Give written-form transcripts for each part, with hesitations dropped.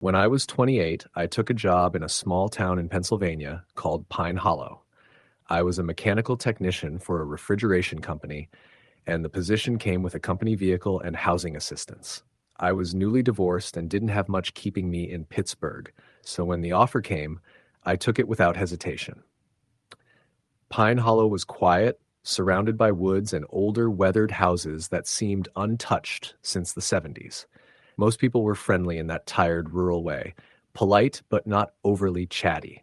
When I was 28, I took a job in a small town in Pennsylvania called Pine Hollow. I was a mechanical technician for a refrigeration company, and the position came with a company vehicle and housing assistance. I was newly divorced and didn't have much keeping me in Pittsburgh, so when the offer came, I took it without hesitation. Pine Hollow was quiet, surrounded by woods and older, weathered houses that seemed untouched since the 70s. Most people were friendly in that tired, rural way, polite but not overly chatty.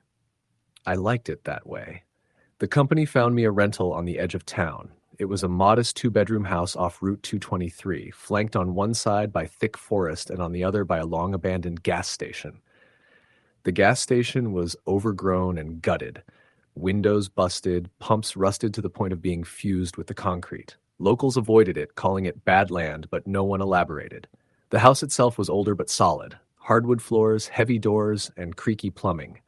I liked it that way. The company found me a rental on the edge of town. It was a modest two-bedroom house off Route 223, flanked on one side by thick forest and on the other by a long-abandoned gas station. The gas station was overgrown and gutted. Windows busted, pumps rusted to the point of being fused with the concrete. Locals avoided it, calling it bad land, but no one elaborated. The house itself was older but solid. Hardwood floors, heavy doors, and creaky plumbing.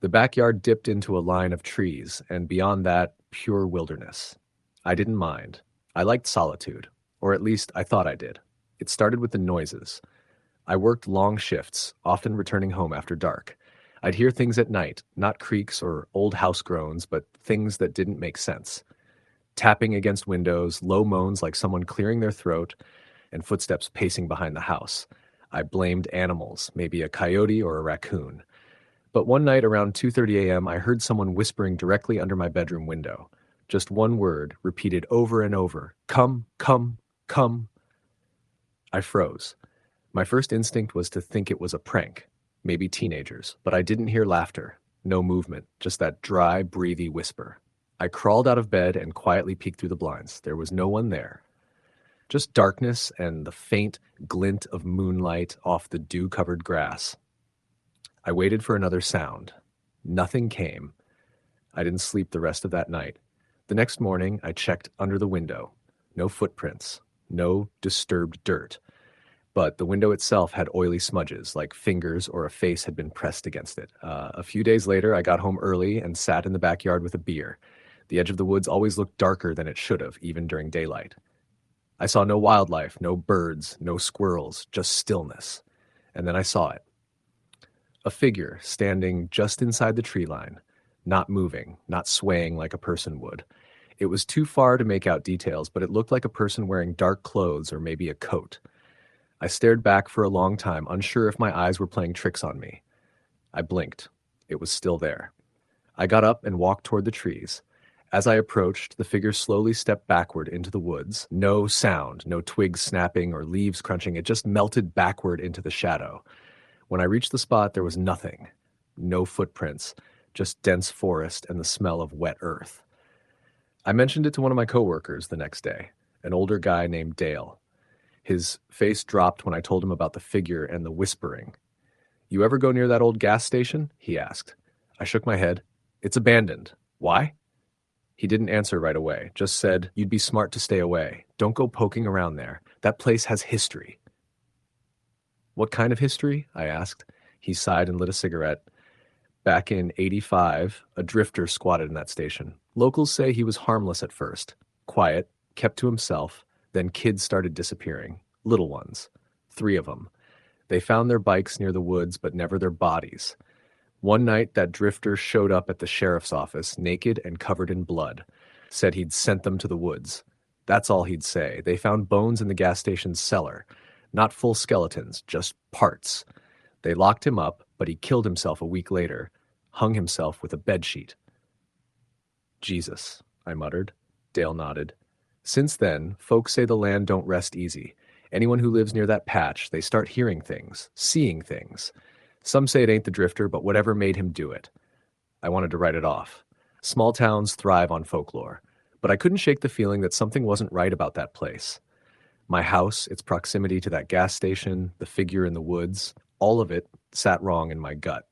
The backyard dipped into a line of trees, and beyond that, pure wilderness. I didn't mind. I liked solitude, or at least I thought I did. It started with the noises. I worked long shifts, often returning home after dark. I'd hear things at night, not creaks or old house groans, but things that didn't make sense. Tapping against windows, low moans like someone clearing their throat, and footsteps pacing behind the house. I blamed animals, maybe a coyote or a raccoon. But one night around 2:30 a.m., I heard someone whispering directly under my bedroom window. Just one word, repeated over and over. Come, come, come. I froze. My first instinct was to think it was a prank, maybe teenagers, but I didn't hear laughter, no movement, just that dry, breathy whisper. I crawled out of bed and quietly peeked through the blinds. There was no one there. Just darkness and the faint glint of moonlight off the dew-covered grass. I waited for another sound. Nothing came. I didn't sleep the rest of that night. The next morning, I checked under the window. No footprints, no disturbed dirt. But the window itself had oily smudges, like fingers or a face had been pressed against it. A few days later, I got home early and sat in the backyard with a beer. The edge of the woods always looked darker than it should have, even during daylight. I saw no wildlife, no birds, no squirrels, just stillness. And then I saw it. A figure standing just inside the tree line, not moving, not swaying like a person would. It was too far to make out details, but it looked like a person wearing dark clothes or maybe a coat. I stared back for a long time, unsure if my eyes were playing tricks on me. I blinked. It was still there. I got up and walked toward the trees. As I approached, the figure slowly stepped backward into the woods. No sound, no twigs snapping or leaves crunching. It just melted backward into the shadow. When I reached the spot, there was nothing. No footprints, just dense forest and the smell of wet earth. I mentioned it to one of my coworkers the next day, an older guy named Dale. His face dropped when I told him about the figure and the whispering. "You ever go near that old gas station?" he asked. I shook my head. "It's abandoned." "Why?" He didn't answer right away, just said, "You'd be smart to stay away. Don't go poking around there. That place has history." "What kind of history?" I asked. He sighed and lit a cigarette. "Back in '85, a drifter squatted in that station. Locals say he was harmless at first. Quiet, kept to himself. Then kids started disappearing. Little ones. 3 of them. They found their bikes near the woods, but never their bodies. One night, that drifter showed up at the sheriff's office, naked and covered in blood. Said he'd sent them to the woods. That's all he'd say. They found bones in the gas station's cellar. Not full skeletons, just parts. They locked him up, but he killed himself a week later. Hung himself with a bedsheet." "Jesus," I muttered. Dale nodded. "Since then, folks say the land don't rest easy. Anyone who lives near that patch, they start hearing things, seeing things. Some say it ain't the drifter, but whatever made him do it." I wanted to write it off. Small towns thrive on folklore. But I couldn't shake the feeling that something wasn't right about that place. My house, its proximity to that gas station, the figure in the woods, all of it sat wrong in my gut.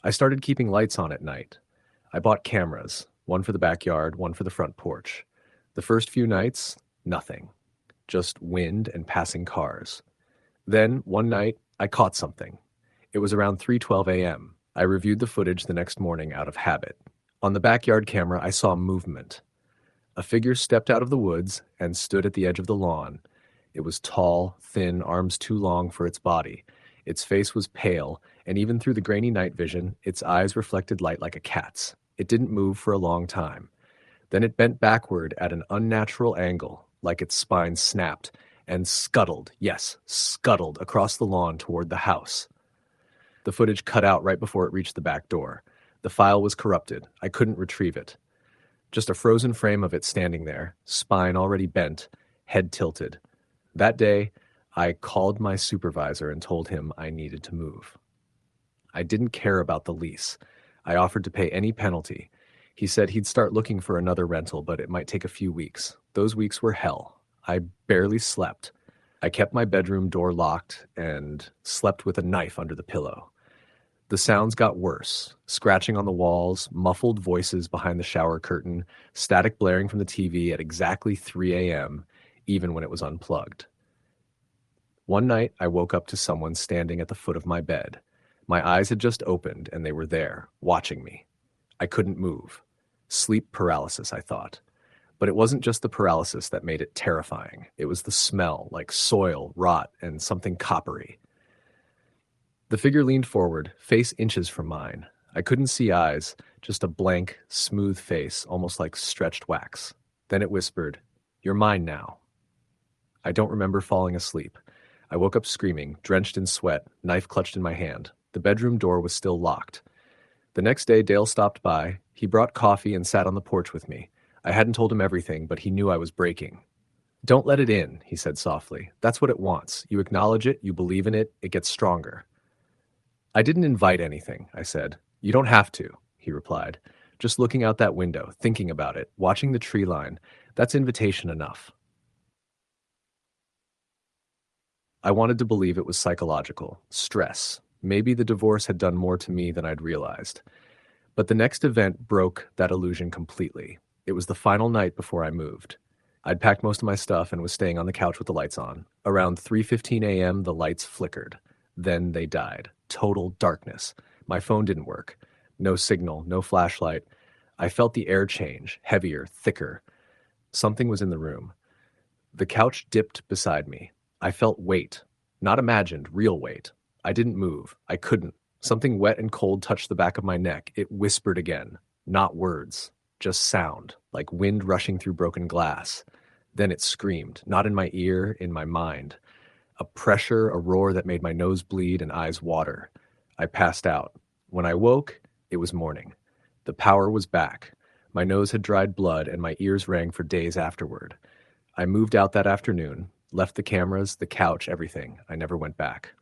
I started keeping lights on at night. I bought cameras, one for the backyard, one for the front porch. The first few nights, nothing. Just wind and passing cars. Then, one night, I caught something. It was around 3:12 a.m. I reviewed the footage the next morning out of habit. On the backyard camera, I saw movement. A figure stepped out of the woods and stood at the edge of the lawn. It was tall, thin, arms too long for its body. Its face was pale, and even through the grainy night vision, its eyes reflected light like a cat's. It didn't move for a long time. Then it bent backward at an unnatural angle, like its spine snapped, and scuttled, yes, scuttled across the lawn toward the house. The footage cut out right before it reached the back door. The file was corrupted. I couldn't retrieve it. Just a frozen frame of it standing there, spine already bent, head tilted. That day, I called my supervisor and told him I needed to move. I didn't care about the lease. I offered to pay any penalty. He said he'd start looking for another rental, but it might take a few weeks. Those weeks were hell. I barely slept. I kept my bedroom door locked and slept with a knife under the pillow. The sounds got worse. Scratching on the walls, muffled voices behind the shower curtain, static blaring from the TV at exactly 3 a.m., even when it was unplugged. One night, I woke up to someone standing at the foot of my bed. My eyes had just opened, and they were there, watching me. I couldn't move. Sleep paralysis, I thought. But it wasn't just the paralysis that made it terrifying. It was the smell, like soil, rot, and something coppery. The figure leaned forward, face inches from mine. I couldn't see eyes, just a blank, smooth face, almost like stretched wax. Then it whispered, "You're mine now." I don't remember falling asleep. I woke up screaming, drenched in sweat, knife clutched in my hand. The bedroom door was still locked. The next day, Dale stopped by. He brought coffee and sat on the porch with me. I hadn't told him everything, but he knew I was breaking. "Don't let it in," he said softly. "That's what it wants. You acknowledge it, you believe in it, it gets stronger." "I didn't invite anything," I said. "You don't have to," he replied. "Just looking out that window, thinking about it, watching the tree line, that's invitation enough." I wanted to believe it was psychological, stress. Maybe the divorce had done more to me than I'd realized. But the next event broke that illusion completely. It was the final night before I moved. I'd packed most of my stuff and was staying on the couch with the lights on. Around 3:15 a.m., the lights flickered. Then they died. Total darkness. My phone didn't work. No signal, no flashlight. I felt the air change, heavier, thicker. Something was in the room. The couch dipped beside me. I felt weight. Not imagined, real weight. I didn't move. I couldn't. Something wet and cold touched the back of my neck. It whispered again. Not words. Just sound, like wind rushing through broken glass. Then it screamed, not in my ear, in my mind. A pressure, a roar that made my nose bleed and eyes water. I passed out. When I woke, it was morning. The power was back. My nose had dried blood and my ears rang for days afterward. I moved out that afternoon, left the cameras, the couch, everything. I never went back.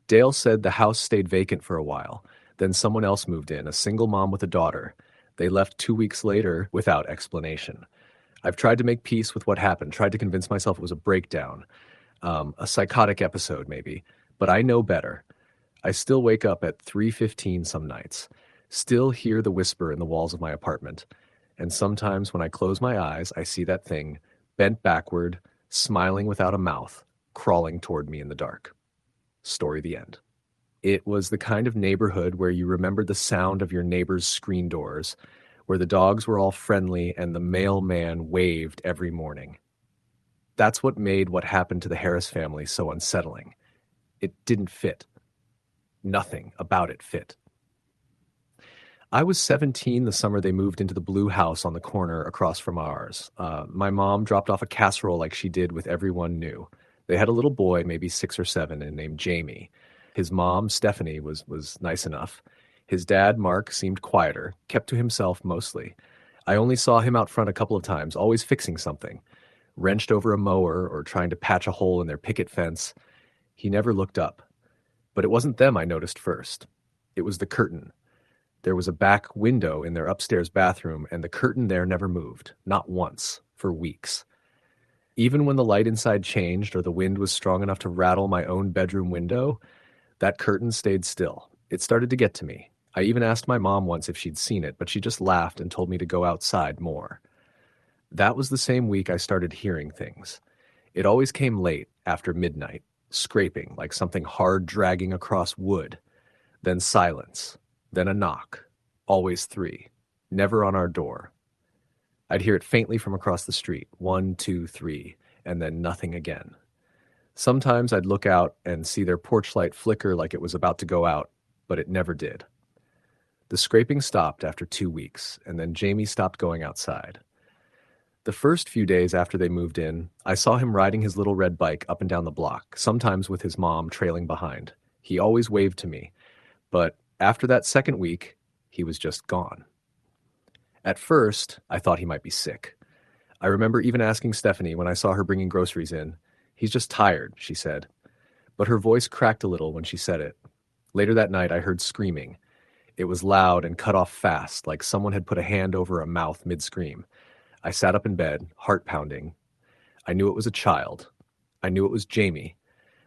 Dale said the house stayed vacant for a while. Then someone else moved in, a single mom with a daughter. They left 2 weeks later without explanation. I've tried to make peace with what happened, tried to convince myself it was a breakdown, a psychotic episode maybe, but I know better. I still wake up at 3:15 some nights, still hear the whisper in the walls of my apartment, and sometimes when I close my eyes, I see that thing, bent backward, smiling without a mouth, crawling toward me in the dark. Story the end. It was the kind of neighborhood where you remembered the sound of your neighbor's screen doors, where the dogs were all friendly and the mailman waved every morning. That's what made what happened to the Harris family so unsettling. It didn't fit. Nothing about it fit. I was 17 the summer they moved into the blue house on the corner across from ours. My mom dropped off a casserole like she did with everyone new. They had a little boy, maybe 6 or 7, and named Jamie. His mom, Stephanie, was nice enough. His dad, Mark, seemed quieter, kept to himself mostly. I only saw him out front a couple of times, always fixing something. Wrenched over a mower or trying to patch a hole in their picket fence. He never looked up. But it wasn't them I noticed first. It was the curtain. There was a back window in their upstairs bathroom, and the curtain there never moved, not once, for weeks. Even when the light inside changed or the wind was strong enough to rattle my own bedroom window, that curtain stayed still. It started to get to me. I even asked my mom once if she'd seen it, but she just laughed and told me to go outside more. That was the same week I started hearing things. It always came late, after midnight, scraping like something hard dragging across wood. Then silence. Then a knock. Always 3. Never on our door. I'd hear it faintly from across the street. 1, 2, 3. And then nothing again. Sometimes I'd look out and see their porch light flicker like it was about to go out, but it never did. The scraping stopped after 2 weeks, and then Jamie stopped going outside. The first few days after they moved in, I saw him riding his little red bike up and down the block, sometimes with his mom trailing behind. He always waved to me, but after that second week, he was just gone. At first, I thought he might be sick. I remember even asking Stephanie when I saw her bringing groceries in. "He's just tired," she said. But her voice cracked a little when she said it. Later that night, I heard screaming. It was loud and cut off fast, like someone had put a hand over a mouth mid-scream. I sat up in bed, heart pounding. I knew it was a child. I knew it was Jamie.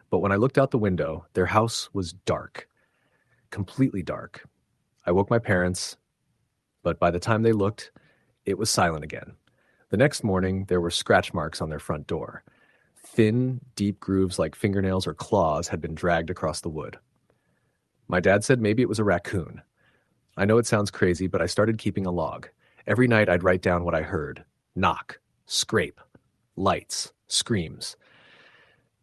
But when I looked out the window, their house was dark. Completely dark. I woke my parents, but by the time they looked, it was silent again. The next morning, there were scratch marks on their front door. Thin, deep grooves like fingernails or claws had been dragged across the wood. My dad said maybe it was a raccoon. I know it sounds crazy, but I started keeping a log. Every night I'd write down what I heard. Knock, scrape, lights, screams.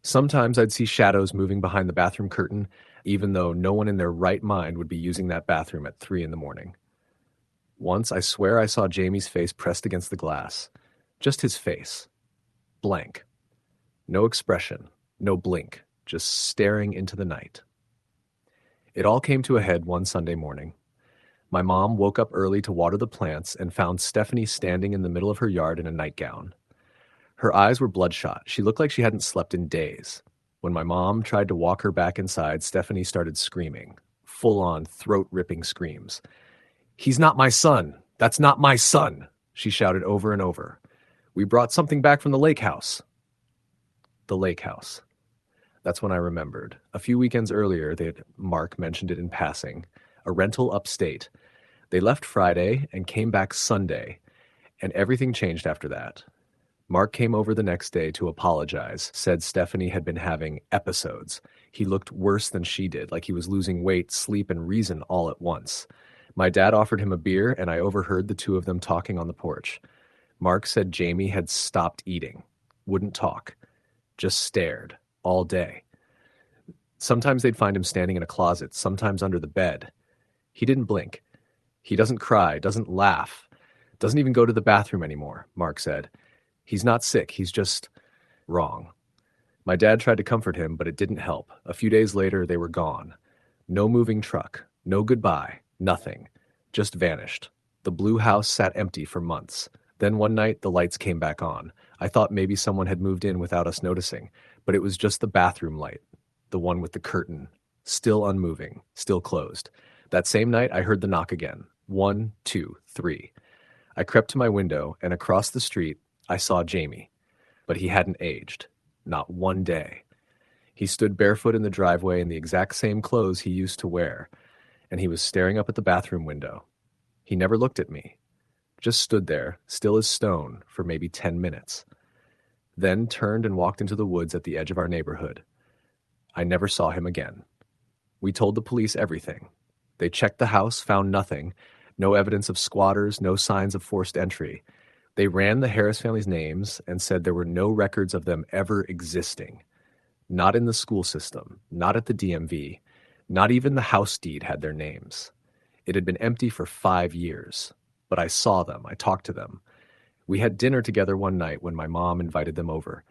Sometimes I'd see shadows moving behind the bathroom curtain, even though no one in their right mind would be using that bathroom at 3 a.m. Once, I swear I saw Jamie's face pressed against the glass. Just his face. Blank. No expression, no blink, just staring into the night. It all came to a head one Sunday morning. My mom woke up early to water the plants and found Stephanie standing in the middle of her yard in a nightgown. Her eyes were bloodshot. She looked like she hadn't slept in days. When my mom tried to walk her back inside, Stephanie started screaming, full-on throat-ripping screams. "He's not my son! That's not my son!" she shouted over and over. "We brought something back from the lake house." The lake house. That's when I remembered. A few weekends earlier, Mark mentioned it in passing. A rental upstate. They left Friday and came back Sunday, and everything changed after that. Mark came over the next day to apologize, said Stephanie had been having episodes. He looked worse than she did, like he was losing weight, sleep, and reason all at once. My dad offered him a beer, and I overheard the two of them talking on the porch. Mark said Jamie had stopped eating, wouldn't talk, just stared all day. Sometimes they'd find him standing in a closet, sometimes under the bed. He didn't blink. He doesn't cry, doesn't laugh, doesn't even go to the bathroom anymore, Mark said. He's not sick, he's just wrong. My dad tried to comfort him, but it didn't help. A few days later, they were gone. No moving truck, no goodbye, nothing. Just vanished. The blue house sat empty for months. Then one night, the lights came back on. I thought maybe someone had moved in without us noticing, but it was just the bathroom light, the one with the curtain, still unmoving, still closed. That same night, I heard the knock again. 1, 2, 3. I crept to my window, and across the street, I saw Jamie. But he hadn't aged. Not one day. He stood barefoot in the driveway in the exact same clothes he used to wear, and he was staring up at the bathroom window. He never looked at me. Just stood there, still as stone, for maybe 10 minutes. Then turned and walked into the woods at the edge of our neighborhood. I never saw him again. We told the police everything. They checked the house, found nothing, no evidence of squatters, no signs of forced entry. They ran the Harris family's names and said there were no records of them ever existing. Not in the school system, not at the DMV, not even the house deed had their names. It had been empty for 5 years. But I saw them, I talked to them. We had dinner together one night when my mom invited them over.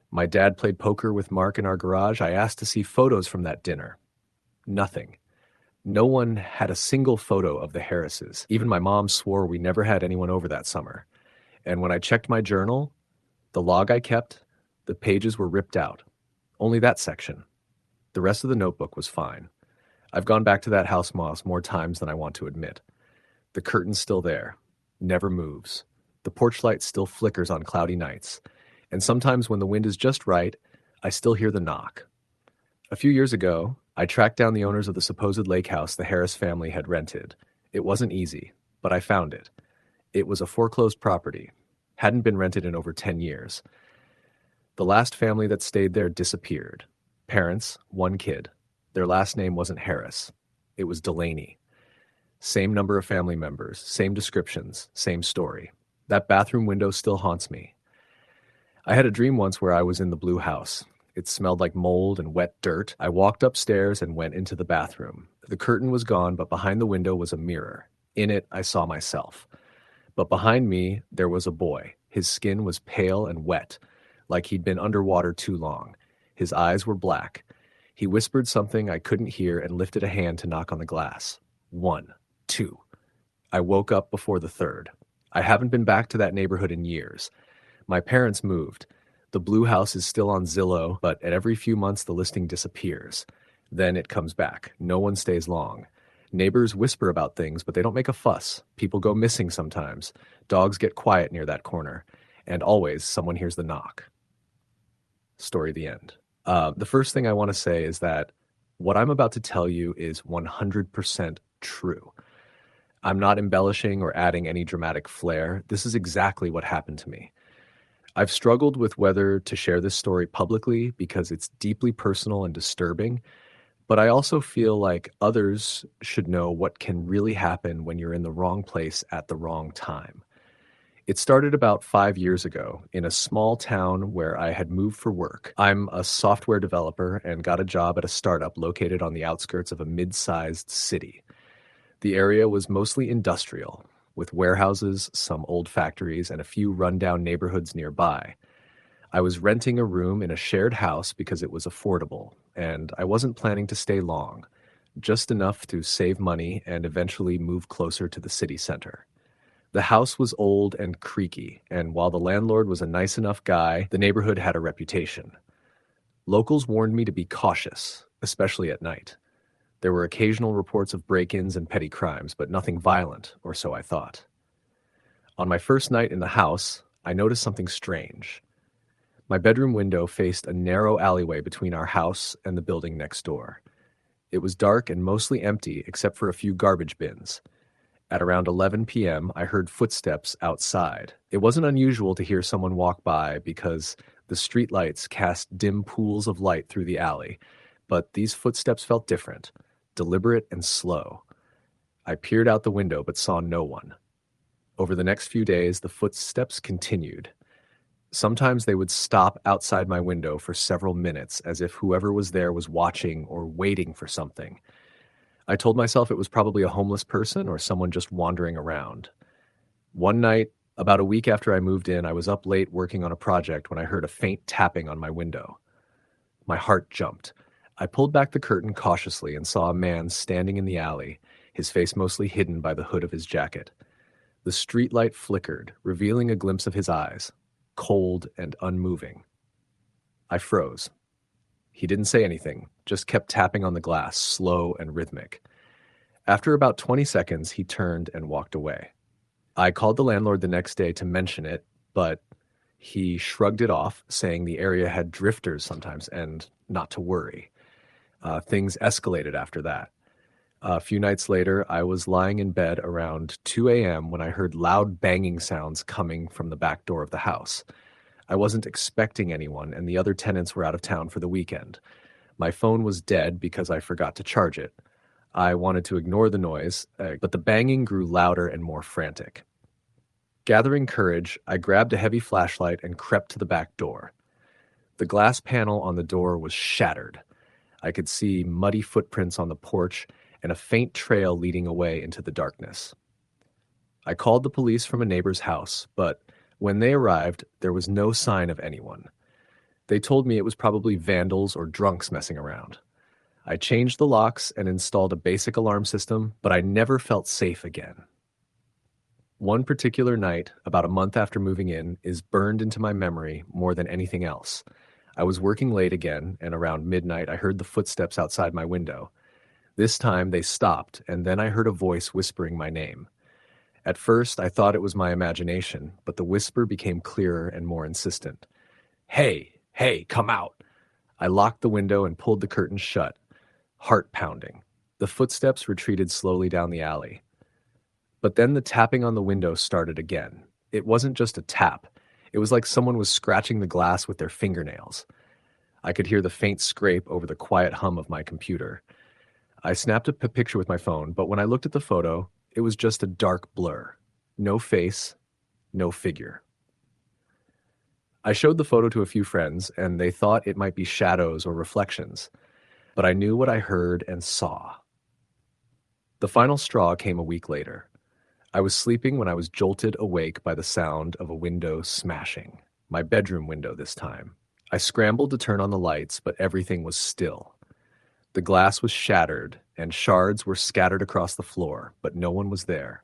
My dad played poker with Mark in our garage. I asked to see photos from that dinner. Nothing. No one had a single photo of the Harrises. Even my mom swore we never had anyone over that summer. And when I checked my journal, the log I kept, the pages were ripped out. Only that section. The rest of the notebook was fine. I've gone back to that house more times than I want to admit. The curtain's still there, never moves. The porch light still flickers on cloudy nights. And sometimes when the wind is just right, I still hear the knock. A few years ago, I tracked down the owners of the supposed lake house the Harris family had rented. It wasn't easy, but I found it. It was a foreclosed property, hadn't been rented in over 10 years. The last family that stayed there disappeared. Parents, 1 kid. Their last name wasn't Harris. It was Delaney. Same number of family members, same descriptions, same story. That bathroom window still haunts me. I had a dream once where I was in the blue house. It smelled like mold and wet dirt. I walked upstairs and went into the bathroom. The curtain was gone, but behind the window was a mirror. In it, I saw myself. But behind me, there was a boy. His skin was pale and wet, like he'd been underwater too long. His eyes were black. He whispered something I couldn't hear and lifted a hand to knock on the glass. 1, 2. I woke up before the third. I haven't been back to that neighborhood in years. My parents moved. The blue house is still on Zillow, but at every few months the listing disappears. Then it comes back. No one stays long. Neighbors whisper about things, but they don't make a fuss. People go missing sometimes. Dogs get quiet near that corner. And always someone hears the knock. Story the end. The first thing I want to say is that what I'm about to tell you is 100% true. I'm not embellishing or adding any dramatic flair. This is exactly what happened to me. I've struggled with whether to share this story publicly because it's deeply personal and disturbing, but I also feel like others should know what can really happen when you're in the wrong place at the wrong time. It started about 5 years ago in a small town where I had moved for work. I'm a software developer and got a job at a startup located on the outskirts of a mid-sized city. The area was mostly industrial, with warehouses, some old factories, and a few rundown neighborhoods nearby. I was renting a room in a shared house because it was affordable, and I wasn't planning to stay long, just enough to save money and eventually move closer to the city center. The house was old and creaky, and while the landlord was a nice enough guy, the neighborhood had a reputation. Locals warned me to be cautious, especially at night. There were occasional reports of break-ins and petty crimes, but nothing violent, or so I thought. On my first night in the house, I noticed something strange. My bedroom window faced a narrow alleyway between our house and the building next door. It was dark and mostly empty except for a few garbage bins. At around 11 p.m., I heard footsteps outside. It wasn't unusual to hear someone walk by because the streetlights cast dim pools of light through the alley, but these footsteps felt different, deliberate and slow. I peered out the window but saw no one. Over the next few days, the footsteps continued. Sometimes they would stop outside my window for several minutes as if whoever was there was watching or waiting for something. I told myself it was probably a homeless person or someone just wandering around. One night, about a week after I moved in, I was up late working on a project when I heard a faint tapping on my window. My heart jumped. I pulled back the curtain cautiously and saw a man standing in the alley, his face mostly hidden by the hood of his jacket. The streetlight flickered, revealing a glimpse of his eyes, cold and unmoving. I froze. He didn't say anything, just kept tapping on the glass, slow and rhythmic. After about 20 seconds, he turned and walked away. I called the landlord the next day to mention it, but he shrugged it off, saying the area had drifters sometimes and not to worry. Things escalated after that. A few nights later, I was lying in bed around 2 a.m. when I heard loud banging sounds coming from the back door of the house. I wasn't expecting anyone, and the other tenants were out of town for the weekend. My phone was dead because I forgot to charge it. I wanted to ignore the noise, but the banging grew louder and more frantic. Gathering courage, I grabbed a heavy flashlight and crept to the back door. The glass panel on the door was shattered. I could see muddy footprints on the porch and a faint trail leading away into the darkness. I called the police from a neighbor's house, but when they arrived, there was no sign of anyone. They told me it was probably vandals or drunks messing around. I changed the locks and installed a basic alarm system, but I never felt safe again. One particular night, about a month after moving in, is burned into my memory more than anything else. I was working late again, and around midnight I heard the footsteps outside my window. This time they stopped, and then I heard a voice whispering my name. At first, I thought it was my imagination, but the whisper became clearer and more insistent. Hey, come out. I locked the window and pulled the curtains shut, heart pounding. The footsteps retreated slowly down the alley. But then the tapping on the window started again. It wasn't just a tap. It was like someone was scratching the glass with their fingernails. I could hear the faint scrape over the quiet hum of my computer. I snapped a picture with my phone, but when I looked at the photo, it was just a dark blur. No face, no figure. I showed the photo to a few friends, and they thought it might be shadows or reflections, but I knew what I heard and saw. The final straw came a week later. I was sleeping when I was jolted awake by the sound of a window smashing. My bedroom window this time. I scrambled to turn on the lights, but everything was still. The glass was shattered, and shards were scattered across the floor, but no one was there.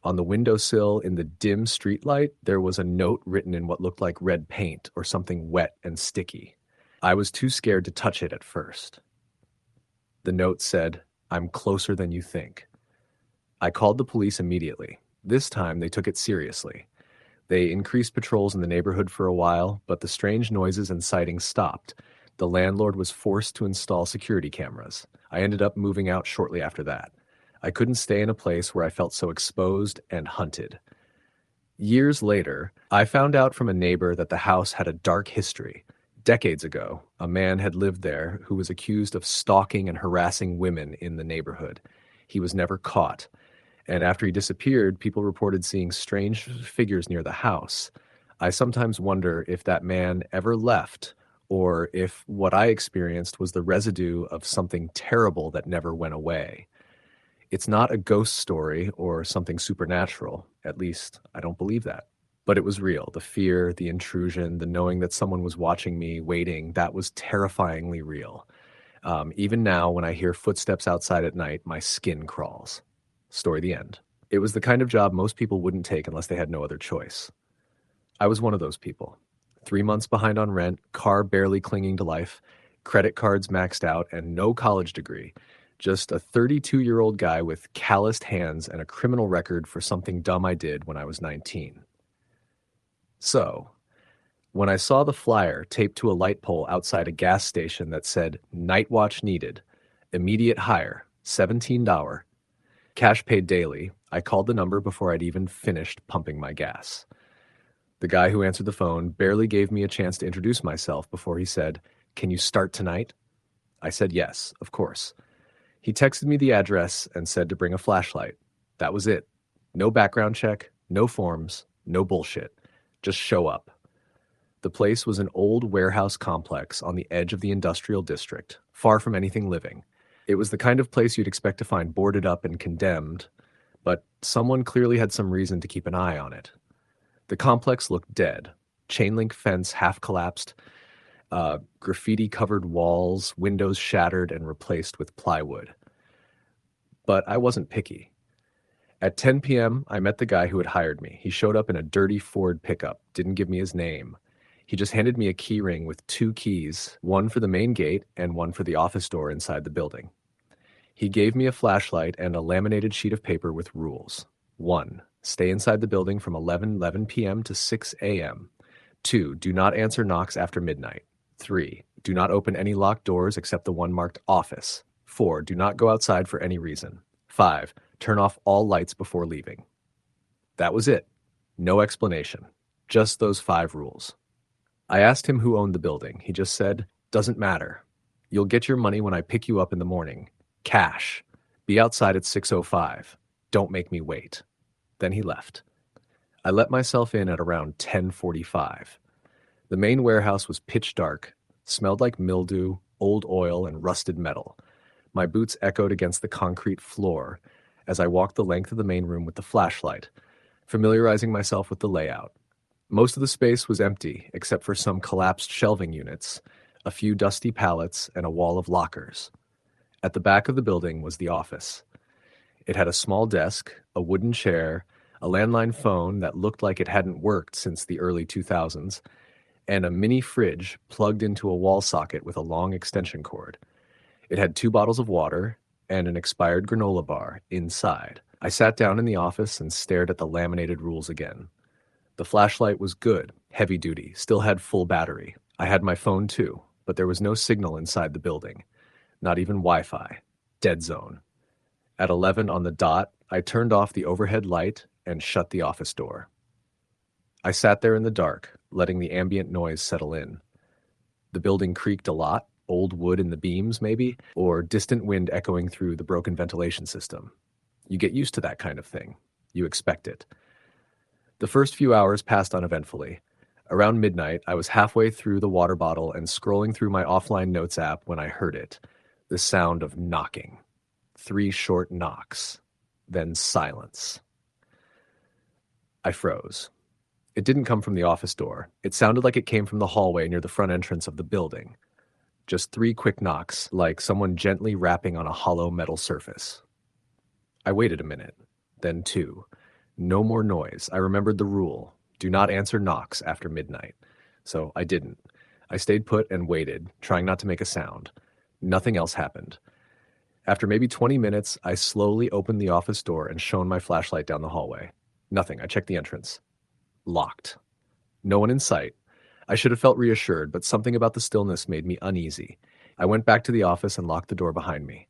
On the windowsill in the dim streetlight, there was a note written in what looked like red paint or something wet and sticky. I was too scared to touch it at first. The note said, "I'm closer than you think." I called the police immediately. This time they took it seriously. They increased patrols in the neighborhood for a while, but the strange noises and sightings stopped. The landlord was forced to install security cameras. I ended up moving out shortly after that. I couldn't stay in a place where I felt so exposed and hunted. Years later, I found out from a neighbor that the house had a dark history. Decades ago, a man had lived there who was accused of stalking and harassing women in the neighborhood. He was never caught, and after he disappeared, people reported seeing strange figures near the house. I sometimes wonder if that man ever left, or if what I experienced was the residue of something terrible that never went away. It's not a ghost story or something supernatural. At least, I don't believe that. But it was real. The fear, the intrusion, the knowing that someone was watching me, waiting, that was terrifyingly real. Even now, when I hear footsteps outside at night, my skin crawls. Story the end. It was the kind of job most people wouldn't take unless they had no other choice. I was one of those people. 3 months behind on rent, car barely clinging to life, credit cards maxed out, and no college degree. Just a 32-year-old guy with calloused hands and a criminal record for something dumb I did when I was 19. So, when I saw the flyer taped to a light pole outside a gas station that said, "Night watch needed, immediate hire, $17, cash paid daily," I called the number before I'd even finished pumping my gas. The guy who answered the phone barely gave me a chance to introduce myself before he said, "Can you start tonight?" I said yes, of course. He texted me the address and said to bring a flashlight. That was it. No background check, no forms, no bullshit. Just show up. The place was an old warehouse complex on the edge of the industrial district, far from anything living. It was the kind of place you'd expect to find boarded up and condemned, but someone clearly had some reason to keep an eye on it. The complex looked dead. Chain link fence half collapsed, graffiti-covered walls, windows shattered and replaced with plywood. But I wasn't picky. At 10 p.m., I met the guy who had hired me. He showed up in a dirty Ford pickup, didn't give me his name. He just handed me a key ring with 2 keys, one for the main gate and one for the office door inside the building. He gave me a flashlight and a laminated sheet of paper with rules. 1. Stay inside the building from 11 p.m. to 6 a.m. 2. Do not answer knocks after midnight. 3. Do not open any locked doors except the one marked office. 4. Do not go outside for any reason. 5. Turn off all lights before leaving. That was it. No explanation. Just those 5 rules. I asked him who owned the building. He just said, "Doesn't matter. You'll get your money when I pick you up in the morning. Cash. Be outside at 6:05. Don't make me wait." Then he left. I let myself in at around 10:45. The main warehouse was pitch dark, smelled like mildew, old oil, and rusted metal. My boots echoed against the concrete floor as I walked the length of the main room with the flashlight, familiarizing myself with the layout. Most of the space was empty, except for some collapsed shelving units, a few dusty pallets, and a wall of lockers. At the back of the building was the office. It had a small desk, a wooden chair, a landline phone that looked like it hadn't worked since the early 2000s, and a mini fridge plugged into a wall socket with a long extension cord. It had 2 bottles of water and an expired granola bar inside. I sat down in the office and stared at the laminated rules again. The flashlight was good, heavy duty, still had full battery. I had my phone too, but there was no signal inside the building. Not even Wi-Fi. Dead zone. At 11 on the dot, I turned off the overhead light and shut the office door. I sat there in the dark, letting the ambient noise settle in. The building creaked a lot, old wood in the beams maybe, or distant wind echoing through the broken ventilation system. You get used to that kind of thing. You expect it. The first few hours passed uneventfully. Around midnight, I was halfway through the water bottle and scrolling through my offline notes app when I heard it. The sound of knocking. 3 short knocks. Then silence. I froze. It didn't come from the office door. It sounded like it came from the hallway near the front entrance of the building. Just 3 quick knocks, like someone gently rapping on a hollow metal surface. I waited a minute, then 2. No more noise. I remembered the rule. Do not answer knocks after midnight. So I didn't. I stayed put and waited, trying not to make a sound. Nothing else happened. After maybe 20 minutes, I slowly opened the office door and shone my flashlight down the hallway. Nothing. I checked the entrance. Locked. No one in sight. I should have felt reassured, but something about the stillness made me uneasy. I went back to the office and locked the door behind me.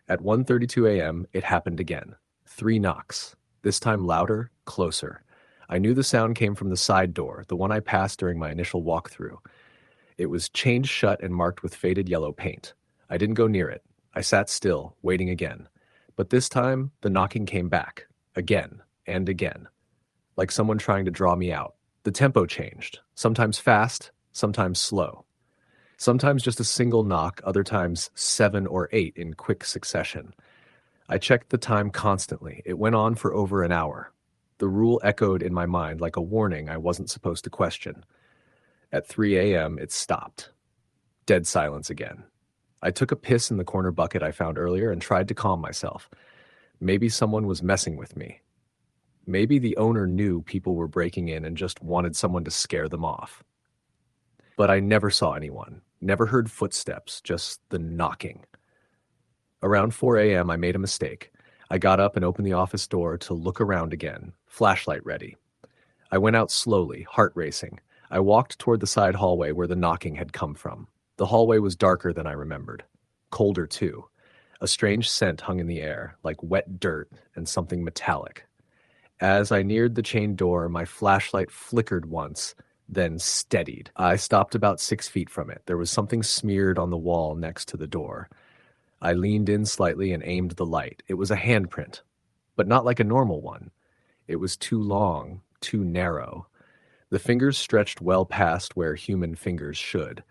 At 1:32 a.m., it happened again. 3 knocks. This time louder, closer. I knew the sound came from the side door, the one I passed during my initial walkthrough. It was chained shut and marked with faded yellow paint. I didn't go near it. I sat still, waiting again. But this time, the knocking came back. Again and again. Like someone trying to draw me out. The tempo changed. Sometimes fast, sometimes slow. Sometimes just a single knock, other times 7 or 8 in quick succession. I checked the time constantly. It went on for over an hour. The rule echoed in my mind like a warning I wasn't supposed to question. At 3 a.m., it stopped. Dead silence again. I took a piss in the corner bucket I found earlier and tried to calm myself. Maybe someone was messing with me. Maybe the owner knew people were breaking in and just wanted someone to scare them off. But I never saw anyone, never heard footsteps, just the knocking. Around 4 a.m., I made a mistake. I got up and opened the office door to look around again, flashlight ready. I went out slowly, heart racing. I walked toward the side hallway where the knocking had come from. The hallway was darker than I remembered. Colder, too. A strange scent hung in the air, like wet dirt and something metallic. As I neared the chained door, my flashlight flickered once, then steadied. I stopped about 6 feet from it. There was something smeared on the wall next to the door. I leaned in slightly and aimed the light. It was a handprint, but not like a normal one. It was too long, too narrow. The fingers stretched well past where human fingers should.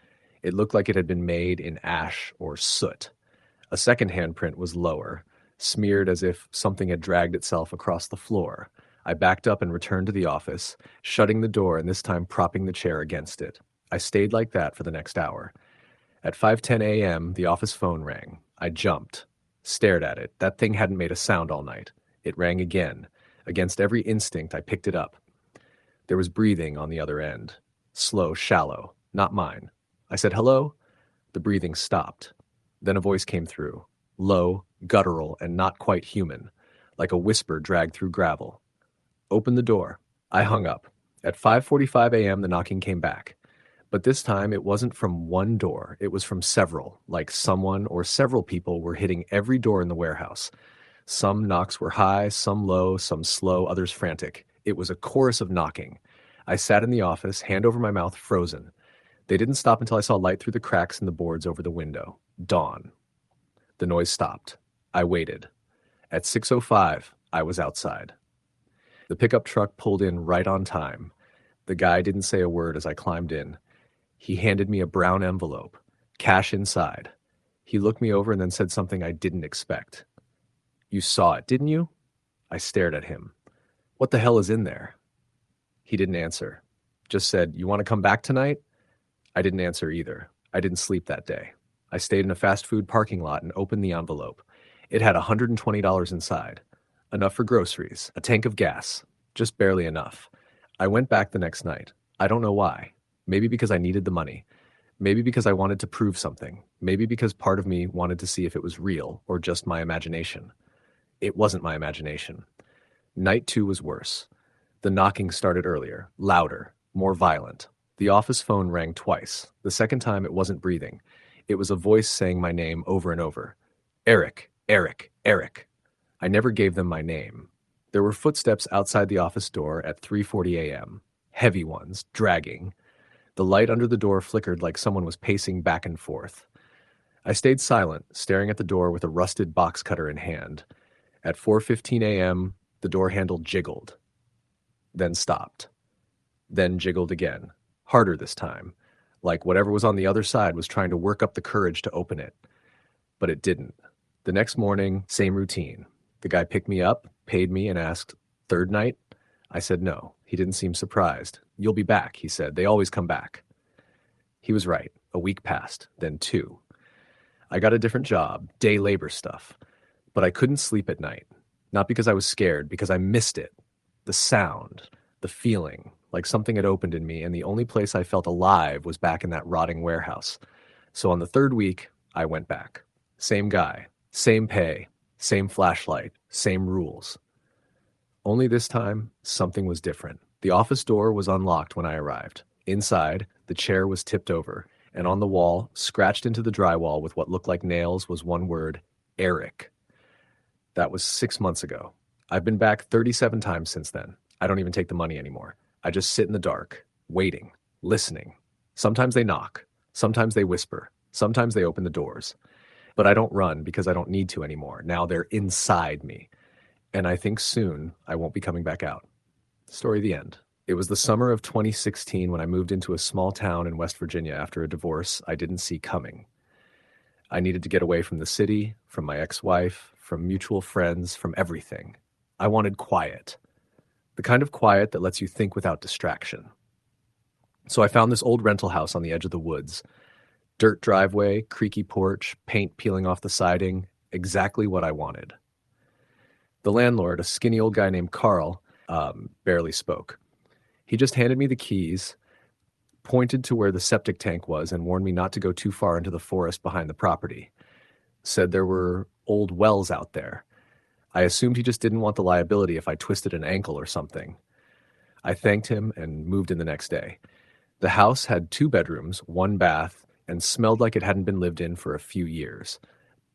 It looked like it had been made in ash or soot. A second handprint was lower, smeared as if something had dragged itself across the floor. I backed up and returned to the office, shutting the door and this time propping the chair against it. I stayed like that for the next hour. At 5:10 a.m., the office phone rang. I jumped, stared at it. That thing hadn't made a sound all night. It rang again. Against every instinct, I picked it up. There was breathing on the other end. Slow, shallow, not mine. I said, "Hello?" The breathing stopped. Then a voice came through, low, guttural, and not quite human, like a whisper dragged through gravel. "Open the door." I hung up. At 5:45 a.m., the knocking came back. But this time, it wasn't from one door. It was from several, like someone or several people were hitting every door in the warehouse. Some knocks were high, some low, some slow, others frantic. It was a chorus of knocking. I sat in the office, hand over my mouth, frozen. They didn't stop until I saw light through the cracks in the boards over the window. Dawn. The noise stopped. I waited. At 6:05, I was outside. The pickup truck pulled in right on time. The guy didn't say a word as I climbed in. He handed me a brown envelope, cash inside. He looked me over and then said something I didn't expect. "You saw it, didn't you?" I stared at him. "What the hell is in there?" He didn't answer. Just said, "You want to come back tonight?" I didn't answer either. I didn't sleep that day. I stayed in a fast food parking lot and opened the envelope. It had $120 inside. Enough for groceries, a tank of gas, just barely enough. I went back the next night. I don't know why. Maybe because I needed the money. Maybe because I wanted to prove something. Maybe because part of me wanted to see if it was real or just my imagination. It wasn't my imagination. Night 2 was worse. The knocking started earlier, louder, more violent. The office phone rang twice. The second time it wasn't breathing. It was a voice saying my name over and over. "Eric, Eric, Eric." I never gave them my name. There were footsteps outside the office door at 3:40 a.m. Heavy ones, dragging. The light under the door flickered like someone was pacing back and forth. I stayed silent, staring at the door with a rusted box cutter in hand. At 4:15 a.m., the door handle jiggled, then stopped, then jiggled again. harder this time, like whatever was on the other side was trying to work up the courage to open it. But it didn't. The next morning, same routine. The guy picked me up, paid me, and asked, "Third night?" I said no. He didn't seem surprised. "You'll be back," he said. "They always come back." He was right. A week passed, then two. I got a different job, day labor stuff. But I couldn't sleep at night. Not because I was scared, because I missed it. The sound, the feeling, like something had opened in me, and the only place I felt alive was back in that rotting warehouse. So on the third week, I went back. Same guy, same pay, same flashlight, same rules. Only this time, something was different. The office door was unlocked when I arrived. Inside, the chair was tipped over, and on the wall, scratched into the drywall with what looked like nails, was one word, Eric. That was 6 months ago. I've been back 37 times since then. I don't even take the money anymore. I just sit in the dark, waiting, listening. Sometimes they knock. Sometimes they whisper. Sometimes they open the doors. But I don't run because I don't need to anymore. Now they're inside me. And I think soon I won't be coming back out. Story the end. It was the summer of 2016 when I moved into a small town in West Virginia after a divorce I didn't see coming. I needed to get away from the city, from my ex-wife, from mutual friends, from everything. I wanted quiet. The kind of quiet that lets you think without distraction. So I found this old rental house on the edge of the woods. Dirt driveway, creaky porch, paint peeling off the siding, exactly what I wanted. The landlord, a skinny old guy named Carl, barely spoke. He just handed me the keys, pointed to where the septic tank was, and warned me not to go too far into the forest behind the property. Said there were old wells out there. I assumed he just didn't want the liability if I twisted an ankle or something. I thanked him and moved in the next day. The house had 2 bedrooms, 1 bath, and smelled like it hadn't been lived in for a few years.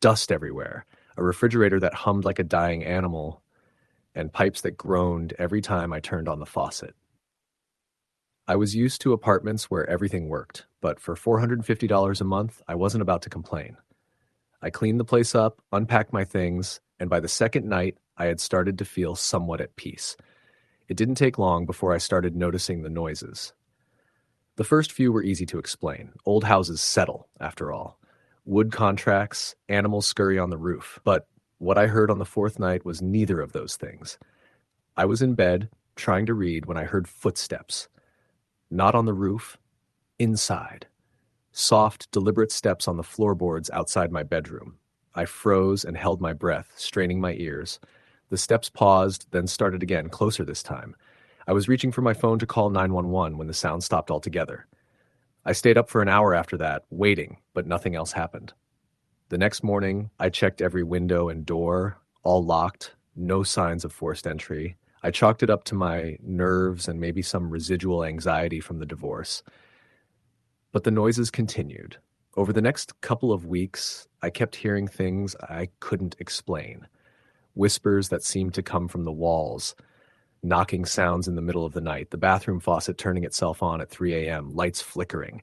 Dust everywhere, a refrigerator that hummed like a dying animal, and pipes that groaned every time I turned on the faucet. I was used to apartments where everything worked, but for $450 a month, I wasn't about to complain. I cleaned the place up, unpacked my things, and by the second night, I had started to feel somewhat at peace. It didn't take long before I started noticing the noises. The first few were easy to explain. Old houses settle, after all. Wood contracts, animals scurry on the roof. But what I heard on the 4th night was neither of those things. I was in bed, trying to read, when I heard footsteps. Not on the roof, inside. Soft, deliberate steps on the floorboards outside my bedroom. I froze and held my breath, straining my ears. The steps paused, then started again, closer this time. I was reaching for my phone to call 911 when the sound stopped altogether. I stayed up for an hour after that, waiting, but nothing else happened. The next morning, I checked every window and door, all locked, no signs of forced entry. I chalked it up to my nerves and maybe some residual anxiety from the divorce. But the noises continued. Over the next couple of weeks, I kept hearing things I couldn't explain. Whispers that seemed to come from the walls, knocking sounds in the middle of the night, the bathroom faucet turning itself on at 3 a.m., lights flickering.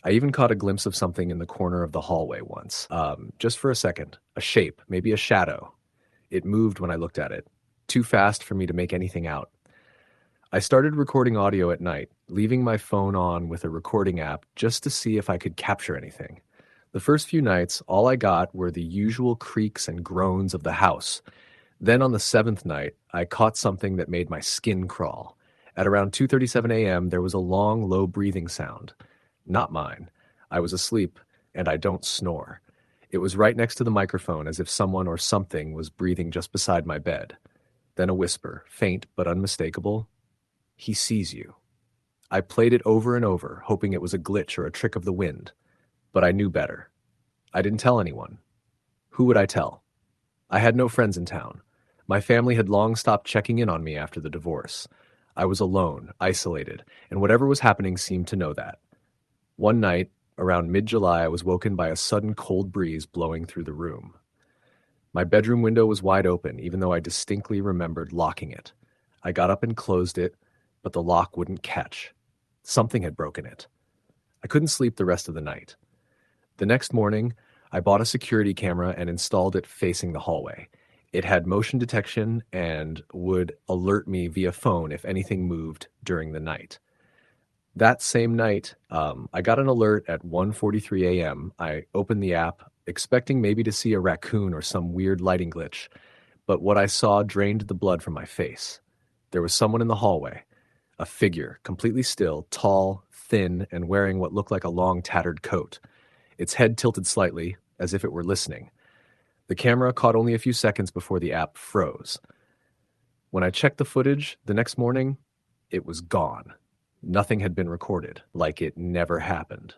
I even caught a glimpse of something in the corner of the hallway once. Just for a second, a shape, maybe a shadow. It moved when I looked at it, too fast for me to make anything out. I started recording audio at night, leaving my phone on with a recording app just to see if I could capture anything. The first few nights, all I got were the usual creaks and groans of the house. Then on the 7th night, I caught something that made my skin crawl. At around 2:37 a.m., there was a long, low breathing sound. Not mine. I was asleep, and I don't snore. It was right next to the microphone, as if someone or something was breathing just beside my bed. Then a whisper, faint but unmistakable. "He sees you." I played it over and over, hoping it was a glitch or a trick of the wind. But I knew better. I didn't tell anyone. Who would I tell? I had no friends in town. My family had long stopped checking in on me after the divorce. I was alone, isolated, and whatever was happening seemed to know that. One night, around mid-July, I was woken by a sudden cold breeze blowing through the room. My bedroom window was wide open, even though I distinctly remembered locking it. I got up and closed it, but the lock wouldn't catch. Something had broken it. I couldn't sleep the rest of the night. The next morning, I bought a security camera and installed it facing the hallway. It had motion detection and would alert me via phone if anything moved during the night. That same night, I got an alert at 1:43 a.m. I opened the app, expecting maybe to see a raccoon or some weird lighting glitch, but what I saw drained the blood from my face. There was someone in the hallway, a figure, completely still, tall, thin, and wearing what looked like a long tattered coat. Its head tilted slightly, as if it were listening. The camera caught only a few seconds before the app froze. When I checked the footage the next morning, it was gone. Nothing had been recorded, like it never happened.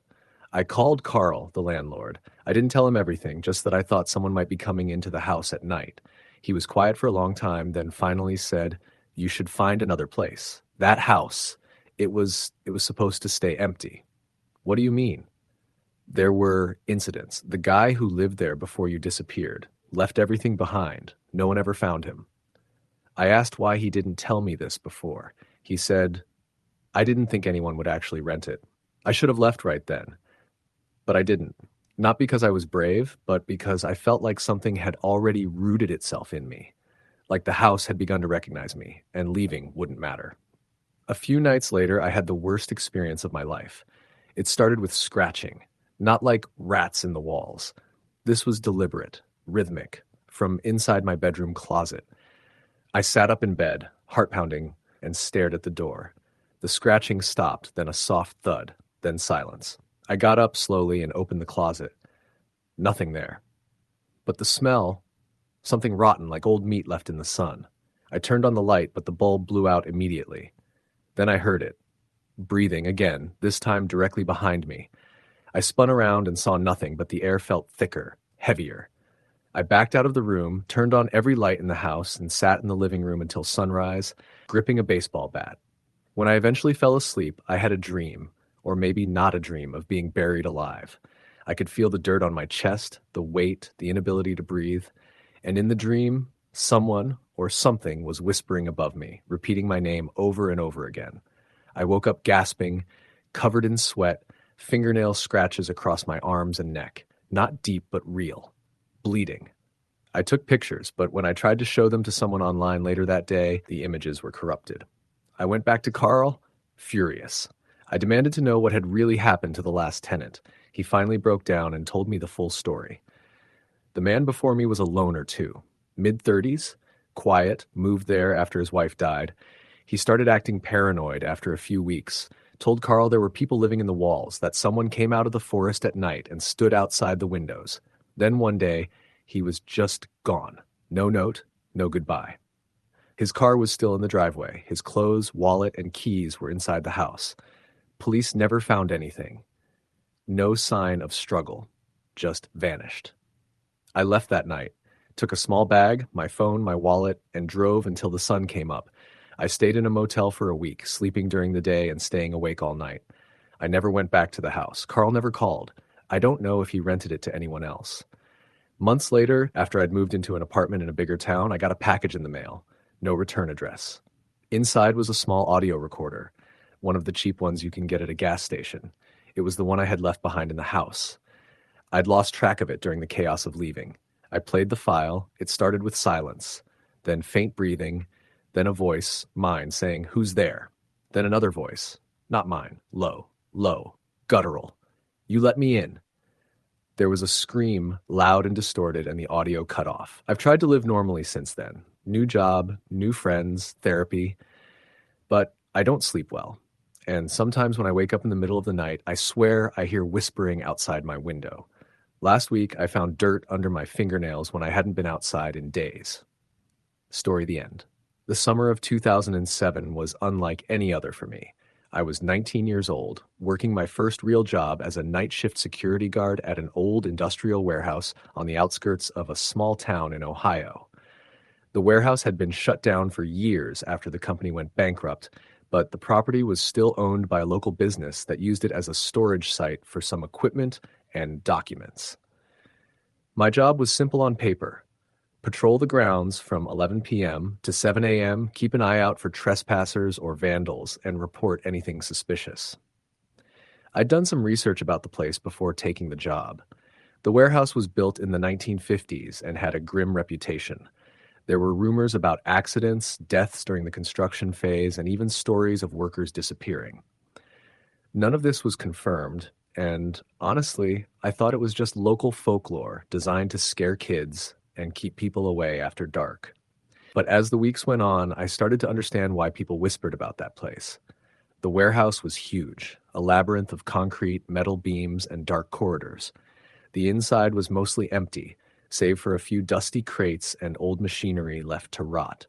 I called Carl, the landlord. I didn't tell him everything, just that I thought someone might be coming into the house at night. He was quiet for a long time, then finally said, "You should find another place. That house, it was supposed to stay empty." "What do you mean?" "There were incidents. The guy who lived there before you disappeared left everything behind. No one ever found him." I asked why he didn't tell me this before. He said, "I didn't think anyone would actually rent it. I should have left right then, but I didn't. Not because I was brave, but because I felt like something had already rooted itself in me. Like the house had begun to recognize me, and leaving wouldn't matter." A few nights later, I had the worst experience of my life. It started with scratching, not like rats in the walls. This was deliberate, rhythmic, from inside my bedroom closet. I sat up in bed, heart pounding, and stared at the door. The scratching stopped, then a soft thud, then silence. I got up slowly and opened the closet. Nothing there. But the smell, something rotten like old meat left in the sun. I turned on the light, but the bulb blew out immediately. Then I heard it. Breathing again, this time directly behind me. I spun around and saw nothing, but the air felt thicker, heavier. I backed out of the room, turned on every light in the house, and sat in the living room until sunrise, gripping a baseball bat. When I eventually fell asleep, I had a dream, or maybe not a dream, of being buried alive. I could feel the dirt on my chest, the weight, the inability to breathe, and in the dream, someone or something was whispering above me, repeating my name over and over again. I woke up gasping, covered in sweat, fingernail scratches across my arms and neck, not deep but real, bleeding. I took pictures, but when I tried to show them to someone online later that day, the images were corrupted. I went back to Carl, furious. I demanded to know what had really happened to the last tenant. He finally broke down and told me the full story. The man before me was a loner too. Mid-30s, quiet, moved there after his wife died. He started acting paranoid after a few weeks, told Carl there were people living in the walls, that someone came out of the forest at night and stood outside the windows. Then one day, he was just gone. No note, no goodbye. His car was still in the driveway. His clothes, wallet, and keys were inside the house. Police never found anything. No sign of struggle. Just vanished. I left that night, took a small bag, my phone, my wallet, and drove until the sun came up. I stayed in a motel for a week, sleeping during the day and staying awake all night. I never went back to the house. Carl never called. I don't know if he rented it to anyone else. Months later, after I'd moved into an apartment in a bigger town, I got a package in the mail. No return address. Inside was a small audio recorder, one of the cheap ones you can get at a gas station. It was the one I had left behind in the house. I'd lost track of it during the chaos of leaving. I played the file. It started with silence, then faint breathing, then a voice, mine, saying, "Who's there?" Then another voice, not mine, low, low, guttural. "You let me in." There was a scream, loud and distorted, and the audio cut off. I've tried to live normally since then. New job, new friends, therapy. But I don't sleep well. And sometimes when I wake up in the middle of the night, I swear I hear whispering outside my window. Last week, I found dirt under my fingernails when I hadn't been outside in days. Story the end. The summer of 2007 was unlike any other for me. I was 19 years old, working my first real job as a night shift security guard at an old industrial warehouse on the outskirts of a small town in Ohio. The warehouse had been shut down for years after the company went bankrupt, but the property was still owned by a local business that used it as a storage site for some equipment and documents. My job was simple on paper. Patrol the grounds from 11 p.m. to 7 a.m., keep an eye out for trespassers or vandals, and report anything suspicious. I'd done some research about the place before taking the job. The warehouse was built in the 1950s and had a grim reputation. There were rumors about accidents, deaths during the construction phase, and even stories of workers disappearing. None of this was confirmed, and honestly, I thought it was just local folklore designed to scare kids and keep people away after dark. But as the weeks went on, I started to understand why people whispered about that place. The warehouse was huge, a labyrinth of concrete, metal beams, and dark corridors. The inside was mostly empty, save for a few dusty crates and old machinery left to rot.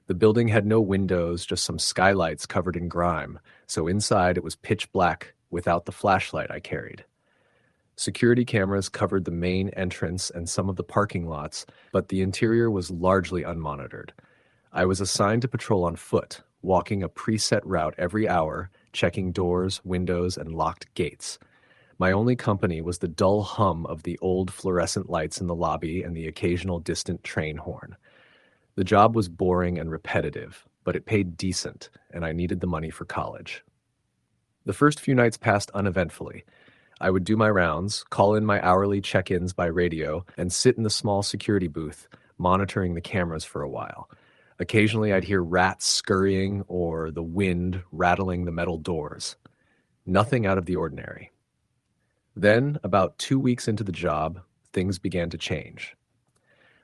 The building had no windows, just some skylights covered in grime, so inside it was pitch black without the flashlight I carried. Security cameras covered the main entrance and some of the parking lots, but the interior was largely unmonitored. I was assigned to patrol on foot, walking a preset route every hour, checking doors, windows, and locked gates. My only company was the dull hum of the old fluorescent lights in the lobby and the occasional distant train horn. The job was boring and repetitive, but it paid decent, and I needed the money for college. The first few nights passed uneventfully. I would do my rounds, call in my hourly check-ins by radio, and sit in the small security booth, monitoring the cameras for a while. Occasionally I'd hear rats scurrying or the wind rattling the metal doors. Nothing out of the ordinary. Then, about 2 weeks into the job, things began to change.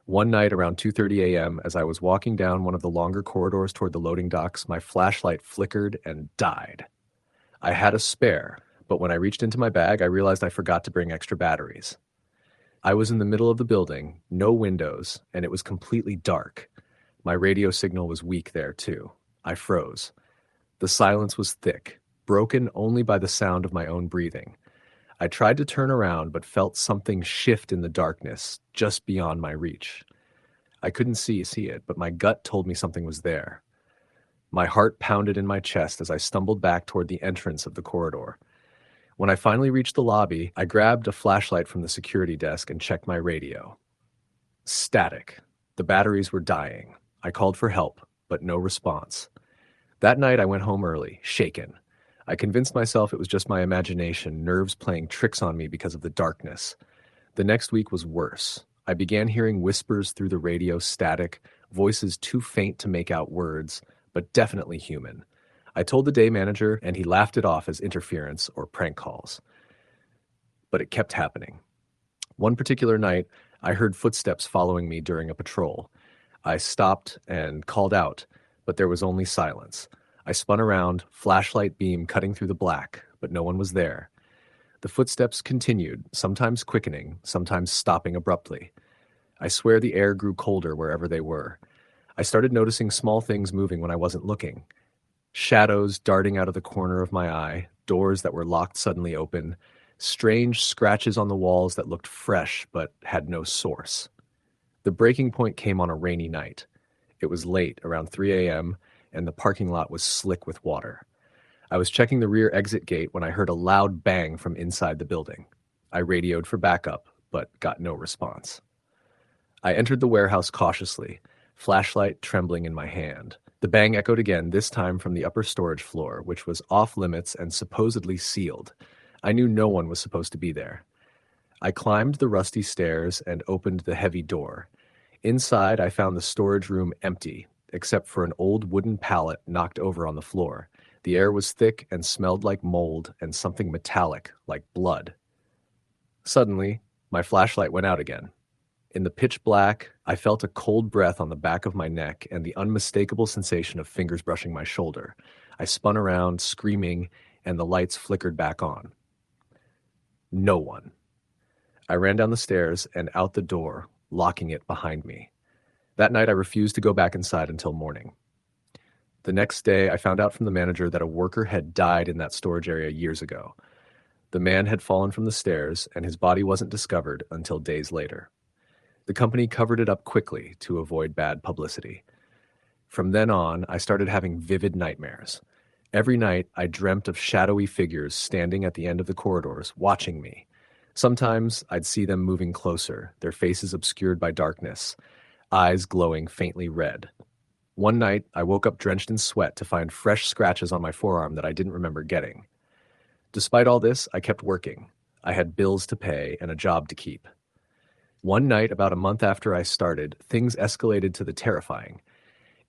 One night around 2:30 a.m., as I was walking down one of the longer corridors toward the loading docks, my flashlight flickered and died. I had a spare, but when I reached into my bag, I realized I forgot to bring extra batteries. I was in the middle of the building, no windows, and it was completely dark. My radio signal was weak there, too. I froze. The silence was thick, broken only by the sound of my own breathing. I tried to turn around, but felt something shift in the darkness, just beyond my reach. I couldn't see it, but my gut told me something was there. My heart pounded in my chest as I stumbled back toward the entrance of the corridor. When I finally reached the lobby, I grabbed a flashlight from the security desk and checked my radio. Static. The batteries were dying. I called for help, but no response. That night I went home early, shaken. I convinced myself it was just my imagination, nerves playing tricks on me because of the darkness. The next week was worse. I began hearing whispers through the radio static, voices too faint to make out words, but definitely human. I told the day manager, and he laughed it off as interference or prank calls. But it kept happening. One particular night, I heard footsteps following me during a patrol. I stopped and called out, but there was only silence. I spun around, flashlight beam cutting through the black, but no one was there. The footsteps continued, sometimes quickening, sometimes stopping abruptly. I swear the air grew colder wherever they were. I started noticing small things moving when I wasn't looking. Shadows darting out of the corner of my eye, doors that were locked suddenly open, strange scratches on the walls that looked fresh but had no source. The breaking point came on a rainy night. It was late, around 3 a.m., and the parking lot was slick with water. I was checking the rear exit gate when I heard a loud bang from inside the building. I radioed for backup, but got no response. I entered the warehouse cautiously, flashlight trembling in my hand. The bang echoed again, this time from the upper storage floor, which was off limits and supposedly sealed. I knew no one was supposed to be there. I climbed the rusty stairs and opened the heavy door. Inside, I found the storage room empty, except for an old wooden pallet knocked over on the floor. The air was thick and smelled like mold and something metallic, like blood. Suddenly, my flashlight went out again. In the pitch black, I felt a cold breath on the back of my neck and the unmistakable sensation of fingers brushing my shoulder. I spun around, screaming, and the lights flickered back on. No one. I ran down the stairs and out the door, locking it behind me. That night, I refused to go back inside until morning. The next day, I found out from the manager that a worker had died in that storage area years ago. The man had fallen from the stairs, and his body wasn't discovered until days later. The company covered it up quickly to avoid bad publicity. From then on, I started having vivid nightmares. Every night, I dreamt of shadowy figures standing at the end of the corridors, watching me. Sometimes I'd see them moving closer, their faces obscured by darkness, eyes glowing faintly red. One night, I woke up drenched in sweat to find fresh scratches on my forearm that I didn't remember getting. Despite all this, I kept working. I had bills to pay and a job to keep. One night, about a month after I started, things escalated to the terrifying.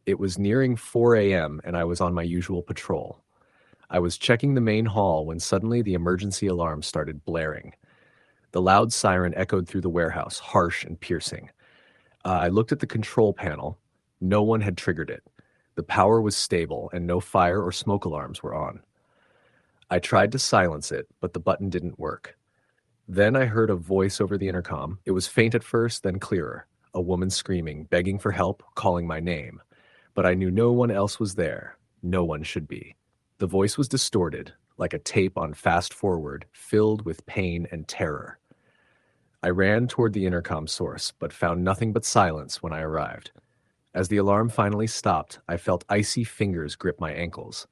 It was nearing 4 a.m. and I was on my usual patrol. I was checking the main hall when suddenly the emergency alarm started blaring. The loud siren echoed through the warehouse, harsh and piercing. I looked at the control panel. No one had triggered it. The power was stable, and no fire or smoke alarms were on. I tried to silence it, but the button didn't work. Then I heard a voice over the intercom. It was faint at first, then clearer. A woman screaming, begging for help, calling my name. But I knew no one else was there. No one should be. The voice was distorted, like a tape on fast forward, filled with pain and terror. I ran toward the intercom source, but found nothing but silence when I arrived. As the alarm finally stopped, I felt icy fingers grip my ankles.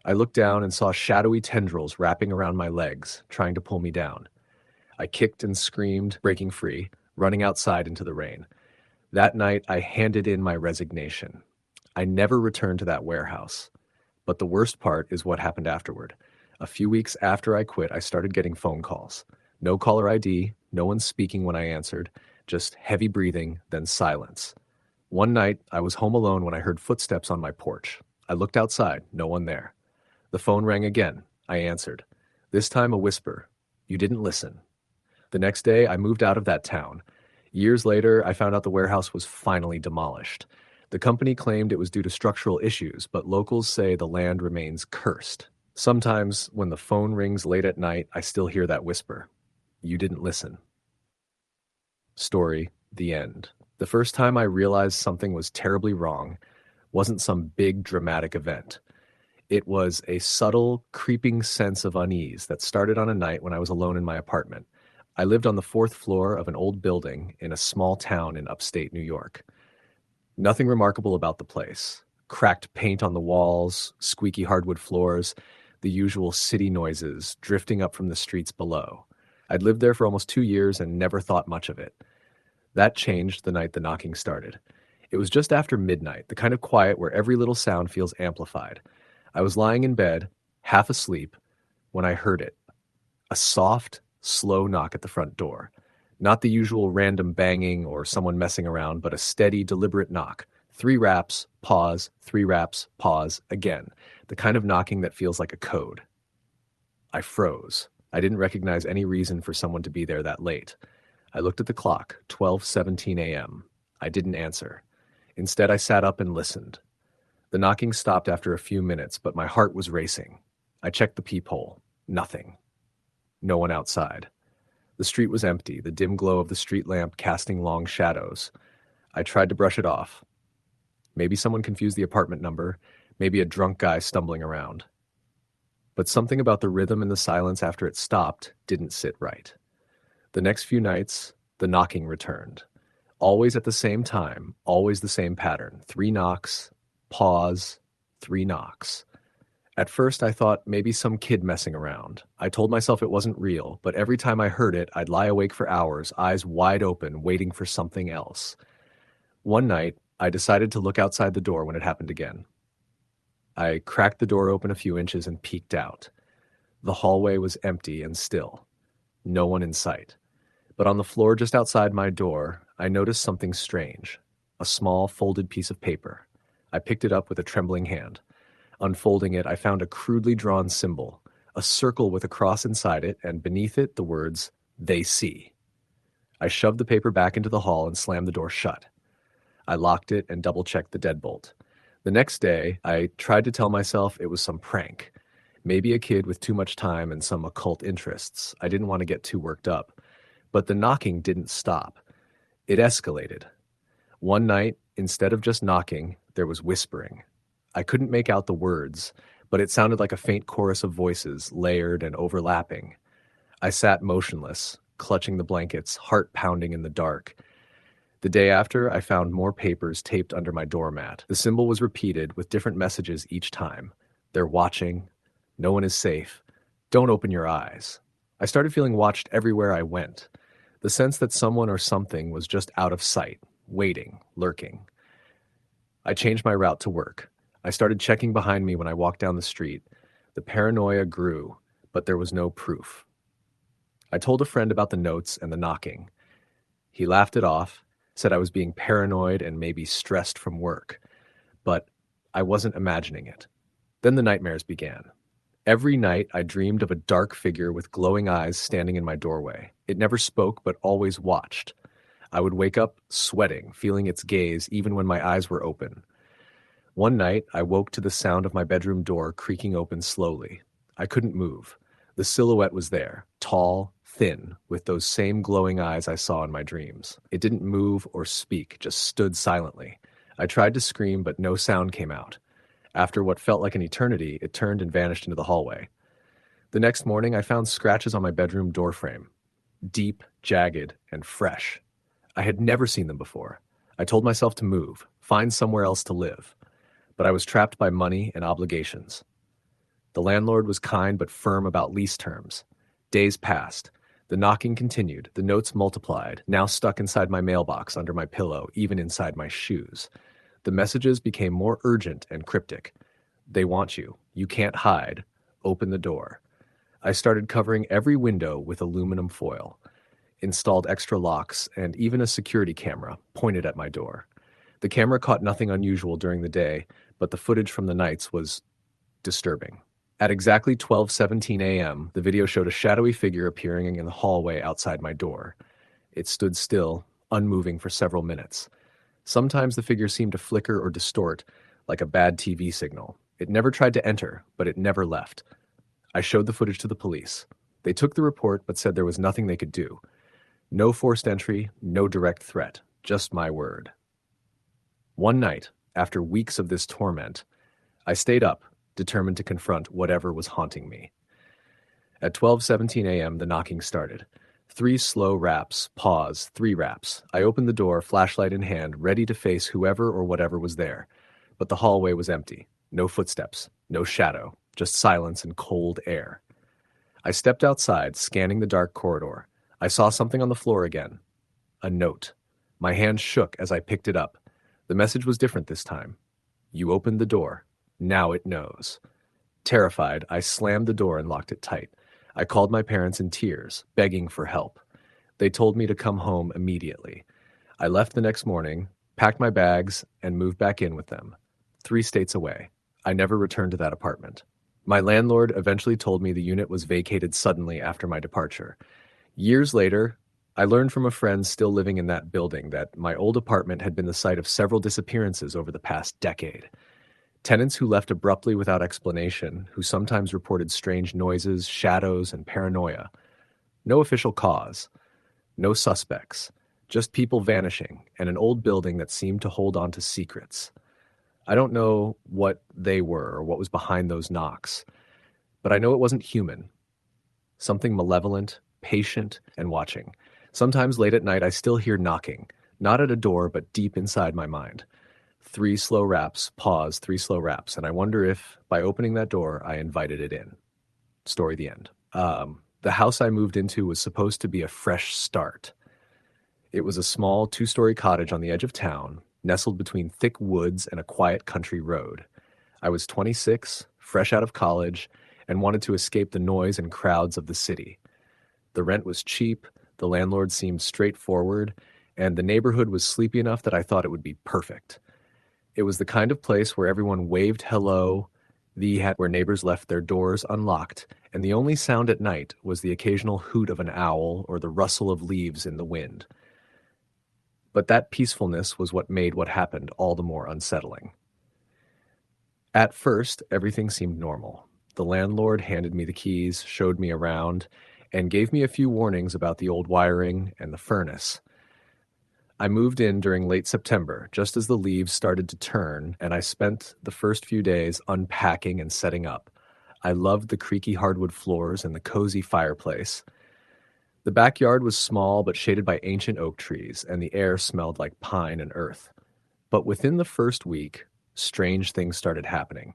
I looked down and saw shadowy tendrils wrapping around my legs, trying to pull me down. I kicked and screamed, breaking free, running outside into the rain. That night, I handed in my resignation. I never returned to that warehouse. But the worst part is what happened afterward. A few weeks after I quit, I started getting phone calls. No caller ID, no one speaking when I answered, just heavy breathing, then silence. One night, I was home alone when I heard footsteps on my porch. I looked outside, no one there. The phone rang again. I answered. This time a whisper. You didn't listen. The next day, I moved out of that town. Years later, I found out the warehouse was finally demolished. The company claimed it was due to structural issues, but locals say the land remains cursed. Sometimes, when the phone rings late at night, I still hear that whisper. You didn't listen. Story, the end. The first time I realized something was terribly wrong wasn't some big dramatic event. It was a subtle, creeping sense of unease that started on a night when I was alone in my apartment. I lived on the 4th floor of an old building in a small town in upstate New York. Nothing remarkable about the place. Cracked paint on the walls, squeaky hardwood floors, the usual city noises drifting up from the streets below. I'd lived there for almost 2 years and never thought much of it. That changed the night the knocking started. It was just after midnight, the kind of quiet where every little sound feels amplified. I was lying in bed, half asleep, when I heard it. A soft, slow knock at the front door. Not the usual random banging or someone messing around, but a steady, deliberate knock. 3 raps, pause, 3 raps, pause, again. The kind of knocking that feels like a code. I froze. I didn't recognize any reason for someone to be there that late. I looked at the clock, 12:17 a.m. I didn't answer. Instead, I sat up and listened. The knocking stopped after a few minutes, but my heart was racing. I checked the peephole. Nothing. No one outside. The street was empty, the dim glow of the street lamp casting long shadows. I tried to brush it off. Maybe someone confused the apartment number, maybe a drunk guy stumbling around. But something about the rhythm and the silence after it stopped didn't sit right. The next few nights, the knocking returned. Always at the same time, always the same pattern. 3 knocks, pause, 3 knocks. At first, I thought maybe some kid messing around. I told myself it wasn't real, but every time I heard it, I'd lie awake for hours, eyes wide open, waiting for something else. One night, I decided to look outside the door when it happened again. I cracked the door open a few inches and peeked out. The hallway was empty and still. No one in sight. But on the floor just outside my door, I noticed something strange. A small, folded piece of paper. I picked it up with a trembling hand. Unfolding it, I found a crudely drawn symbol, a circle with a cross inside it, and beneath it the words, "They see." I shoved the paper back into the hall and slammed the door shut. I locked it and double-checked the deadbolt. The next day, I tried to tell myself it was some prank. Maybe a kid with too much time and some occult interests. I didn't want to get too worked up. But the knocking didn't stop. It escalated. One night, instead of just knocking, there was whispering. I couldn't make out the words, but it sounded like a faint chorus of voices, layered and overlapping. I sat motionless, clutching the blankets, heart pounding in the dark. The day after, I found more papers taped under my doormat. The symbol was repeated with different messages each time. They're watching. No one is safe. Don't open your eyes. I started feeling watched everywhere I went. The sense that someone or something was just out of sight, waiting, lurking. I changed my route to work. I started checking behind me when I walked down the street. The paranoia grew, but there was no proof. I told a friend about the notes and the knocking. He laughed it off, said I was being paranoid and maybe stressed from work. But I wasn't imagining it. Then the nightmares began. Every night I dreamed of a dark figure with glowing eyes standing in my doorway. It never spoke, but always watched. I would wake up sweating, feeling its gaze even when my eyes were open. One night, I woke to the sound of my bedroom door creaking open slowly. I couldn't move. The silhouette was there, tall, thin, with those same glowing eyes I saw in my dreams. It didn't move or speak, just stood silently. I tried to scream, but no sound came out. After what felt like an eternity, it turned and vanished into the hallway. The next morning, I found scratches on my bedroom doorframe, deep, jagged, and fresh. I had never seen them before. I told myself to move, find somewhere else to live. But I was trapped by money and obligations. The landlord was kind but firm about lease terms. Days passed. The knocking continued. The notes multiplied, now stuck inside my mailbox, under my pillow, even inside my shoes. The messages became more urgent and cryptic. They want you. You can't hide. Open the door. I started covering every window with aluminum foil, installed extra locks, and even a security camera pointed at my door. The camera caught nothing unusual during the day, but the footage from the nights was disturbing. At exactly 12:17 a.m., the video showed a shadowy figure appearing in the hallway outside my door. It stood still, unmoving for several minutes. Sometimes the figure seemed to flicker or distort, like a bad TV signal. It never tried to enter, but it never left. I showed the footage to the police. They took the report, but said there was nothing they could do. No forced entry, no direct threat, just my word. One night, after weeks of this torment, I stayed up, determined to confront whatever was haunting me. At 12:17 a.m., the knocking started. 3 slow raps, pause, 3 raps. I opened the door, flashlight in hand, ready to face whoever or whatever was there. But the hallway was empty. No footsteps, no shadow, just silence and cold air. I stepped outside, scanning the dark corridor. I saw something on the floor again. A note. My hand shook as I picked it up. The message was different this time. You opened the door. Now it knows. Terrified, I slammed the door and locked it tight. I called my parents in tears, begging for help. They told me to come home immediately. I left the next morning, packed my bags, and moved back in with them. 3 states away. I never returned to that apartment. My landlord eventually told me the unit was vacated suddenly after my departure. Years later, I learned from a friend still living in that building that my old apartment had been the site of several disappearances over the past decade. Tenants who left abruptly without explanation, who sometimes reported strange noises, shadows, and paranoia. No official cause. No suspects. Just people vanishing, and an old building that seemed to hold on to secrets. I don't know what they were or what was behind those knocks, but I know it wasn't human. Something malevolent, patient, and watching. Sometimes late at night I still hear knocking, not at a door, but deep inside my mind. 3 slow raps, pause, 3 slow raps, and I wonder if, by opening that door, I invited it in. Story the end. The house I moved into was supposed to be a fresh start. It was a small 2-story cottage on the edge of town, nestled between thick woods and a quiet country road. I was 26, fresh out of college, and wanted to escape the noise and crowds of the city. The rent was cheap, the landlord seemed straightforward, and the neighborhood was sleepy enough that I thought it would be perfect. It was the kind of place where everyone waved hello, where neighbors left their doors unlocked, and the only sound at night was the occasional hoot of an owl or the rustle of leaves in the wind. But that peacefulness was what made what happened all the more unsettling. At first, everything seemed normal. The landlord handed me the keys, showed me around, and gave me a few warnings about the old wiring and the furnace. I moved in during late September, just as the leaves started to turn, and I spent the first few days unpacking and setting up. I loved the creaky hardwood floors and the cozy fireplace. The backyard was small but shaded by ancient oak trees, and the air smelled like pine and earth. But within the first week, strange things started happening.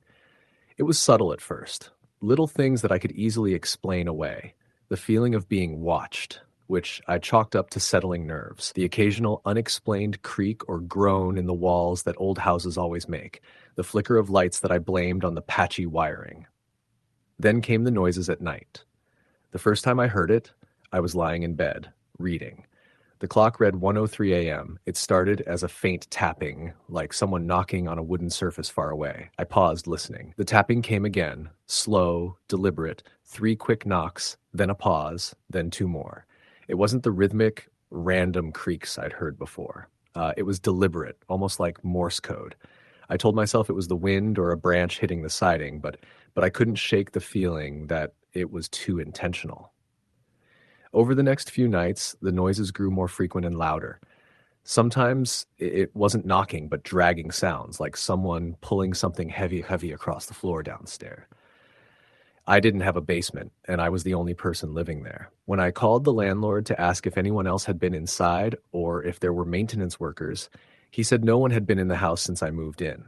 It was subtle at first, little things that I could easily explain away. The feeling of being watched, which I chalked up to settling nerves, the occasional unexplained creak or groan in the walls that old houses always make, the flicker of lights that I blamed on the patchy wiring. Then came the noises at night. The first time I heard it, I was lying in bed, reading. The clock read 1:03 a.m. It started as a faint tapping, like someone knocking on a wooden surface far away. I paused, listening. The tapping came again, slow, deliberate, 3 quick knocks, then a pause, then 2 more. It wasn't the rhythmic, random creaks I'd heard before. It was deliberate, almost like Morse code. I told myself it was the wind or a branch hitting the siding, but I couldn't shake the feeling that it was too intentional. Over the next few nights, the noises grew more frequent and louder. Sometimes it wasn't knocking, but dragging sounds, like someone pulling something heavy across the floor downstairs. I didn't have a basement, and I was the only person living there. When I called the landlord to ask if anyone else had been inside or if there were maintenance workers, he said no one had been in the house since I moved in.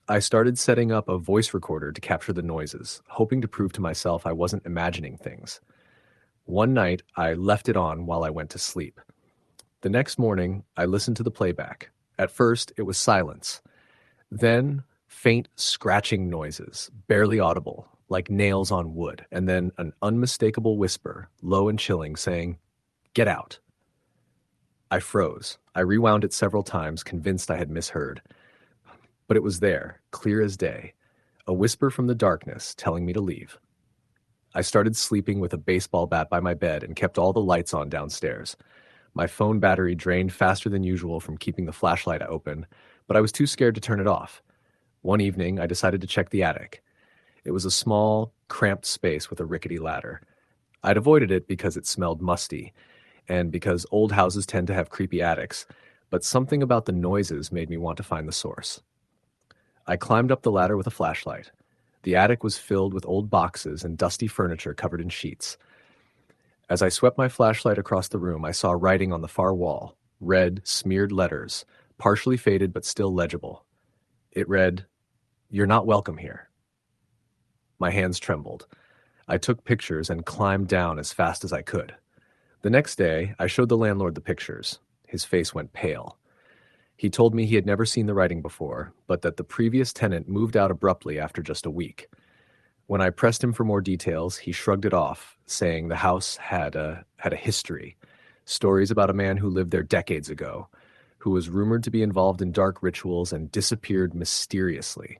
I started setting up a voice recorder to capture the noises, hoping to prove to myself I wasn't imagining things. One night, I left it on while I went to sleep. The next morning, I listened to the playback. At first, it was silence. Then, faint scratching noises, barely audible, like nails on wood, and then an unmistakable whisper, low and chilling, saying, "Get out." I froze. I rewound it several times, convinced I had misheard. But it was there, clear as day, a whisper from the darkness telling me to leave. I started sleeping with a baseball bat by my bed and kept all the lights on downstairs. My phone battery drained faster than usual from keeping the flashlight open, but I was too scared to turn it off. One evening, I decided to check the attic. It was a small, cramped space with a rickety ladder. I'd avoided it because it smelled musty, and because old houses tend to have creepy attics, but something about the noises made me want to find the source. I climbed up the ladder with a flashlight. The attic was filled with old boxes and dusty furniture covered in sheets. As I swept my flashlight across the room, I saw writing on the far wall, red, smeared letters, partially faded but still legible. It read, "You're not welcome here." My hands trembled. I took pictures and climbed down as fast as I could. The next day, I showed the landlord the pictures. His face went pale. He told me he had never seen the writing before, but that the previous tenant moved out abruptly after just a week. When I pressed him for more details, he shrugged it off, saying the house had a history, stories about a man who lived there decades ago, who was rumored to be involved in dark rituals and disappeared mysteriously.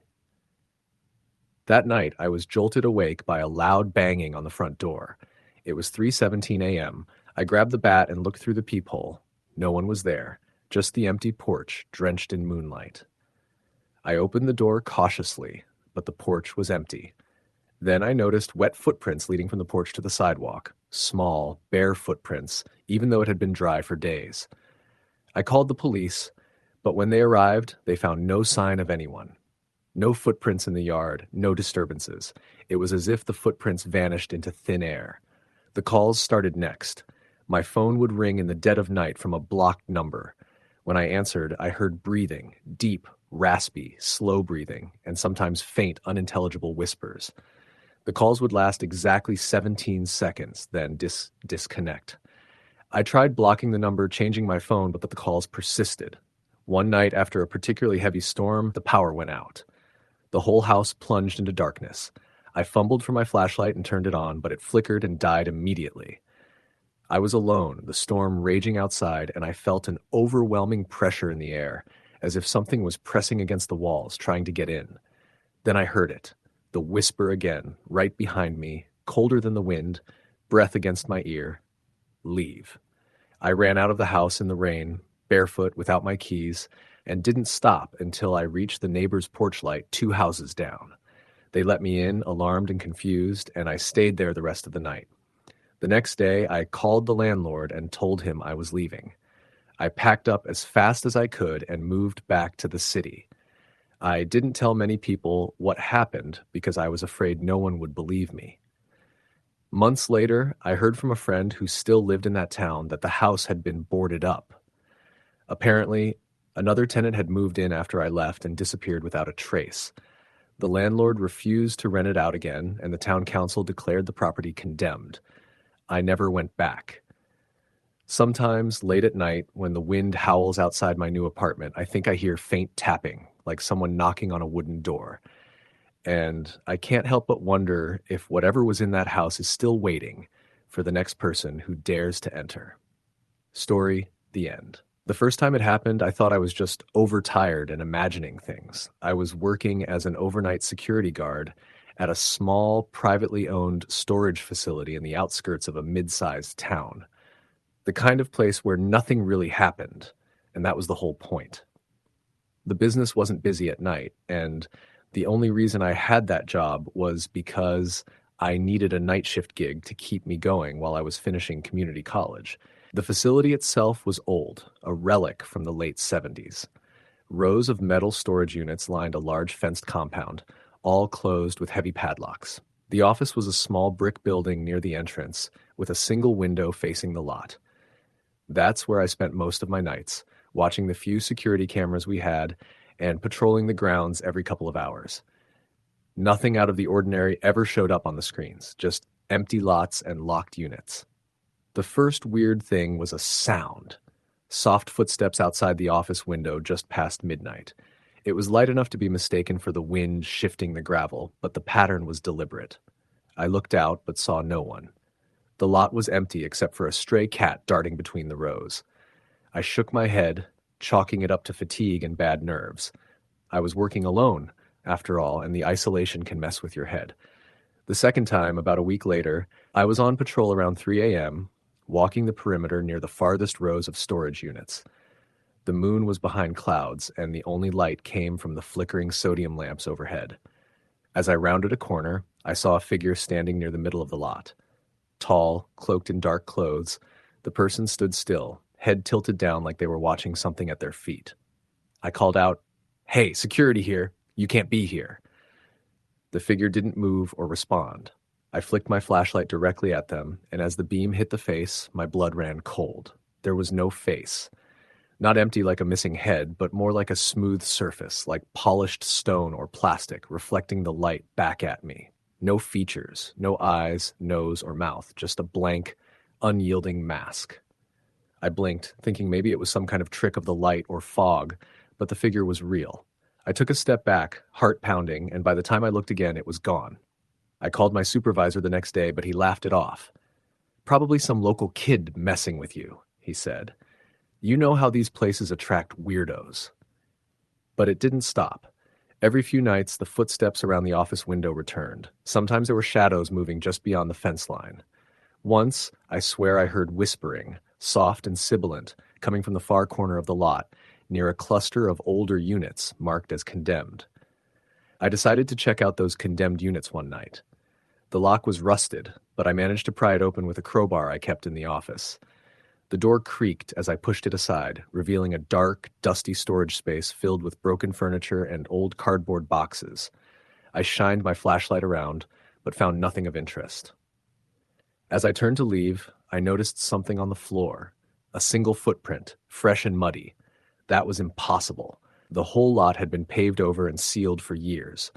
That night, I was jolted awake by a loud banging on the front door. It was 3:17 a.m. I grabbed the bat and looked through the peephole. No one was there. Just the empty porch, drenched in moonlight. I opened the door cautiously, but the porch was empty. Then I noticed wet footprints leading from the porch to the sidewalk, small, bare footprints, even though it had been dry for days. I called the police, but when they arrived, they found no sign of anyone. No footprints in the yard, no disturbances. It was as if the footprints vanished into thin air. The calls started next. My phone would ring in the dead of night from a blocked number. When I answered, I heard breathing, deep, raspy, slow breathing, and sometimes faint, unintelligible whispers. The calls would last exactly 17 seconds, then disconnect. I tried blocking the number, changing my phone, but the calls persisted. One night, after a particularly heavy storm, the power went out. The whole house plunged into darkness. I fumbled for my flashlight and turned it on, but it flickered and died immediately. I was alone, the storm raging outside, and I felt an overwhelming pressure in the air, as if something was pressing against the walls, trying to get in. Then I heard it, the whisper again, right behind me, colder than the wind, breath against my ear. Leave. I ran out of the house in the rain, barefoot, without my keys, and didn't stop until I reached the neighbor's porch light 2 houses down. They let me in, alarmed and confused, and I stayed there the rest of the night. The next day, I called the landlord and told him I was leaving. I packed up as fast as I could and moved back to the city. I didn't tell many people what happened because I was afraid no one would believe me. Months later, I heard from a friend who still lived in that town that the house had been boarded up. Apparently, another tenant had moved in after I left and disappeared without a trace. The landlord refused to rent it out again, and the town council declared the property condemned. I never went back. Sometimes, late at night, when the wind howls outside my new apartment, I think I hear faint tapping, like someone knocking on a wooden door. And I can't help but wonder if whatever was in that house is still waiting for the next person who dares to enter. Story, the end. The first time it happened, I thought I was just overtired and imagining things. I was working as an overnight security guard at a small, privately owned storage facility in the outskirts of a mid-sized town. The kind of place where nothing really happened, and that was the whole point. The business wasn't busy at night, and the only reason I had that job was because I needed a night shift gig to keep me going while I was finishing community college. The facility itself was old, a relic from the late 70s. Rows of metal storage units lined a large fenced compound, all closed with heavy padlocks. The office was a small brick building near the entrance, with a single window facing the lot. That's where I spent most of my nights, watching the few security cameras we had and patrolling the grounds every couple of hours. Nothing out of the ordinary ever showed up on the screens, just empty lots and locked units. The first weird thing was a sound. Soft footsteps outside the office window just past midnight. It was light enough to be mistaken for the wind shifting the gravel, but the pattern was deliberate. I looked out but saw no one. The lot was empty except for a stray cat darting between the rows. I shook my head, chalking it up to fatigue and bad nerves. I was working alone, after all, and the isolation can mess with your head. The second time, about a week later, I was on patrol around 3 a.m., walking the perimeter near the farthest rows of storage units. The moon was behind clouds, and the only light came from the flickering sodium lamps overhead. As I rounded a corner, I saw a figure standing near the middle of the lot. Tall, cloaked in dark clothes, the person stood still, head tilted down like they were watching something at their feet. I called out, "Hey, security here. You can't be here." The figure didn't move or respond. I flicked my flashlight directly at them, and as the beam hit the face, my blood ran cold. There was no face. Not empty like a missing head, but more like a smooth surface, like polished stone or plastic, reflecting the light back at me. No features, no eyes, nose, or mouth, just a blank, unyielding mask. I blinked, thinking maybe it was some kind of trick of the light or fog, but the figure was real. I took a step back, heart pounding, and by the time I looked again, it was gone. I called my supervisor the next day, but he laughed it off. "Probably some local kid messing with you," he said. "You know how these places attract weirdos." But it didn't stop. Every few nights, the footsteps around the office window returned. Sometimes there were shadows moving just beyond the fence line. Once, I swear I heard whispering, soft and sibilant, coming from the far corner of the lot, near a cluster of older units marked as condemned. I decided to check out those condemned units one night. The lock was rusted, but I managed to pry it open with a crowbar I kept in the office. The door creaked as I pushed it aside, revealing a dark, dusty storage space filled with broken furniture and old cardboard boxes. I shined my flashlight around, but found nothing of interest. As I turned to leave, I noticed something on the floor. A single footprint, fresh and muddy. That was impossible. The whole lot had been paved over and sealed for years.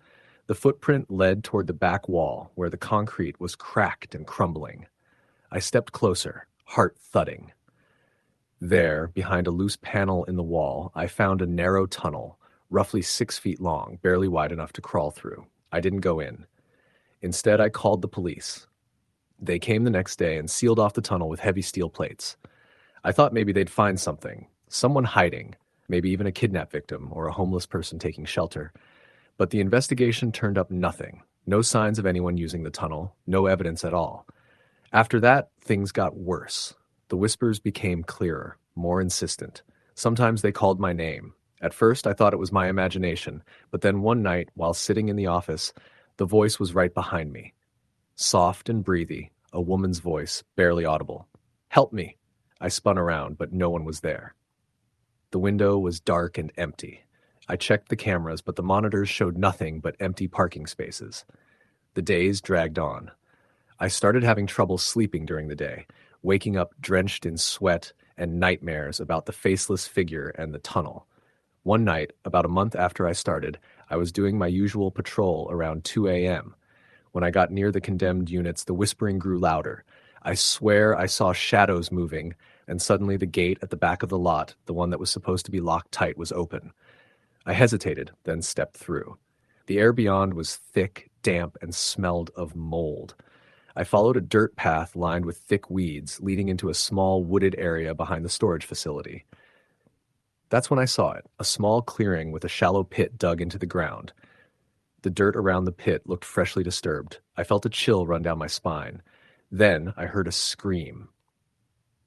The footprint led toward the back wall, where the concrete was cracked and crumbling. I stepped closer, heart thudding. There, behind a loose panel in the wall, I found a narrow tunnel, roughly 6 feet long, barely wide enough to crawl through. I didn't go in. Instead, I called the police. They came the next day and sealed off the tunnel with heavy steel plates. I thought maybe they'd find something, someone hiding, maybe even a kidnap victim or a homeless person taking shelter. But the investigation turned up nothing. No signs of anyone using the tunnel, no evidence at all. After that, things got worse. The whispers became clearer, more insistent. Sometimes they called my name. At first, I thought it was my imagination, but then one night, while sitting in the office, the voice was right behind me. Soft and breathy, a woman's voice, barely audible. "Help me." I spun around, but no one was there. The window was dark and empty. I checked the cameras, but the monitors showed nothing but empty parking spaces. The days dragged on. I started having trouble sleeping during the day, waking up drenched in sweat and nightmares about the faceless figure and the tunnel. One night, about a month after I started, I was doing my usual patrol around 2 a.m. When I got near the condemned units, the whispering grew louder. I swear I saw shadows moving, and suddenly the gate at the back of the lot, the one that was supposed to be locked tight, was open. I hesitated, then stepped through. The air beyond was thick, damp, and smelled of mold. I followed a dirt path lined with thick weeds leading into a small wooded area behind the storage facility. That's when I saw it, a small clearing with a shallow pit dug into the ground. The dirt around the pit looked freshly disturbed. I felt a chill run down my spine. Then I heard a scream.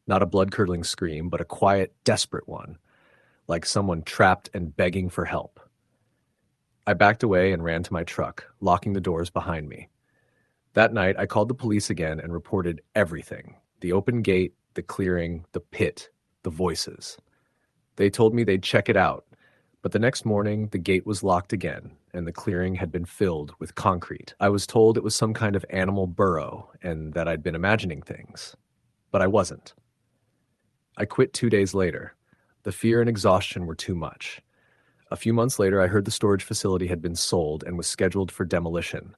Not a blood-curdling scream, but a quiet, desperate one, like someone trapped and begging for help. I backed away and ran to my truck, locking the doors behind me. That night, I called the police again and reported everything: the open gate, the clearing, the pit, the voices. They told me they'd check it out, but the next morning, the gate was locked again, and the clearing had been filled with concrete. I was told it was some kind of animal burrow and that I'd been imagining things. But I wasn't. I quit 2 days later. The fear and exhaustion were too much. A few months later, I heard the storage facility had been sold and was scheduled for demolition.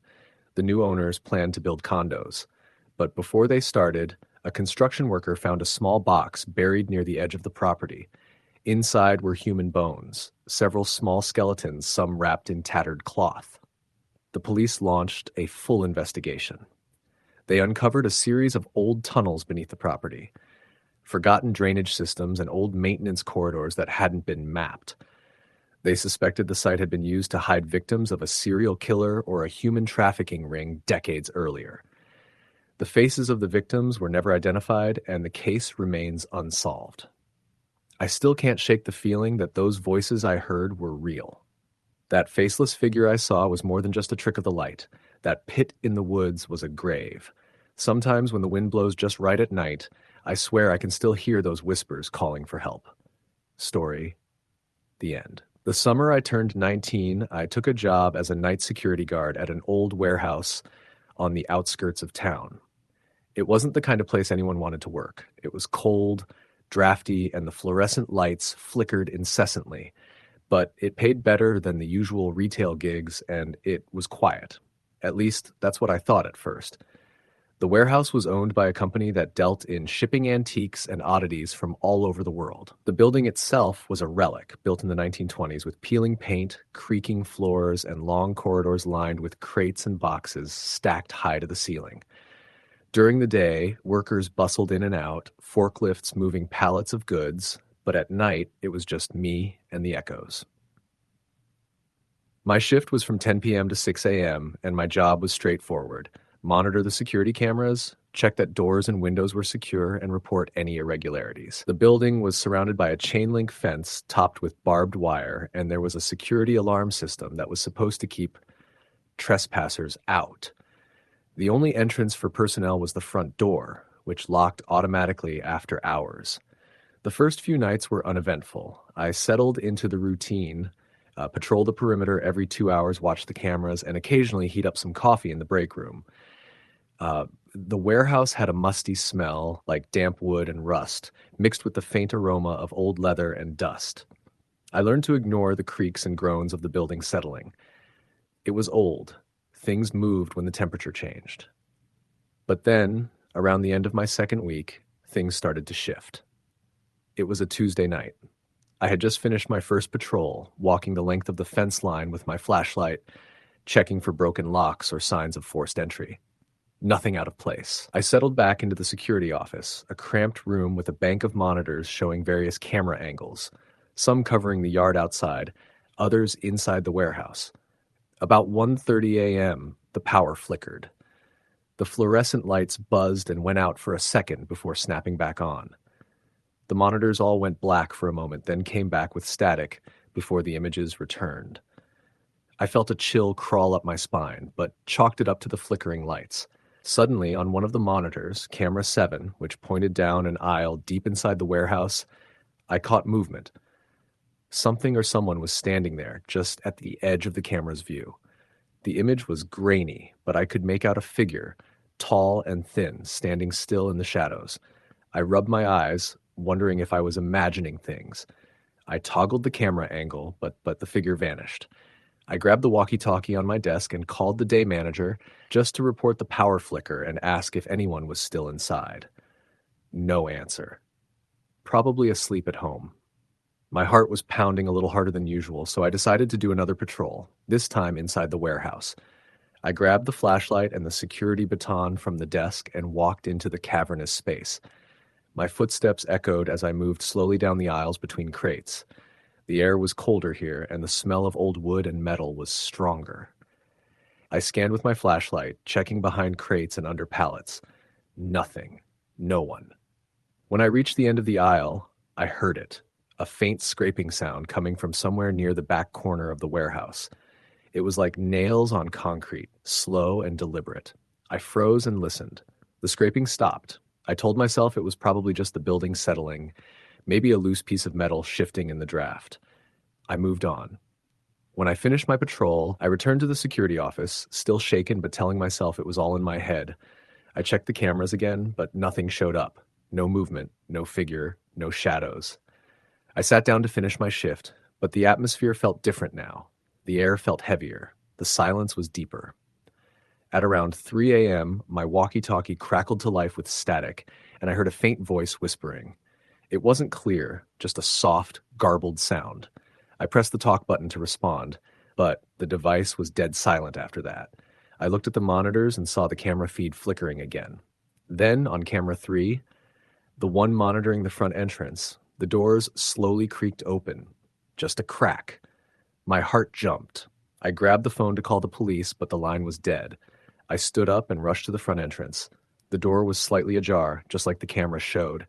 The new owners planned to build condos. But before they started, a construction worker found a small box buried near the edge of the property. Inside were human bones, several small skeletons, some wrapped in tattered cloth. The police launched a full investigation. They uncovered a series of old tunnels beneath the property, forgotten drainage systems, and old maintenance corridors that hadn't been mapped. They suspected the site had been used to hide victims of a serial killer or a human trafficking ring decades earlier. The faces of the victims were never identified, and the case remains unsolved. I still can't shake the feeling that those voices I heard were real. That faceless figure I saw was more than just a trick of the light. That pit in the woods was a grave. Sometimes when the wind blows just right at night, I swear I can still hear those whispers calling for help. Story, the end. The summer I turned 19, I took a job as a night security guard at an old warehouse on the outskirts of town. It wasn't the kind of place anyone wanted to work. It was cold, drafty, and the fluorescent lights flickered incessantly. But it paid better than the usual retail gigs, and it was quiet. At least, that's what I thought at first. The warehouse was owned by a company that dealt in shipping antiques and oddities from all over the world. The building itself was a relic, built in the 1920s with peeling paint, creaking floors, and long corridors lined with crates and boxes stacked high to the ceiling. During the day, workers bustled in and out, forklifts moving pallets of goods, but at night, it was just me and the echoes. My shift was from 10 p.m. to 6 a.m., and my job was straightforward: monitor the security cameras, check that doors and windows were secure, and report any irregularities. The building was surrounded by a chain-link fence topped with barbed wire, and there was a security alarm system that was supposed to keep trespassers out. The only entrance for personnel was the front door, which locked automatically after hours. The first few nights were uneventful. I settled into the routine, patrol the perimeter every 2 hours, watch the cameras, and occasionally heat up some coffee in the break room. The warehouse had a musty smell, like damp wood and rust, mixed with the faint aroma of old leather and dust. I learned to ignore the creaks and groans of the building settling. It was old. Things moved when the temperature changed. But then, around the end of my second week, things started to shift. It was a Tuesday night. I had just finished my first patrol, walking the length of the fence line with my flashlight, checking for broken locks or signs of forced entry. Nothing out of place. I settled back into the security office, a cramped room with a bank of monitors showing various camera angles, some covering the yard outside, others inside the warehouse. About 1:30 a.m., the power flickered. The fluorescent lights buzzed and went out for a second before snapping back on. The monitors all went black for a moment, then came back with static before the images returned. I felt a chill crawl up my spine, but chalked it up to the flickering lights. Suddenly, on one of the monitors, camera 7, which pointed down an aisle deep inside the warehouse, I caught movement. Something or someone was standing there, just at the edge of the camera's view. The image was grainy, but I could make out a figure, tall and thin, standing still in the shadows. I rubbed my eyes, wondering if I was imagining things. I toggled the camera angle, but the figure vanished. I grabbed the walkie-talkie on my desk and called the day manager just to report the power flicker and ask if anyone was still inside. No answer. Probably asleep at home. My heart was pounding a little harder than usual, so I decided to do another patrol, this time inside the warehouse. I grabbed the flashlight and the security baton from the desk and walked into the cavernous space. My footsteps echoed as I moved slowly down the aisles between crates. The air was colder here, and the smell of old wood and metal was stronger. I scanned with my flashlight, checking behind crates and under pallets. Nothing. No one. When I reached the end of the aisle, I heard it, a faint scraping sound coming from somewhere near the back corner of the warehouse. It was like nails on concrete, slow and deliberate. I froze and listened. The scraping stopped. I told myself it was probably just the building settling, maybe a loose piece of metal shifting in the draft. I moved on. When I finished my patrol, I returned to the security office, still shaken but telling myself it was all in my head. I checked the cameras again, but nothing showed up. No movement, no figure, no shadows. I sat down to finish my shift, but the atmosphere felt different now. The air felt heavier. The silence was deeper. At around 3 a.m., my walkie-talkie crackled to life with static, and I heard a faint voice whispering. It wasn't clear, just a soft, garbled sound. I pressed the talk button to respond, but the device was dead silent after that. I looked at the monitors and saw the camera feed flickering again. Then, on camera 3, the one monitoring the front entrance, the doors slowly creaked open. Just a crack. My heart jumped. I grabbed the phone to call the police, but the line was dead. I stood up and rushed to the front entrance. The door was slightly ajar, just like the camera showed.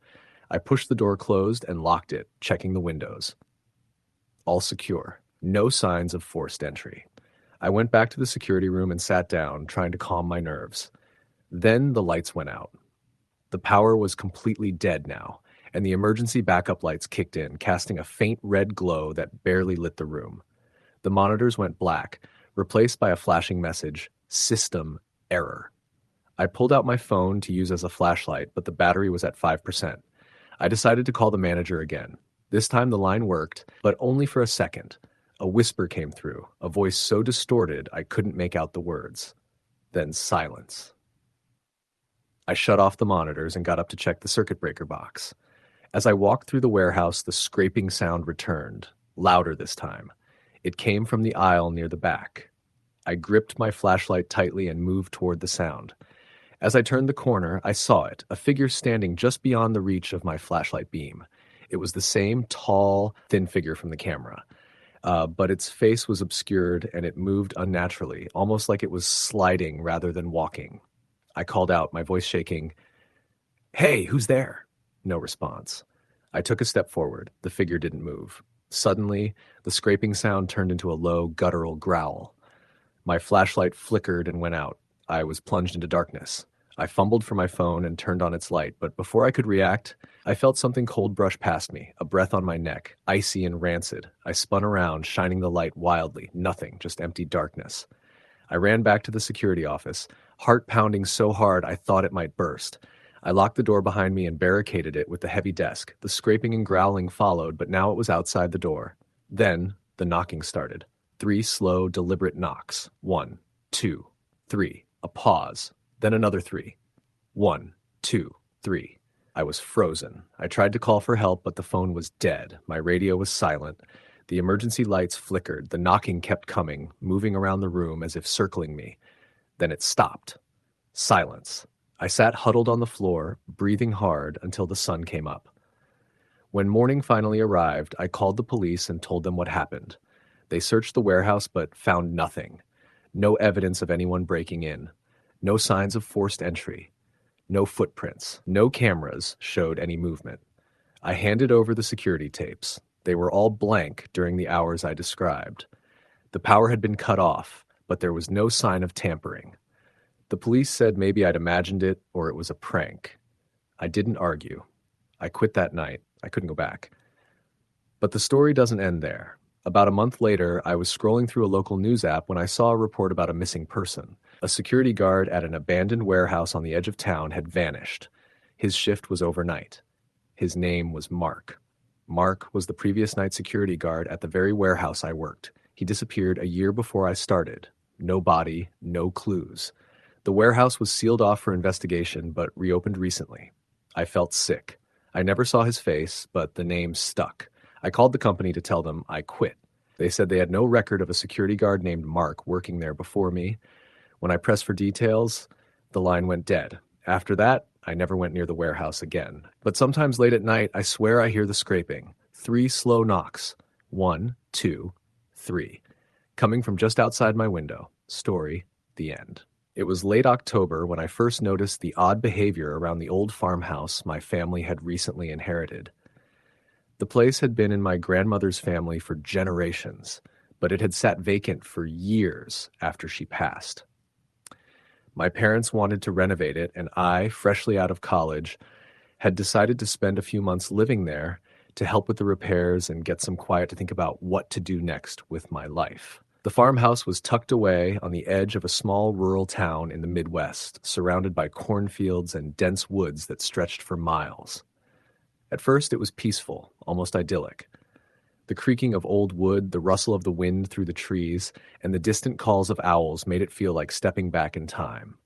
I pushed the door closed and locked it, checking the windows. All secure. No signs of forced entry. I went back to the security room and sat down, trying to calm my nerves. Then the lights went out. The power was completely dead now, and the emergency backup lights kicked in, casting a faint red glow that barely lit the room. The monitors went black, replaced by a flashing message, "System error." I pulled out my phone to use as a flashlight, but the battery was at 5%. I decided to call the manager again. This time the line worked, but only for a second. A whisper came through, a voice so distorted I couldn't make out the words. Then silence. I shut off the monitors and got up to check the circuit breaker box. As I walked through the warehouse, the scraping sound returned, louder this time. It came from the aisle near the back. I gripped my flashlight tightly and moved toward the sound. As I turned the corner, I saw it, a figure standing just beyond the reach of my flashlight beam. It was the same tall, thin figure from the camera, but its face was obscured and it moved unnaturally, almost like it was sliding rather than walking. I called out, my voice shaking, "Hey, who's there?" No response. I took a step forward. The figure didn't move. Suddenly, the scraping sound turned into a low, guttural growl. My flashlight flickered and went out. I was plunged into darkness. I fumbled for my phone and turned on its light, but before I could react, I felt something cold brush past me, a breath on my neck, icy and rancid. I spun around, shining the light wildly. Nothing, just empty darkness. I ran back to the security office, heart pounding so hard I thought it might burst. I locked the door behind me and barricaded it with the heavy desk. The scraping and growling followed, but now it was outside the door. Then, the knocking started. 3 slow, deliberate knocks. 1, 2, 3. A pause. Then another 3. 1, 2, 3. I was frozen. I tried to call for help, but the phone was dead. My radio was silent. The emergency lights flickered. The knocking kept coming, moving around the room as if circling me. Then it stopped. Silence. I sat huddled on the floor, breathing hard until the sun came up. When morning finally arrived, I called the police and told them what happened. They searched the warehouse but found nothing. No evidence of anyone breaking in. No signs of forced entry. No footprints. No cameras showed any movement. I handed over the security tapes. They were all blank during the hours I described. The power had been cut off, but there was no sign of tampering. The police said maybe I'd imagined it or it was a prank. I didn't argue. I quit that night. I couldn't go back. But the story doesn't end there. About a month later, I was scrolling through a local news app when I saw a report about a missing person. A security guard at an abandoned warehouse on the edge of town had vanished. His shift was overnight. His name was Mark. Mark was the previous night security guard at the very warehouse I worked. He disappeared a year before I started. No body, no clues. The warehouse was sealed off for investigation, but reopened recently. I felt sick. I never saw his face, but the name stuck. I called the company to tell them I quit. They said they had no record of a security guard named Mark working there before me. When I pressed for details, the line went dead. After that, I never went near the warehouse again. But sometimes late at night, I swear I hear the scraping. 3 slow knocks. 1, 2, 3. Coming from just outside my window. Story, the end. It was late October when I first noticed the odd behavior around the old farmhouse my family had recently inherited. The place had been in my grandmother's family for generations, but it had sat vacant for years after she passed. My parents wanted to renovate it, and I, freshly out of college, had decided to spend a few months living there to help with the repairs and get some quiet to think about what to do next with my life. The farmhouse was tucked away on the edge of a small rural town in the Midwest, surrounded by cornfields and dense woods that stretched for miles. At first, it was peaceful, almost idyllic. The creaking of old wood, the rustle of the wind through the trees, and the distant calls of owls made it feel like stepping back in time.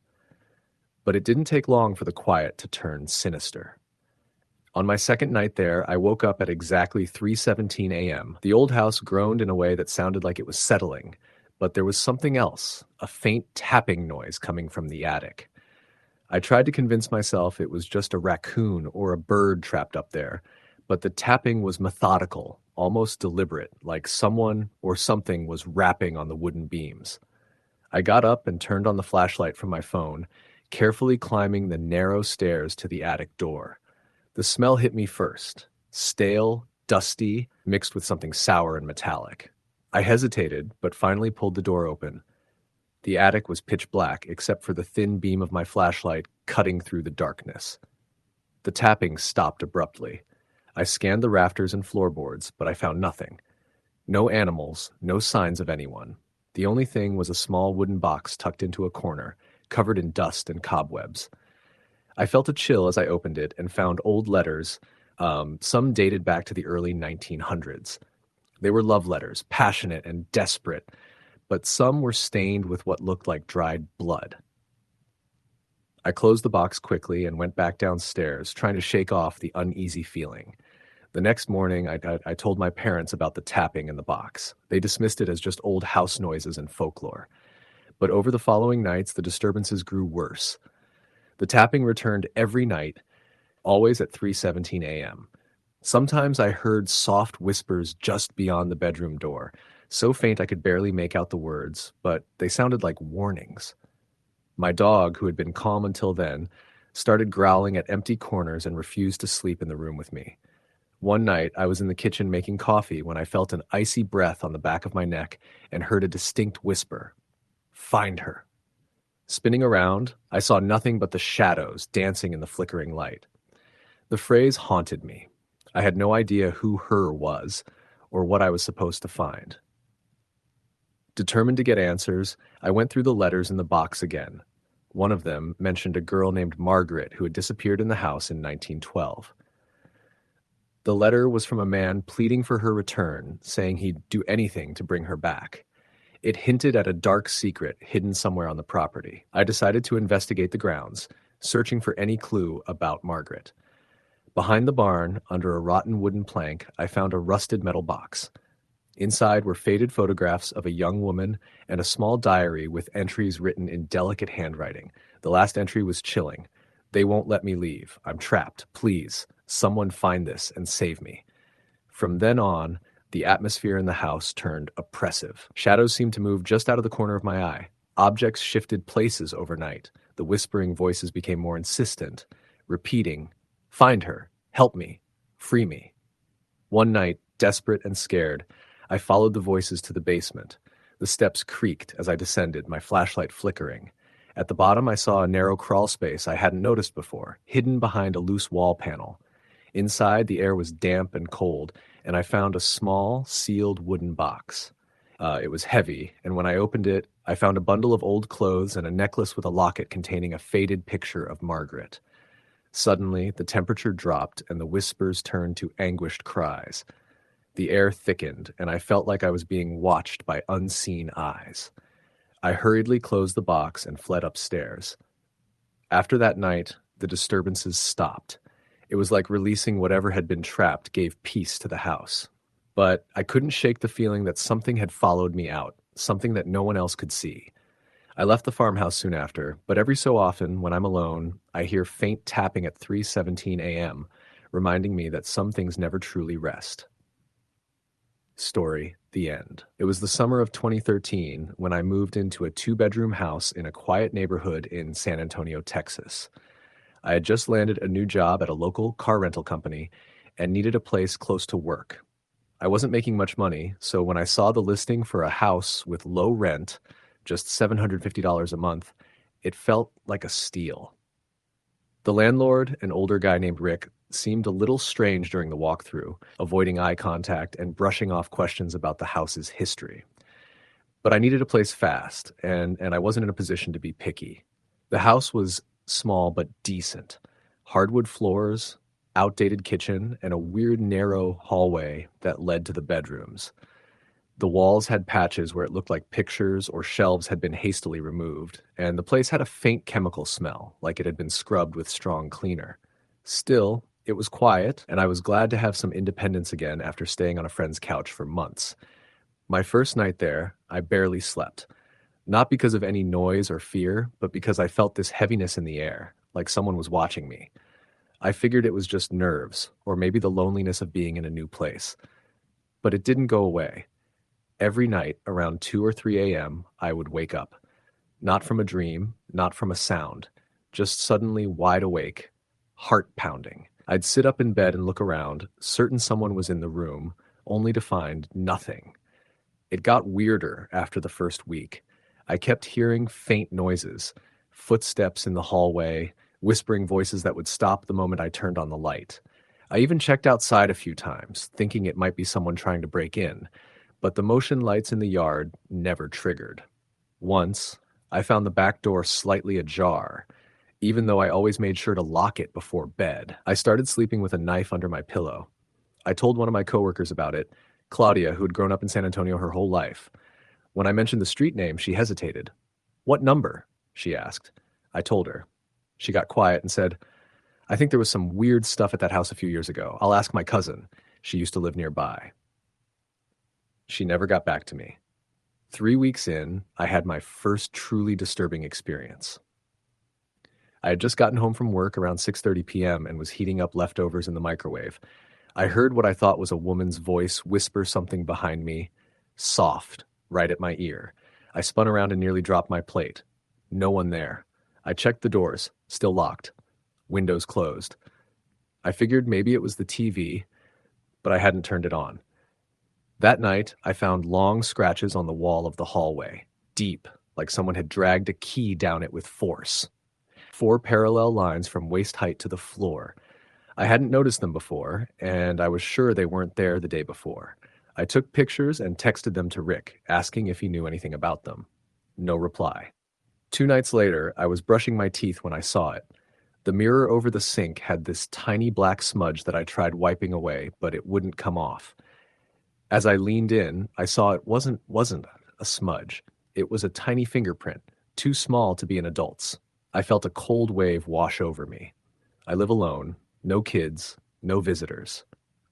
But it didn't take long for the quiet to turn sinister. On my second night there, I woke up at exactly 3:17 a.m. The old house groaned in a way that sounded like it was settling, but there was something else, a faint tapping noise coming from the attic. I tried to convince myself it was just a raccoon or a bird trapped up there, but the tapping was methodical, almost deliberate, like someone or something was rapping on the wooden beams. I got up and turned on the flashlight from my phone, carefully climbing the narrow stairs to the attic door. The smell hit me first, stale, dusty, mixed with something sour and metallic. I hesitated, but finally pulled the door open. The attic was pitch black, except for the thin beam of my flashlight cutting through the darkness. The tapping stopped abruptly. I scanned the rafters and floorboards, but I found nothing. No animals, no signs of anyone. The only thing was a small wooden box tucked into a corner, covered in dust and cobwebs. I felt a chill as I opened it and found old letters, some dated back to the early 1900s. They were love letters, passionate and desperate, but some were stained with what looked like dried blood. I closed the box quickly and went back downstairs, trying to shake off the uneasy feeling. The next morning, I told my parents about the tapping in the box. They dismissed it as just old house noises and folklore. But over the following nights, the disturbances grew worse. The tapping returned every night, always at 3:17 a.m. Sometimes I heard soft whispers just beyond the bedroom door, so faint I could barely make out the words, but they sounded like warnings. My dog, who had been calm until then, started growling at empty corners and refused to sleep in the room with me. One night, I was in the kitchen making coffee when I felt an icy breath on the back of my neck and heard a distinct whisper, "Find her." Spinning around, I saw nothing but the shadows dancing in the flickering light. The phrase haunted me. I had no idea who her was or what I was supposed to find. Determined to get answers, I went through the letters in the box again. One of them mentioned a girl named Margaret who had disappeared in the house in 1912. The letter was from a man pleading for her return, saying he'd do anything to bring her back. It hinted at a dark secret hidden somewhere on the property. I decided to investigate the grounds, searching for any clue about Margaret. Behind the barn, under a rotten wooden plank, I found a rusted metal box. Inside were faded photographs of a young woman and a small diary with entries written in delicate handwriting. The last entry was chilling. "They won't let me leave. I'm trapped. Please, someone find this and save me." From then on, the atmosphere in the house turned oppressive. Shadows seemed to move just out of the corner of my eye. Objects shifted places overnight. The whispering voices became more insistent, repeating, "Find her. Help me. Free me." One night, desperate and scared, I followed the voices to the basement. The steps creaked as I descended, my flashlight flickering. At the bottom, I saw a narrow crawl space I hadn't noticed before, hidden behind a loose wall panel. Inside, the air was damp and cold, and I found a small, sealed wooden box. It was heavy, and when I opened it, I found a bundle of old clothes and a necklace with a locket containing a faded picture of Margaret. Suddenly, the temperature dropped, and the whispers turned to anguished cries. The air thickened, and I felt like I was being watched by unseen eyes. I hurriedly closed the box and fled upstairs. After that night, the disturbances stopped. It was like releasing whatever had been trapped gave peace to the house. But I couldn't shake the feeling that something had followed me out, something that no one else could see. I left the farmhouse soon after, but every so often, when I'm alone, I hear faint tapping at 3:17 a.m., reminding me that some things never truly rest. Story, the end. It was the summer of 2013 when I moved into a two-bedroom house in a quiet neighborhood in San Antonio, Texas. I had just landed a new job at a local car rental company and needed a place close to work. I wasn't making much money, so when I saw the listing for a house with low rent, just $750 a month, it felt like a steal. The landlord, an older guy named Rick, seemed a little strange during the walkthrough, avoiding eye contact and brushing off questions about the house's history. But I needed a place fast, and I wasn't in a position to be picky. The house was small but decent. Hardwood floors, outdated kitchen, and a weird narrow hallway that led to the bedrooms. The walls had patches where it looked like pictures or shelves had been hastily removed, and the place had a faint chemical smell, like it had been scrubbed with strong cleaner. Still, it was quiet, and I was glad to have some independence again after staying on a friend's couch for months. My first night there, I barely slept. Not because of any noise or fear, but because I felt this heaviness in the air, like someone was watching me. I figured it was just nerves, or maybe the loneliness of being in a new place. But it didn't go away. Every night, around 2 or 3 a.m., I would wake up. Not from a dream, not from a sound, just suddenly wide awake, heart pounding. I'd sit up in bed and look around, certain someone was in the room, only to find nothing. It got weirder after the first week. I kept hearing faint noises, footsteps in the hallway, whispering voices that would stop the moment I turned on the light. I even checked outside a few times, thinking it might be someone trying to break in, but the motion lights in the yard never triggered. Once, I found the back door slightly ajar, even though I always made sure to lock it before bed. I started sleeping with a knife under my pillow. I told one of my coworkers about it, Claudia, who had grown up in San Antonio her whole life. When I mentioned the street name, she hesitated. "What number?" she asked. I told her. She got quiet and said, "I think there was some weird stuff at that house a few years ago. I'll ask my cousin. She used to live nearby." She never got back to me. 3 weeks in, I had my first truly disturbing experience. I had just gotten home from work around 6:30 p.m. and was heating up leftovers in the microwave. I heard what I thought was a woman's voice whisper something behind me, soft, right at my ear. I spun around and nearly dropped my plate. No one there. I checked the doors, still locked. Windows closed. I figured maybe it was the TV, but I hadn't turned it on. That night, I found long scratches on the wall of the hallway, deep, like someone had dragged a key down it with force. 4 parallel lines from waist height to the floor. I hadn't noticed them before, and I was sure they weren't there the day before. I took pictures and texted them to Rick, asking if he knew anything about them. No reply. 2 nights later, I was brushing my teeth when I saw it. The mirror over the sink had this tiny black smudge that I tried wiping away, but it wouldn't come off. As I leaned in, I saw it wasn't a smudge. It was a tiny fingerprint, too small to be an adult's. I felt a cold wave wash over me. I live alone, no kids, no visitors.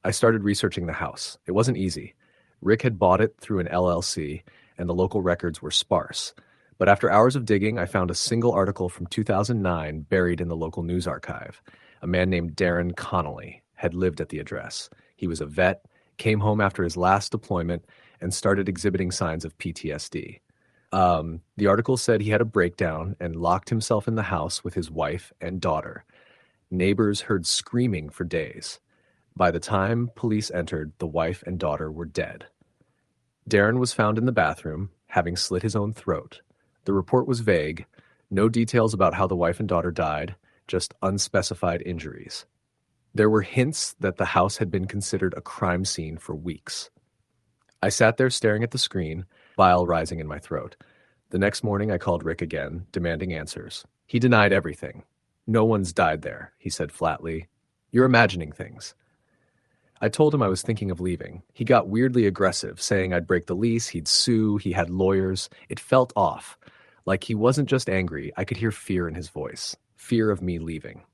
I started researching the house. It wasn't easy. Rick had bought it through an LLC, and the local records were sparse. But after hours of digging, I found a single article from 2009 buried in the local news archive. A man named Darren Connolly had lived at the address. He was a vet, came home after his last deployment, and started exhibiting signs of PTSD. The article said he had a breakdown and locked himself in the house with his wife and daughter. Neighbors heard screaming for days. By the time police entered, the wife and daughter were dead. Darren was found in the bathroom, having slit his own throat. The report was vague, no details about how the wife and daughter died, just unspecified injuries. There were hints that the house had been considered a crime scene for weeks. I sat there staring at the screen, bile rising in my throat. The next morning I called Rick again, demanding answers. He denied everything. "No one's died there," he said flatly. "You're imagining things." I told him I was thinking of leaving. He got weirdly aggressive, saying I'd break the lease, he'd sue, he had lawyers. It felt off. Like he wasn't just angry, I could hear fear in his voice. Fear of me leaving.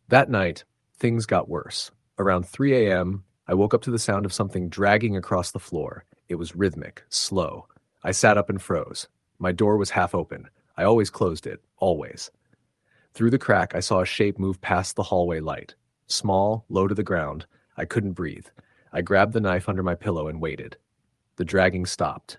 That night, things got worse. Around 3 a.m., I woke up to the sound of something dragging across the floor. It was rhythmic, slow. I sat up and froze. My door was half open. I always closed it, always. Through the crack, I saw a shape move past the hallway light. Small, low to the ground. I couldn't breathe. I grabbed the knife under my pillow and waited. The dragging stopped.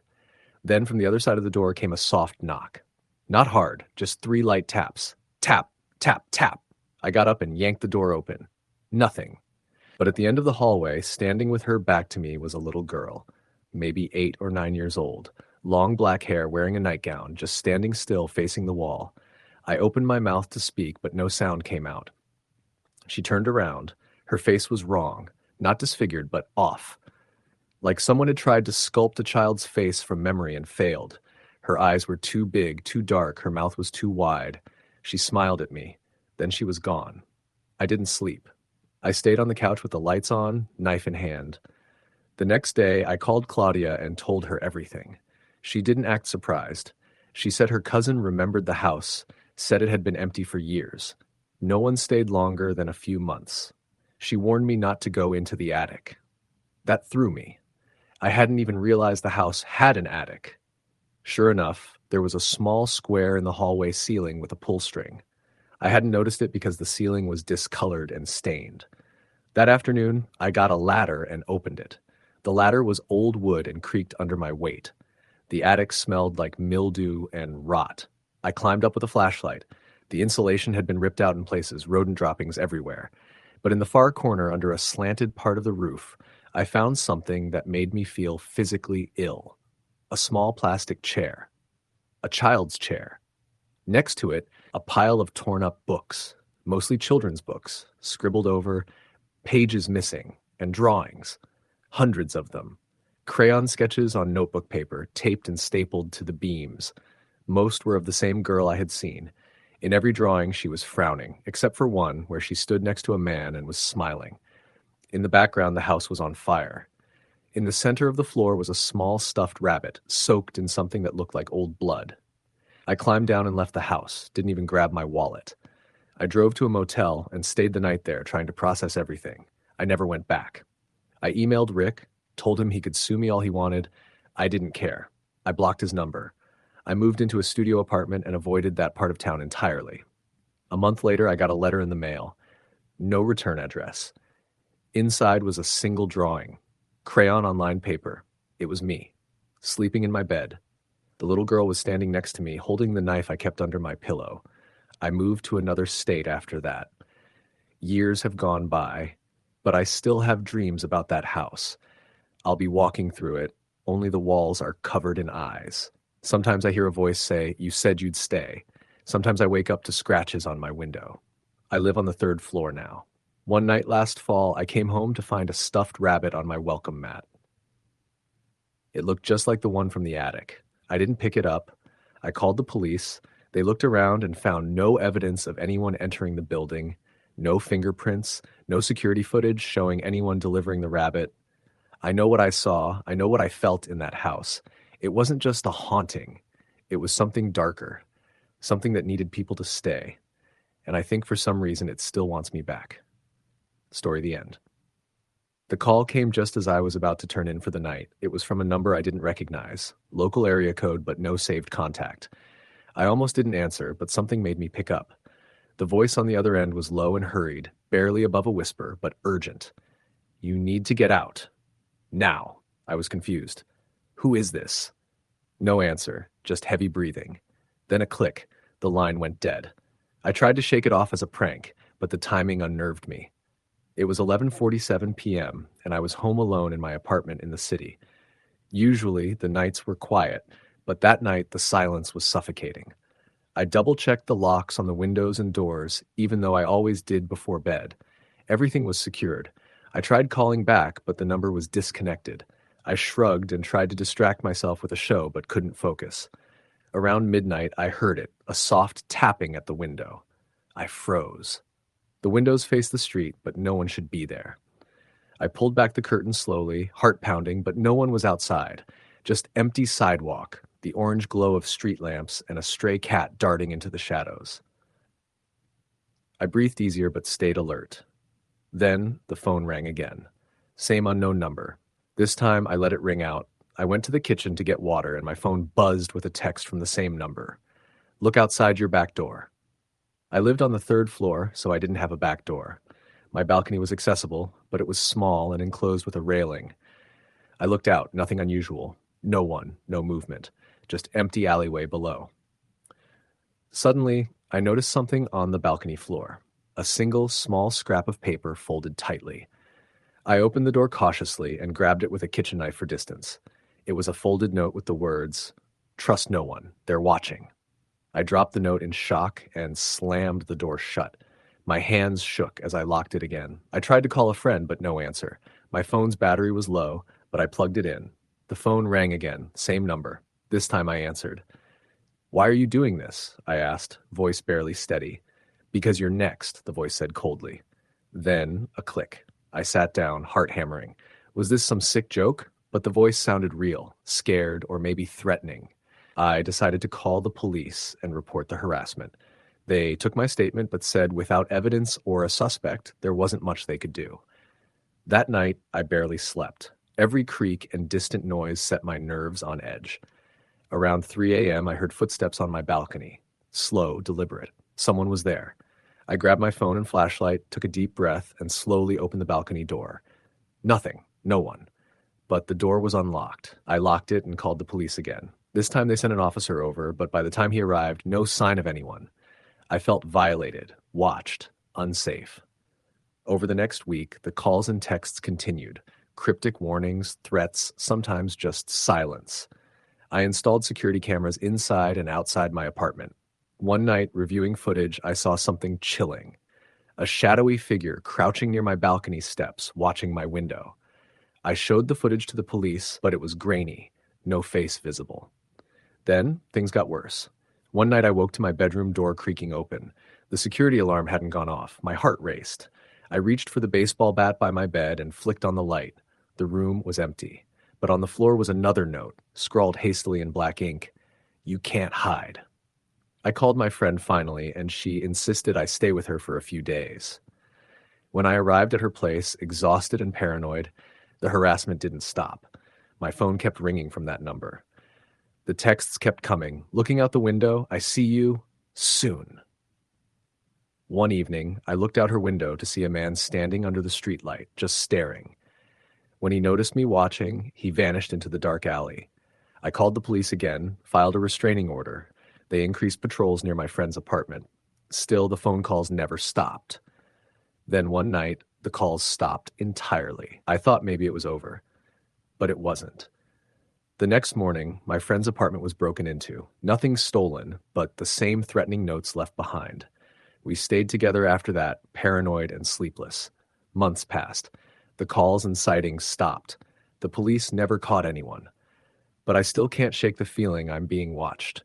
Then from the other side of the door came a soft knock. Not hard, just 3 light taps. Tap, tap, tap. I got up and yanked the door open. Nothing. But at the end of the hallway, standing with her back to me, was a little girl, maybe 8 or 9 years old, long black hair, wearing a nightgown, just standing still facing the wall. I opened my mouth to speak, but no sound came out. She turned around. Her face was wrong, not disfigured, but off. Like someone had tried to sculpt a child's face from memory and failed. Her eyes were too big, too dark, her mouth was too wide. She smiled at me. Then she was gone. I didn't sleep. I stayed on the couch with the lights on, knife in hand. The next day, I called Claudia and told her everything. She didn't act surprised. She said her cousin remembered the house, said it had been empty for years. No one stayed longer than a few months. She warned me not to go into the attic. That threw me. I hadn't even realized the house had an attic. Sure enough, there was a small square in the hallway ceiling with a pull string. I hadn't noticed it because the ceiling was discolored and stained. That afternoon, I got a ladder and opened it. The ladder was old wood and creaked under my weight. The attic smelled like mildew and rot. I climbed up with a flashlight. The insulation had been ripped out in places, rodent droppings everywhere. But in the far corner, under a slanted part of the roof, I found something that made me feel physically ill. A small plastic chair. A child's chair. Next to it, a pile of torn-up books, mostly children's books, scribbled over, pages missing, and drawings. Hundreds of them. Crayon sketches on notebook paper, taped and stapled to the beams. Most were of the same girl I had seen. In every drawing, she was frowning, except for one where she stood next to a man and was smiling. In the background, the house was on fire. In the center of the floor was a small stuffed rabbit, soaked in something that looked like old blood. I climbed down and left the house, didn't even grab my wallet. I drove to a motel and stayed the night there, trying to process everything. I never went back. I emailed Rick, told him he could sue me all he wanted. I didn't care. I blocked his number. I moved into a studio apartment and avoided that part of town entirely. A month later, I got a letter in the mail. No return address. Inside was a single drawing. Crayon on lined paper. It was me, sleeping in my bed. The little girl was standing next to me, holding the knife I kept under my pillow. I moved to another state after that. Years have gone by, but I still have dreams about that house. I'll be walking through it, only the walls are covered in eyes. Sometimes I hear a voice say, "You said you'd stay." Sometimes I wake up to scratches on my window. I live on the 3rd floor now. One night last fall, I came home to find a stuffed rabbit on my welcome mat. It looked just like the one from the attic. I didn't pick it up. I called the police. They looked around and found no evidence of anyone entering the building, no fingerprints, no security footage showing anyone delivering the rabbit. I know what I saw. I know what I felt in that house. It wasn't just a haunting. It was something darker, something that needed people to stay. And I think for some reason it still wants me back. Story the end. The call came just as I was about to turn in for the night. It was from a number I didn't recognize. Local area code, but no saved contact. I almost didn't answer, but something made me pick up. The voice on the other end was low and hurried, barely above a whisper, but urgent. "You need to get out. Now." I was confused. "Who is this?" No answer, just heavy breathing. Then a click. The line went dead. I tried to shake it off as a prank, but the timing unnerved me. It was 11:47 p.m., and I was home alone in my apartment in the city. Usually, the nights were quiet, but that night the silence was suffocating. I double-checked the locks on the windows and doors, even though I always did before bed. Everything was secured. I tried calling back, but the number was disconnected. I shrugged and tried to distract myself with a show, but couldn't focus. Around midnight, I heard it, a soft tapping at the window. I froze. The windows faced the street, but no one should be there. I pulled back the curtain slowly, heart pounding, but no one was outside. Just empty sidewalk, the orange glow of street lamps, and a stray cat darting into the shadows. I breathed easier but stayed alert. Then the phone rang again. Same unknown number. This time I let it ring out. I went to the kitchen to get water and my phone buzzed with a text from the same number. Look outside your back door. I lived on the third floor, so I didn't have a back door. My balcony was accessible, but it was small and enclosed with a railing. I looked out, nothing unusual. No one, no movement, just empty alleyway below. Suddenly, I noticed something on the balcony floor, a single small scrap of paper folded tightly. I opened the door cautiously and grabbed it with a kitchen knife for distance. It was a folded note with the words, "Trust no one, they're watching." I dropped the note in shock and slammed the door shut. My hands shook as I locked it again. I tried to call a friend, but no answer. My phone's battery was low, but I plugged it in. The phone rang again, same number. This time I answered. "Why are you doing this?" I asked, voice barely steady. "Because you're next," the voice said coldly. Then a click. I sat down, heart hammering. Was this some sick joke? But the voice sounded real, scared, or maybe threatening. I decided to call the police and report the harassment. They took my statement but said without evidence or a suspect, there wasn't much they could do. That night, I barely slept. Every creak and distant noise set my nerves on edge. Around 3 a.m., I heard footsteps on my balcony. Slow, deliberate. Someone was there. I grabbed my phone and flashlight, took a deep breath, and slowly opened the balcony door. Nothing. No one. But the door was unlocked. I locked it and called the police again. This time they sent an officer over, but by the time he arrived, no sign of anyone. I felt violated, watched, unsafe. Over the next week, the calls and texts continued. Cryptic warnings, threats, sometimes just silence. I installed security cameras inside and outside my apartment. One night, reviewing footage, I saw something chilling. A shadowy figure crouching near my balcony steps, watching my window. I showed the footage to the police, but it was grainy, no face visible. Then, things got worse. One night I woke to my bedroom door creaking open. The security alarm hadn't gone off. My heart raced. I reached for the baseball bat by my bed and flicked on the light. The room was empty. But on the floor was another note, scrawled hastily in black ink. "You can't hide." I called my friend finally, and she insisted I stay with her for a few days. When I arrived at her place, exhausted and paranoid, the harassment didn't stop. My phone kept ringing from that number. The texts kept coming. "Looking out the window, I see you soon." One evening, I looked out her window to see a man standing under the streetlight, just staring. When he noticed me watching, he vanished into the dark alley. I called the police again, filed a restraining order. They increased patrols near my friend's apartment. Still, the phone calls never stopped. Then one night, the calls stopped entirely. I thought maybe it was over, but it wasn't. The next morning, my friend's apartment was broken into. Nothing stolen, but the same threatening notes left behind. We stayed together after that, paranoid and sleepless. Months passed. The calls and sightings stopped. The police never caught anyone. But I still can't shake the feeling I'm being watched.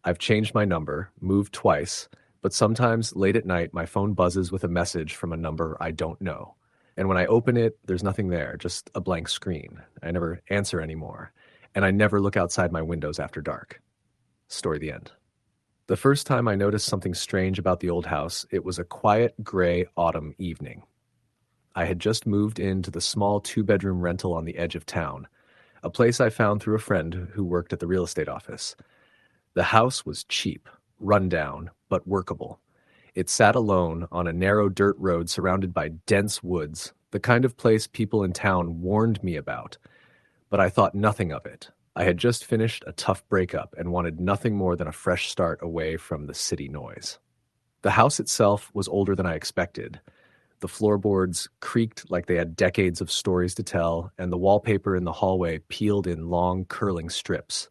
I've changed my number, moved twice, but sometimes late at night my phone buzzes with a message from a number I don't know. And when I open it, there's nothing there, just a blank screen. I never answer anymore. And I never look outside my windows after dark. Story the end. The first time I noticed something strange about the old house, it was a quiet, gray autumn evening. I had just moved into the small 2-bedroom rental on the edge of town, a place I found through a friend who worked at the real estate office. The house was cheap, run down, but workable. It sat alone on a narrow dirt road surrounded by dense woods, the kind of place people in town warned me about. But I thought nothing of it. I had just finished a tough breakup and wanted nothing more than a fresh start away from the city noise. The house itself was older than I expected. The floorboards creaked like they had decades of stories to tell, and the wallpaper in the hallway peeled in long, curling strips.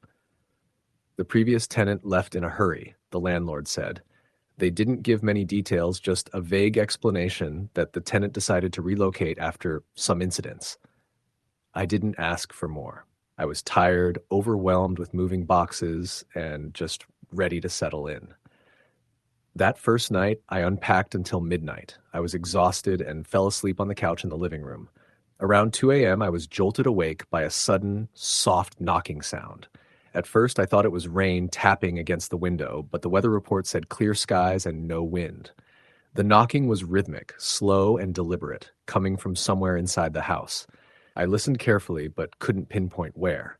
The previous tenant left in a hurry, the landlord said. They didn't give many details, just a vague explanation that the tenant decided to relocate after some incidents. I didn't ask for more. I was tired, overwhelmed with moving boxes, and just ready to settle in. That first night, I unpacked until midnight. I was exhausted and fell asleep on the couch in the living room. Around 2 a.m., I was jolted awake by a sudden, soft knocking sound. At first, I thought it was rain tapping against the window, but the weather report said clear skies and no wind. The knocking was rhythmic, slow and deliberate, coming from somewhere inside the house. I listened carefully, but couldn't pinpoint where.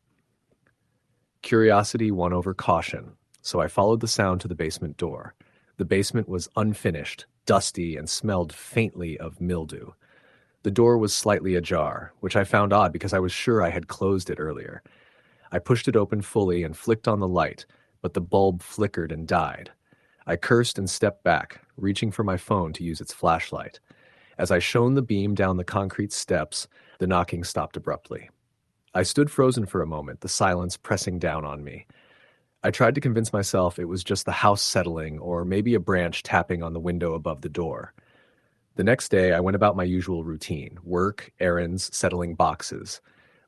Curiosity won over caution. so I followed the sound to the basement door. The basement was unfinished, dusty, and smelled faintly of mildew. The door was slightly ajar, which I found odd because I was sure I had closed it earlier. I pushed it open fully and flicked on the light, but the bulb flickered and died. I cursed and stepped back, reaching for my phone to use its flashlight. As I shone the beam down the concrete steps, the knocking stopped abruptly. I stood frozen for a moment, the silence pressing down on me. I tried to convince myself it was just the house settling or maybe a branch tapping on the window above the door. The next day, I went about my usual routine: work, errands, settling boxes.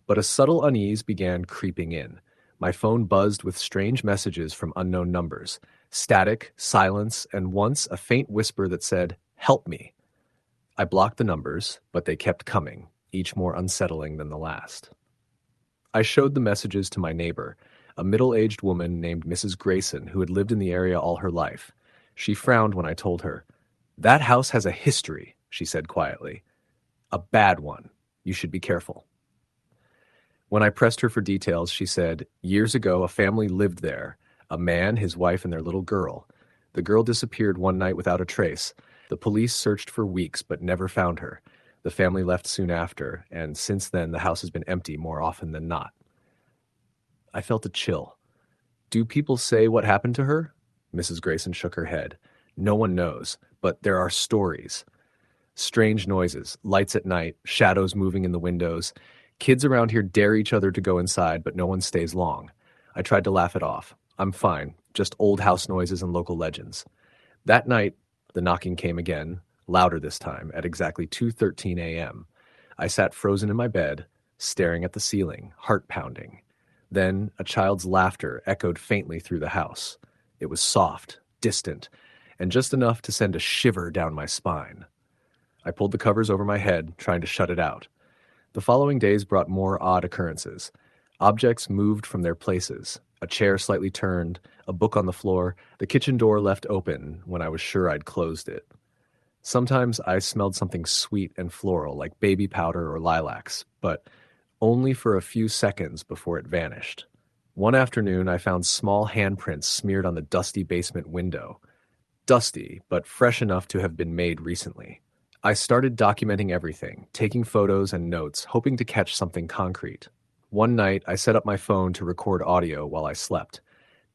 But a subtle unease began creeping in. My phone buzzed with strange messages from unknown numbers: static, silence, and once a faint whisper that said, "Help me." I blocked the numbers, but they kept coming, each more unsettling than the last. I showed the messages to my neighbor, a middle-aged woman named Mrs. Grayson who had lived in the area all her life. She frowned when I told her. "That house has a history," she said quietly. "A bad one. You should be careful." When I pressed her for details, she said, "Years ago, a family lived there. A man, his wife, and their little girl. The girl disappeared one night without a trace. The police searched for weeks but never found her. The family left soon after, and since then the house has been empty more often than not." I felt a chill. "Do people say what happened to her?" Mrs. Grayson shook her head. "No one knows, but there are stories. Strange noises, lights at night, shadows moving in the windows. Kids around here dare each other to go inside, but no one stays long." I tried to laugh it off. "I'm fine, just old house noises and local legends." That night, the knocking came again, louder this time, at exactly 2:13 a.m. I sat frozen in my bed, staring at the ceiling, heart pounding. Then a child's laughter echoed faintly through the house. It was soft, distant, and just enough to send a shiver down my spine. I pulled the covers over my head, trying to shut it out. The following days brought more odd occurrences. Objects moved from their places. A chair slightly turned, a book on the floor, the kitchen door left open when I was sure I'd closed it. Sometimes I smelled something sweet and floral, like baby powder or lilacs, but only for a few seconds before it vanished. One afternoon, I found small handprints smeared on the dusty basement window. Dusty, but fresh enough to have been made recently. I started documenting everything, taking photos and notes, hoping to catch something concrete. One night, I set up my phone to record audio while I slept.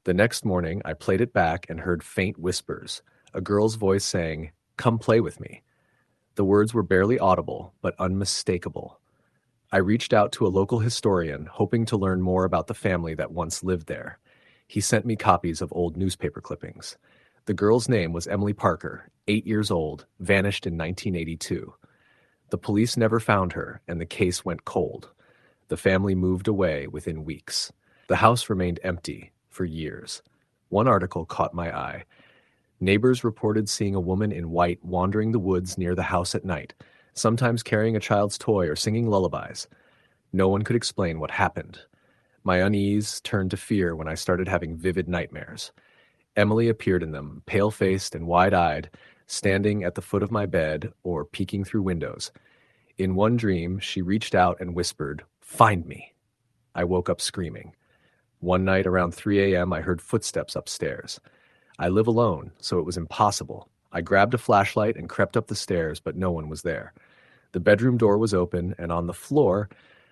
The next morning, I played it back and heard faint whispers, a girl's voice saying, "Come play with me." The words were barely audible, but unmistakable. I reached out to a local historian, hoping to learn more about the family that once lived there. He sent me copies of old newspaper clippings. The girl's name was Emily Parker, 8 years old, vanished in 1982. The police never found her, and the case went cold. The family moved away within weeks. The house remained empty for years. One article caught my eye. Neighbors reported seeing a woman in white wandering the woods near the house at night, sometimes carrying a child's toy or singing lullabies. No one could explain what happened. My unease turned to fear when I started having vivid nightmares. Emily appeared in them, pale-faced and wide-eyed, standing at the foot of my bed or peeking through windows. In one dream, she reached out and whispered, "Find me." I woke up screaming. One night around 3 a.m., I heard footsteps upstairs. I live alone, so it was impossible. I grabbed a flashlight and crept up the stairs, but no one was there. The bedroom door was open, and on the floor,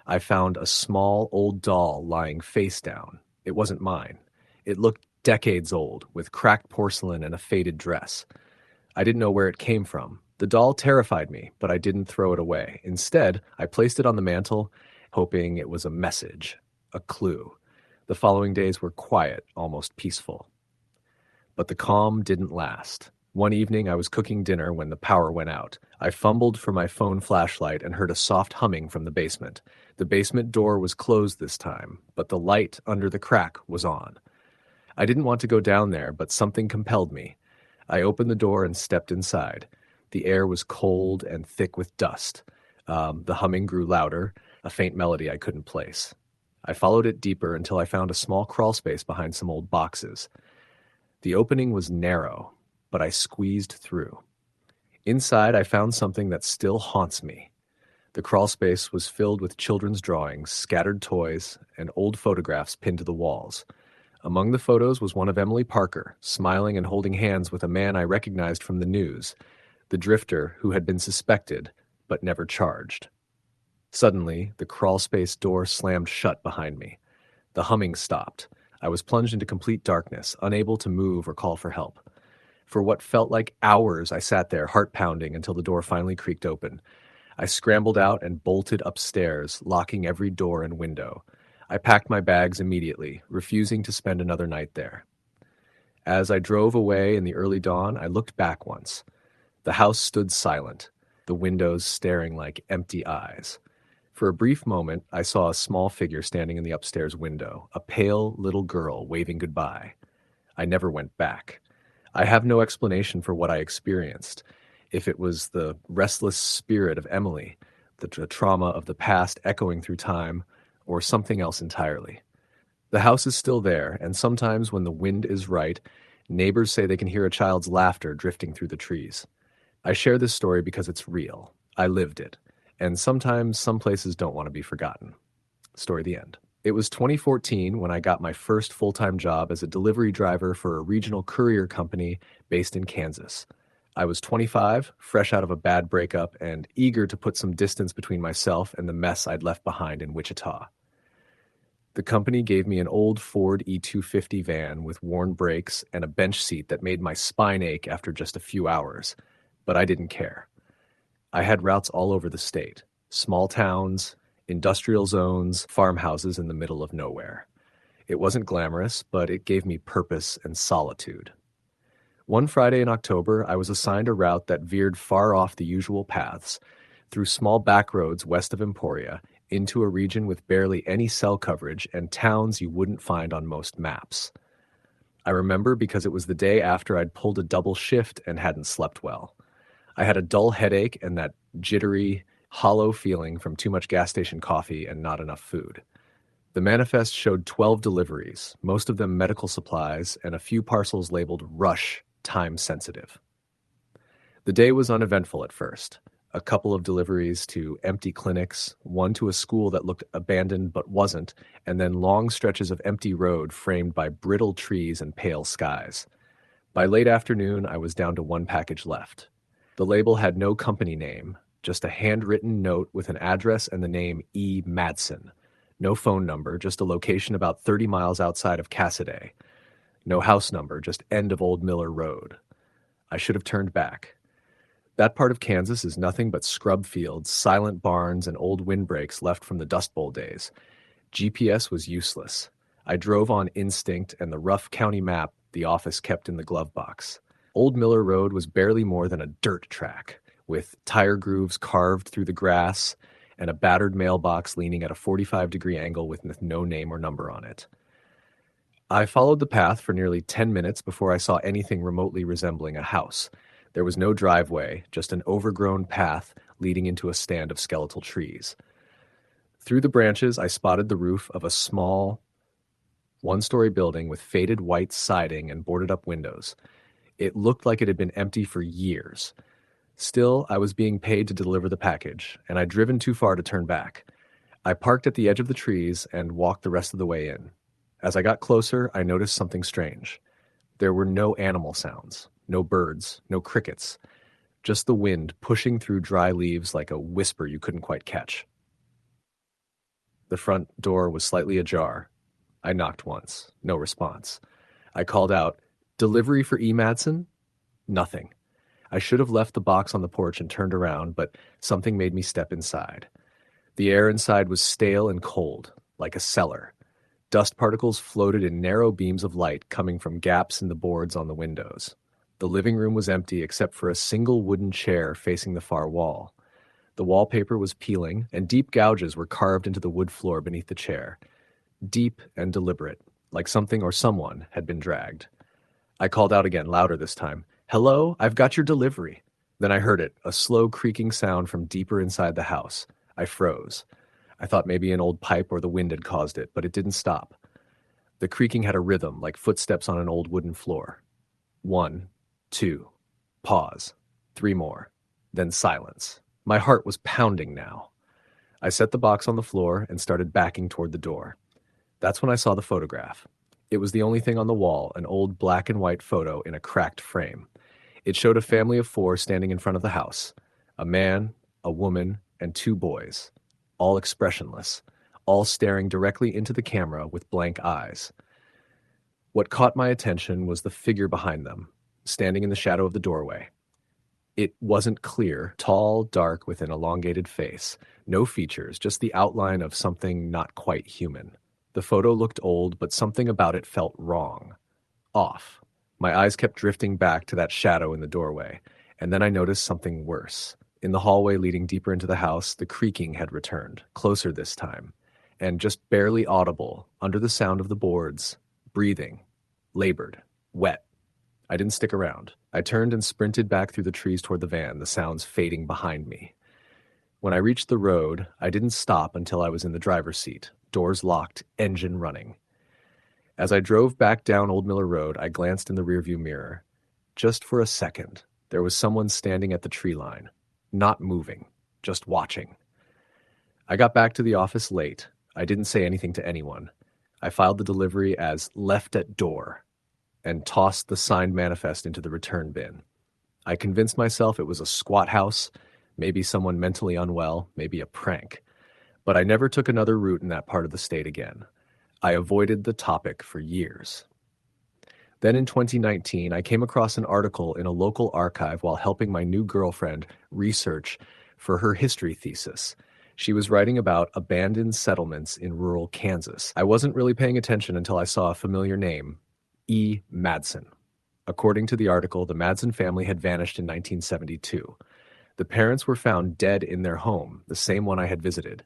I found a small old doll lying face down. It wasn't mine. It looked decades old, with cracked porcelain and a faded dress. I didn't know where it came from. The doll terrified me, but I didn't throw it away. Instead, I placed it on the mantel, hoping it was a message, a clue. The following days were quiet, almost peaceful. But the calm didn't last. One evening, I was cooking dinner when the power went out. I fumbled for my phone flashlight and heard a soft humming from the basement. The basement door was closed this time, but the light under the crack was on. I didn't want to go down there, but something compelled me. I opened the door and stepped inside. The air was cold and thick with dust. The humming grew louder, a faint melody I couldn't place. I followed it deeper until I found a small crawl space behind some old boxes. The opening was narrow, but I squeezed through. Inside, I found something that still haunts me. The crawl space was filled with children's drawings, scattered toys, and old photographs pinned to the walls. Among the photos was one of Emily Parker, smiling and holding hands with a man I recognized from the news, the drifter who had been suspected but never charged. Suddenly, the crawlspace door slammed shut behind me. The humming stopped. I was plunged into complete darkness, unable to move or call for help. For what felt like hours, I sat there, heart pounding, until the door finally creaked open. I scrambled out and bolted upstairs, locking every door and window. I packed my bags immediately, refusing to spend another night there. As I drove away in the early dawn, I looked back once. The house stood silent, the windows staring like empty eyes. For a brief moment, I saw a small figure standing in the upstairs window, a pale little girl waving goodbye. I never went back. I have no explanation for what I experienced. If it was the restless spirit of Emily, the trauma of the past echoing through time, or something else entirely. The house is still there, and sometimes when the wind is right, neighbors say they can hear a child's laughter drifting through the trees. I share this story because it's real. I lived it. And sometimes some places don't want to be forgotten. Story the end. It was 2014 when I got my first full-time job as a delivery driver for a regional courier company based in Kansas. I was 25, fresh out of a bad breakup, and eager to put some distance between myself and the mess I'd left behind in Wichita. The company gave me an old Ford E250 van with worn brakes and a bench seat that made my spine ache after just a few hours, but I didn't care. I had routes all over the state, small towns, industrial zones, farmhouses in the middle of nowhere. It wasn't glamorous, but it gave me purpose and solitude. One Friday in October, I was assigned a route that veered far off the usual paths, through small back roads west of Emporia, into a region with barely any cell coverage and towns you wouldn't find on most maps. I remember because it was the day after I'd pulled a double shift and hadn't slept well. I had a dull headache and that jittery, hollow feeling from too much gas station coffee and not enough food. The manifest showed 12 deliveries, most of them medical supplies, and a few parcels labeled Rush, time sensitive. The day was uneventful at first. A couple of deliveries to empty clinics, one to a school that looked abandoned but wasn't, and then long stretches of empty road framed by brittle trees and pale skies. By late afternoon, I was down to one package left. The label had no company name, just a handwritten note with an address and the name E. Madsen. No phone number, just a location about 30 miles outside of Cassaday. No house number, just end of Old Miller Road. I should have turned back. That part of Kansas is nothing but scrub fields, silent barns, and old windbreaks left from the Dust Bowl days. GPS was useless. I drove on instinct and the rough county map the office kept in the glove box. Old Miller Road was barely more than a dirt track, with tire grooves carved through the grass and a battered mailbox leaning at a 45-degree angle with no name or number on it. I followed the path for nearly 10 minutes before I saw anything remotely resembling a house. There was no driveway, just an overgrown path leading into a stand of skeletal trees. Through the branches, I spotted the roof of a small, one-story building with faded white siding and boarded-up windows. It looked like it had been empty for years. Still, I was being paid to deliver the package, and I'd driven too far to turn back. I parked at the edge of the trees and walked the rest of the way in. As I got closer, I noticed something strange. There were no animal sounds, no birds, no crickets, just the wind pushing through dry leaves like a whisper you couldn't quite catch. The front door was slightly ajar. I knocked once, no response. I called out, "Delivery for E. Madsen?" Nothing. I should have left the box on the porch and turned around, but something made me step inside. The air inside was stale and cold, like a cellar. Dust particles floated in narrow beams of light coming from gaps in the boards on the windows. The living room was empty except for a single wooden chair facing the far wall. The wallpaper was peeling, and deep gouges were carved into the wood floor beneath the chair. Deep and deliberate, like something or someone had been dragged. I called out again, louder this time. "Hello, I've got your delivery." Then I heard it, a slow creaking sound from deeper inside the house. I froze. I thought maybe an old pipe or the wind had caused it, but it didn't stop. The creaking had a rhythm, like footsteps on an old wooden floor. 1, 2, pause, 3 more, then silence. My heart was pounding now. I set the box on the floor and started backing toward the door. That's when I saw the photograph. It was the only thing on the wall, an old black and white photo in a cracked frame. It showed a family of four standing in front of the house: a man, a woman, and two boys, all expressionless, all staring directly into the camera with blank eyes. What caught my attention was the figure behind them, standing in the shadow of the doorway. It wasn't clear, tall, dark, with an elongated face. No features, just the outline of something not quite human. The photo looked old, but something about it felt wrong. Off. My eyes kept drifting back to that shadow in the doorway, and then I noticed something worse. In the hallway leading deeper into the house, the creaking had returned, closer this time, and just barely audible, under the sound of the boards, breathing, labored, wet. I didn't stick around. I turned and sprinted back through the trees toward the van, the sounds fading behind me. When I reached the road, I didn't stop until I was in the driver's seat, doors locked, engine running. As I drove back down Old Miller Road, I glanced in the rearview mirror. Just for a second, there was someone standing at the tree line, not moving, just watching. I got back to the office late. I didn't say anything to anyone. I filed the delivery as left at door and tossed the signed manifest into the return bin. I convinced myself it was a squat house, maybe someone mentally unwell, maybe a prank. But I never took another route in that part of the state again. I avoided the topic for years. Then in 2019, I came across an article in a local archive while helping my new girlfriend research for her history thesis. She was writing about abandoned settlements in rural Kansas. I wasn't really paying attention until I saw a familiar name, E. Madsen. According to the article, the Madsen family had vanished in 1972. The parents were found dead in their home, the same one I had visited.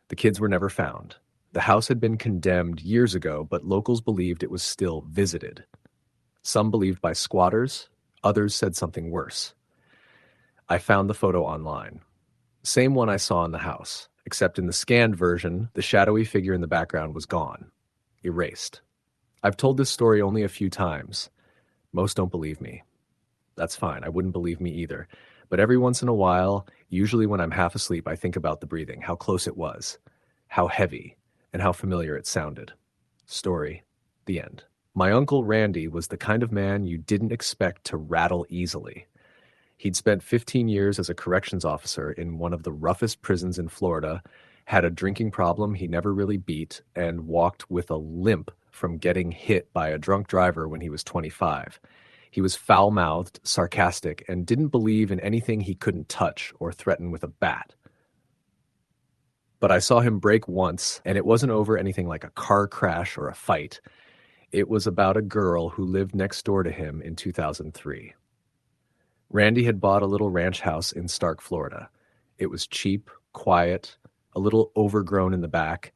The kids were never found. The house had been condemned years ago, but locals believed it was still visited. Some believed by squatters, others said something worse. I found the photo online. Same one I saw in the house, except in the scanned version, the shadowy figure in the background was gone, erased. I've told this story only a few times. Most don't believe me. That's fine, I wouldn't believe me either. But every once in a while, usually when I'm half asleep, I think about the breathing, how close it was, how heavy, and how familiar it sounded. Story, the end. My uncle Randy was the kind of man you didn't expect to rattle easily. He'd spent 15 years as a corrections officer in one of the roughest prisons in Florida, had a drinking problem he never really beat, and walked with a limp from getting hit by a drunk driver when he was 25. He was foul-mouthed, sarcastic, and didn't believe in anything he couldn't touch or threaten with a bat. But I saw him break once, and it wasn't over anything like a car crash or a fight. It was about a girl who lived next door to him in 2003. Randy had bought a little ranch house in Stark, Florida. It was cheap, quiet, a little overgrown in the back,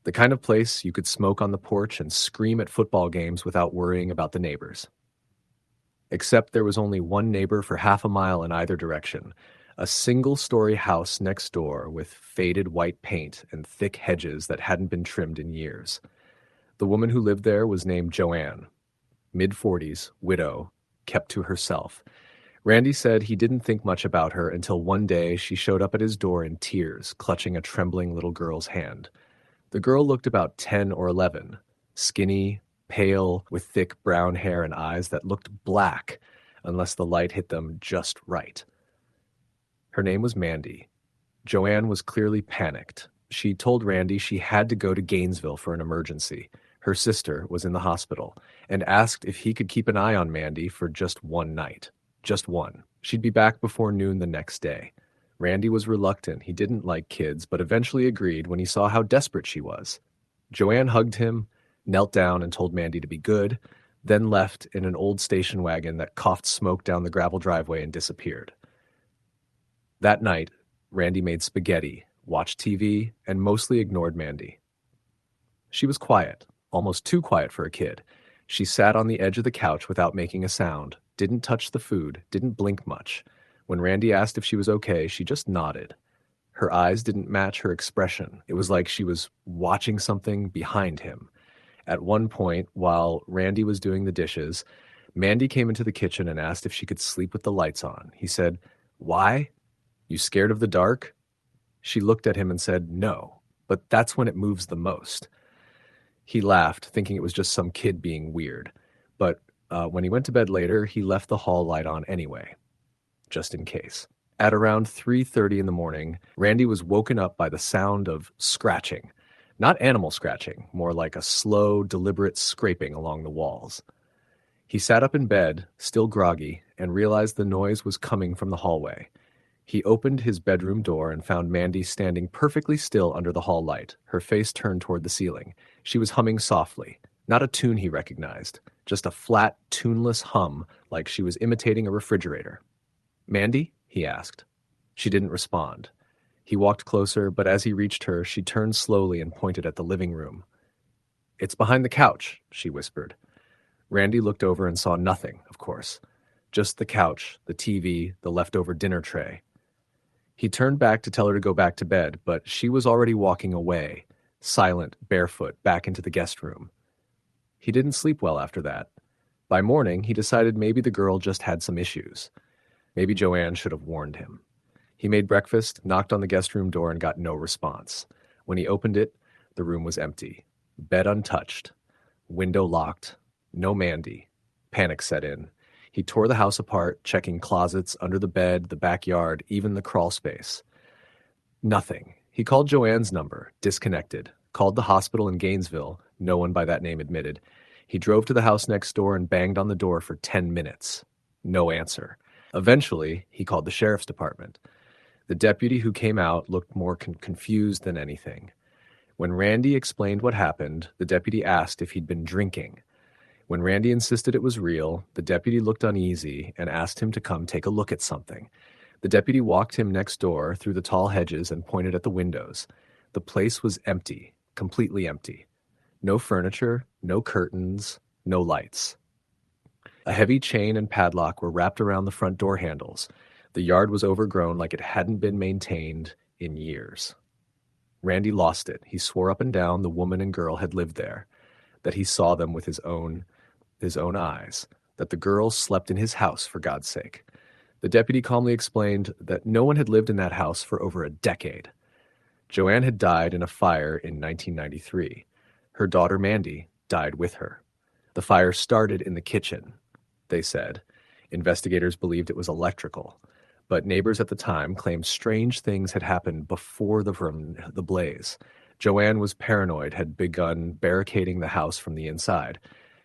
the kind of place you could smoke on the porch and scream at football games without worrying about the neighbors. Except there was only one neighbor for half a mile in either direction, a single-story house next door with faded white paint and thick hedges that hadn't been trimmed in years. The woman who lived there was named Joanne, mid-40s, widow, kept to herself. Randy said he didn't think much about her until one day she showed up at his door in tears, clutching a trembling little girl's hand. The girl looked about 10 or 11, skinny, pale, with thick brown hair and eyes that looked black unless the light hit them just right. Her name was Mandy. Joanne was clearly panicked. She told Randy she had to go to Gainesville for an emergency. Her sister was in the hospital, and asked if he could keep an eye on Mandy for just one night. Just one. She'd be back before noon the next day. Randy was reluctant. He didn't like kids, but eventually agreed when he saw how desperate she was. Joanne hugged him, knelt down and told Mandy to be good, then left in an old station wagon that coughed smoke down the gravel driveway and disappeared. That night, Randy made spaghetti, watched TV, and mostly ignored Mandy. She was quiet, almost too quiet for a kid. She sat on the edge of the couch without making a sound, didn't touch the food, didn't blink much. When Randy asked if she was okay, she just nodded. Her eyes didn't match her expression. It was like she was watching something behind him. At one point, while Randy was doing the dishes, Mandy came into the kitchen and asked if she could sleep with the lights on. He said, "Why? You scared of the dark?" She looked at him and said, "No, but that's when it moves the most." He laughed, thinking it was just some kid being weird. But when he went to bed later, he left the hall light on anyway, just in case. At around 3:30 in the morning, Randy was woken up by the sound of scratching. Not animal scratching, more like a slow, deliberate scraping along the walls. He sat up in bed, still groggy, and realized the noise was coming from the hallway. He opened his bedroom door and found Mandy standing perfectly still under the hall light, her face turned toward the ceiling. She was humming softly, not a tune he recognized, just a flat, tuneless hum like she was imitating a refrigerator. "Mandy?" he asked. She didn't respond. He walked closer, but as he reached her, she turned slowly and pointed at the living room. "It's behind the couch," she whispered. Randy looked over and saw nothing, of course. Just the couch, the TV, the leftover dinner tray. He turned back to tell her to go back to bed, but she was already walking away, silent, barefoot, back into the guest room. He didn't sleep well after that. By morning, he decided maybe the girl just had some issues. Maybe Joanne should have warned him. He made breakfast, knocked on the guest room door, and got no response. When he opened it, the room was empty. Bed untouched. Window locked. No Mandy. Panic set in. He tore the house apart, checking closets, under the bed, the backyard, even the crawl space. Nothing. He called Joanne's number, disconnected. Called the hospital in Gainesville, no one by that name admitted. He drove to the house next door and banged on the door for 10 minutes. No answer. Eventually, he called the sheriff's department. The deputy who came out looked more confused than anything. When Randy explained what happened, the deputy asked if he'd been drinking. When Randy insisted it was real, the deputy looked uneasy and asked him to come take a look at something. The deputy walked him next door through the tall hedges and pointed at the windows. The place was empty, completely empty. No furniture, no curtains, no lights. A heavy chain and padlock were wrapped around the front door handles. The yard was overgrown like it hadn't been maintained in years. Randy lost it. He swore up and down the woman and girl had lived there, that he saw them with his own eyes, that the girls slept in his house, for God's sake. The deputy calmly explained that no one had lived in that house for over a decade. Joanne had died in a fire in 1993. Her daughter Mandy died with her. The fire started in the kitchen, they said. Investigators believed it was electrical, but neighbors at the time claimed strange things had happened before the blaze. Joanne was paranoid, had begun barricading the house from the inside.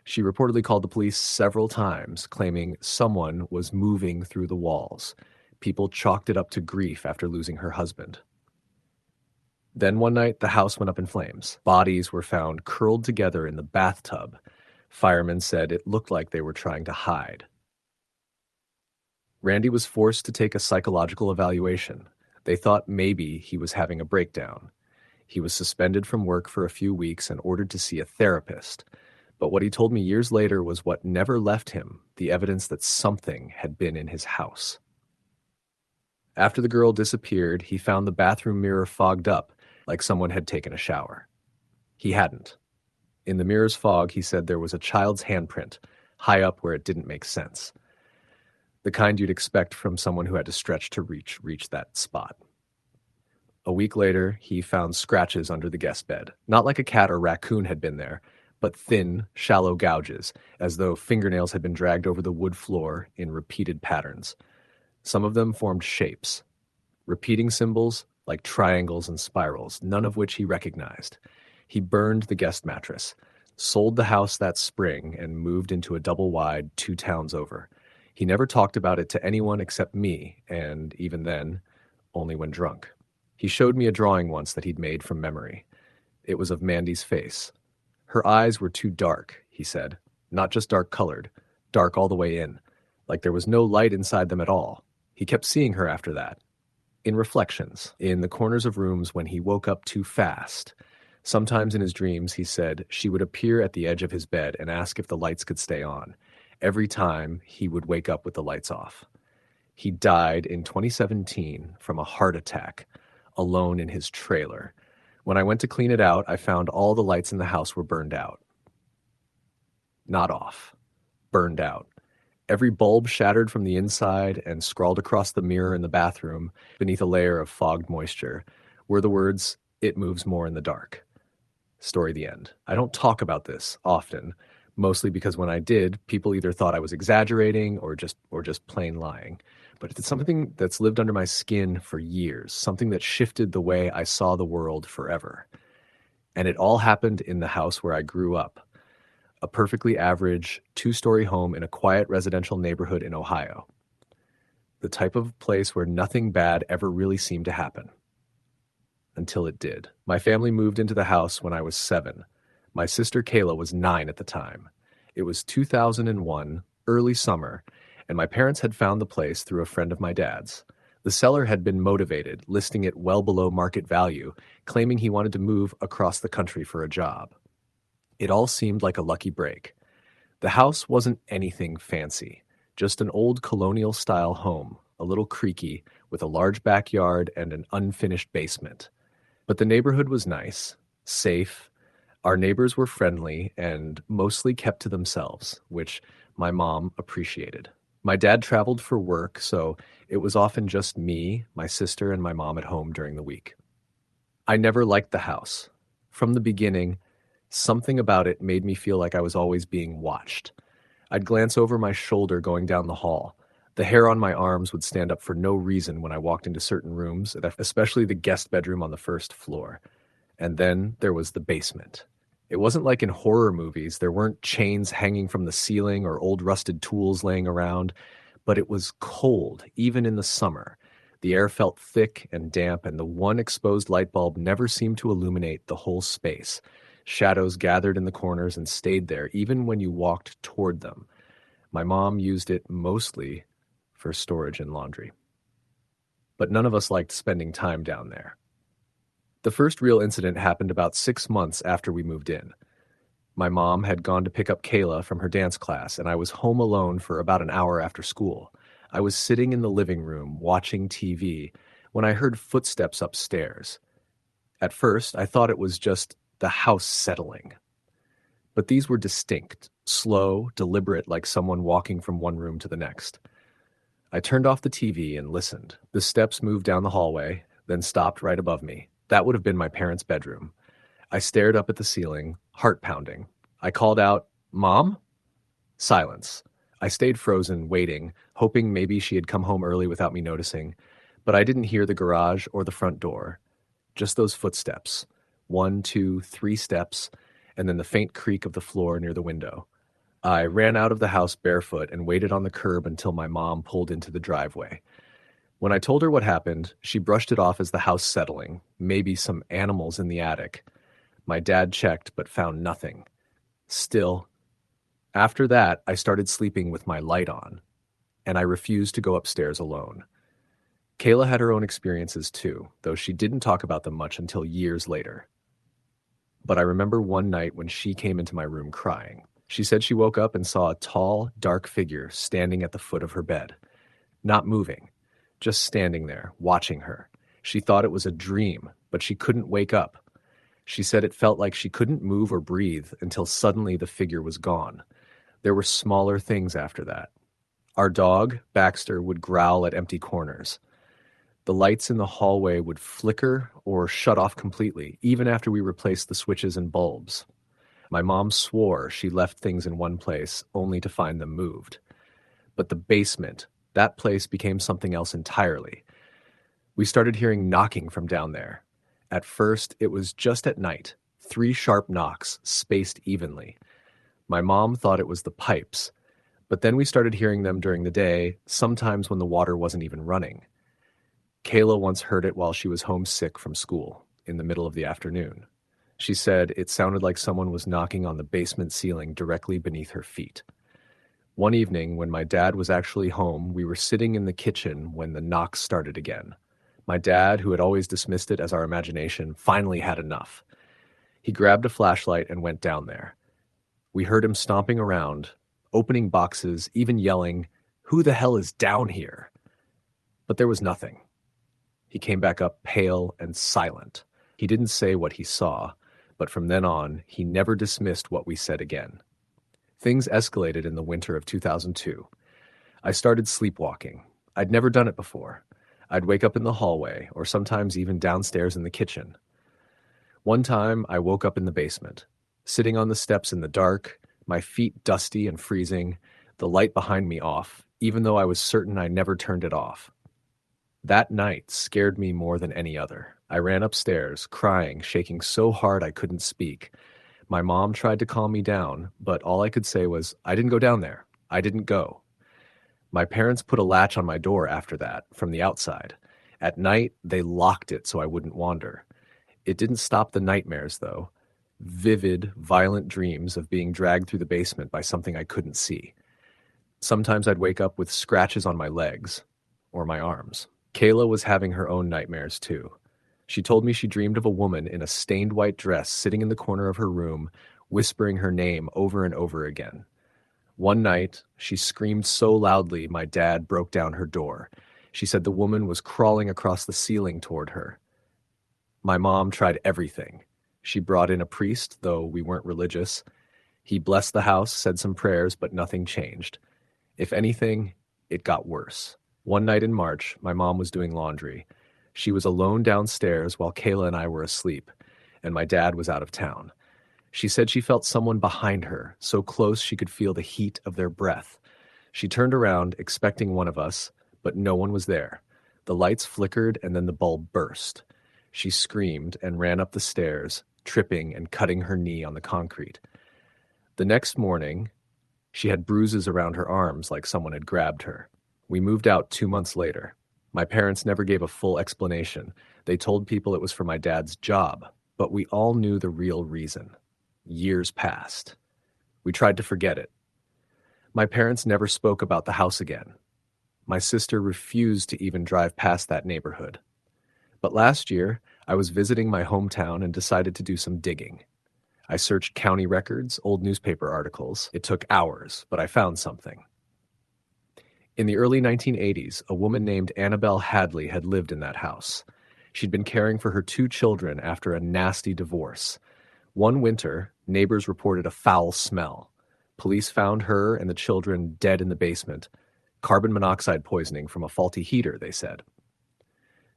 She reportedly called the police several times, claiming someone was moving through the walls. People chalked it up to grief after losing her husband. Then one night, the house went up in flames. Bodies were found curled together in the bathtub. Firemen said it looked like they were trying to hide. Randy was forced to take a psychological evaluation. They thought maybe he was having a breakdown. He was suspended from work for a few weeks and ordered to see a therapist. But what he told me years later was what never left him, the evidence that something had been in his house. After the girl disappeared, he found the bathroom mirror fogged up, like someone had taken a shower. He hadn't. In the mirror's fog, he said there was a child's handprint, high up where it didn't make sense. The kind you'd expect from someone who had to stretch to reach that spot. A week later, he found scratches under the guest bed, not like a cat or raccoon had been there, but thin, shallow gouges, as though fingernails had been dragged over the wood floor in repeated patterns. Some of them formed shapes, repeating symbols like triangles and spirals, none of which he recognized. He burned the guest mattress, sold the house that spring, and moved into a double-wide 2 towns over. He never talked about it to anyone except me, and even then, only when drunk. He showed me a drawing once that he'd made from memory. It was of Mandy's face. Her eyes were too dark, he said. Not just dark-colored, dark all the way in, like there was no light inside them at all. He kept seeing her after that. In reflections, in the corners of rooms when he woke up too fast. Sometimes in his dreams, he said, she would appear at the edge of his bed and ask if the lights could stay on. Every time, he would wake up with the lights off. He died in 2017 from a heart attack, alone in his trailer. When I went to clean it out, I found all the lights in the house were burned out. Not off. Burned out. Every bulb shattered from the inside and scrawled across the mirror in the bathroom, beneath a layer of fogged moisture, were the words, "It moves more in the dark." Story the end. I don't talk about this often, mostly because when I did, people either thought I was exaggerating or just plain lying. But it's something that's lived under my skin for years, something that shifted the way I saw the world forever. And it all happened in the house where I grew up, a perfectly average two-story home in a quiet residential neighborhood in Ohio. The type of place where nothing bad ever really seemed to happen. Until it did. My family moved into the house when I was 7. My sister Kayla was 9 at the time. It was 2001, early summer, and my parents had found the place through a friend of my dad's. The seller had been motivated, listing it well below market value, claiming he wanted to move across the country for a job. It all seemed like a lucky break. The house wasn't anything fancy, just an old colonial-style home, a little creaky, with a large backyard and an unfinished basement. But the neighborhood was nice, safe. Our neighbors were friendly and mostly kept to themselves, which my mom appreciated. My dad traveled for work, so it was often just me, my sister, and my mom at home during the week. I never liked the house. From the beginning, something about it made me feel like I was always being watched. I'd glance over my shoulder going down the hall. The hair on my arms would stand up for no reason when I walked into certain rooms, especially the guest bedroom on the first floor. And then there was the basement. It wasn't like in horror movies. There weren't chains hanging from the ceiling or old rusted tools laying around, but it was cold, even in the summer. The air felt thick and damp, and the one exposed light bulb never seemed to illuminate the whole space. Shadows gathered in the corners and stayed there, even when you walked toward them. My mom used it mostly for storage and laundry. But none of us liked spending time down there. The first real incident happened about 6 months after we moved in. My mom had gone to pick up Kayla from her dance class, and I was home alone for about an hour after school. I was sitting in the living room watching TV when I heard footsteps upstairs. At first, I thought it was just the house settling. But these were distinct, slow, deliberate, like someone walking from one room to the next. I turned off the TV and listened. The steps moved down the hallway, then stopped right above me. That would have been my parents' bedroom. I stared up at the ceiling, heart pounding. I called out, "Mom?" Silence. I stayed frozen, waiting, hoping maybe she had come home early without me noticing. But I didn't hear the garage or the front door. Just those footsteps. 1, 2, 3 steps, and then the faint creak of the floor near the window. I ran out of the house barefoot and waited on the curb until my mom pulled into the driveway. When I told her what happened, she brushed it off as the house settling, maybe some animals in the attic. My dad checked but found nothing. Still, after that, I started sleeping with my light on, and I refused to go upstairs alone. Kayla had her own experiences too, though she didn't talk about them much until years later. But I remember one night when she came into my room crying. She said she woke up and saw a tall, dark figure standing at the foot of her bed. Not moving, just standing there, watching her. She thought it was a dream, but she couldn't wake up. She said it felt like she couldn't move or breathe until suddenly the figure was gone. There were smaller things after that. Our dog, Baxter, would growl at empty corners. The lights in the hallway would flicker or shut off completely, even after we replaced the switches and bulbs. My mom swore she left things in one place only to find them moved. But the basement, that place became something else entirely. We started hearing knocking from down there. At first, it was just at night, 3 sharp knocks, spaced evenly. My mom thought it was the pipes, but then we started hearing them during the day, sometimes when the water wasn't even running. Kayla once heard it while she was homesick from school, in the middle of the afternoon. She said it sounded like someone was knocking on the basement ceiling directly beneath her feet. One evening, when my dad was actually home, we were sitting in the kitchen when the knocks started again. My dad, who had always dismissed it as our imagination, finally had enough. He grabbed a flashlight and went down there. We heard him stomping around, opening boxes, even yelling, "Who the hell is down here?" But there was nothing. He came back up pale and silent. He didn't say what he saw, but from then on, he never dismissed what we said again. Things escalated in the winter of 2002. I started sleepwalking. I'd never done it before. I'd wake up in the hallway, or sometimes even downstairs in the kitchen. One time, I woke up in the basement, sitting on the steps in the dark, my feet dusty and freezing, the light behind me off, even though I was certain I never turned it off. That night scared me more than any other. I ran upstairs, crying, shaking so hard I couldn't speak. My mom tried to calm me down, but all I could say was, I didn't go down there. I didn't go. My parents put a latch on my door after that, from the outside. At night, they locked it so I wouldn't wander. It didn't stop the nightmares, though. Vivid, violent dreams of being dragged through the basement by something I couldn't see. Sometimes I'd wake up with scratches on my legs or my arms. Kayla was having her own nightmares, too. She told me she dreamed of a woman in a stained white dress sitting in the corner of her room, whispering her name over and over again. One night, she screamed so loudly my dad broke down her door. She said the woman was crawling across the ceiling toward her. My mom tried everything. She brought in a priest, though we weren't religious. He blessed the house, said some prayers, but nothing changed. If anything, it got worse. One night in March, my mom was doing laundry. She was alone downstairs while Kayla and I were asleep, and my dad was out of town. She said she felt someone behind her, so close she could feel the heat of their breath. She turned around, expecting one of us, but no one was there. The lights flickered and then the bulb burst. She screamed and ran up the stairs, tripping and cutting her knee on the concrete. The next morning, she had bruises around her arms like someone had grabbed her. We moved out 2 months later. My parents never gave a full explanation. They told people it was for my dad's job, but we all knew the real reason. Years passed. We tried to forget it. My parents never spoke about the house again. My sister refused to even drive past that neighborhood. But last year, I was visiting my hometown and decided to do some digging. I searched county records, old newspaper articles. It took hours, but I found something. In the early 1980s, a woman named Annabelle Hadley had lived in that house. She'd been caring for her 2 children after a nasty divorce. One winter, neighbors reported a foul smell. Police found her and the children dead in the basement. Carbon monoxide poisoning from a faulty heater, they said.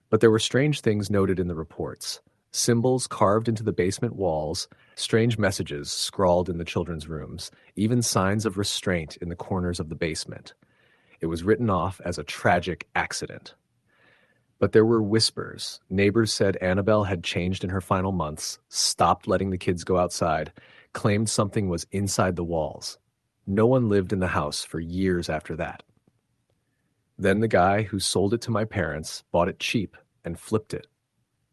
But there were strange things noted in the reports. Symbols carved into the basement walls, strange messages scrawled in the children's rooms, even signs of restraint in the corners of the basement. It was written off as a tragic accident. But there were whispers. Neighbors said Annabelle had changed in her final months, stopped letting the kids go outside, claimed something was inside the walls. No one lived in the house for years after that. Then the guy who sold it to my parents bought it cheap and flipped it.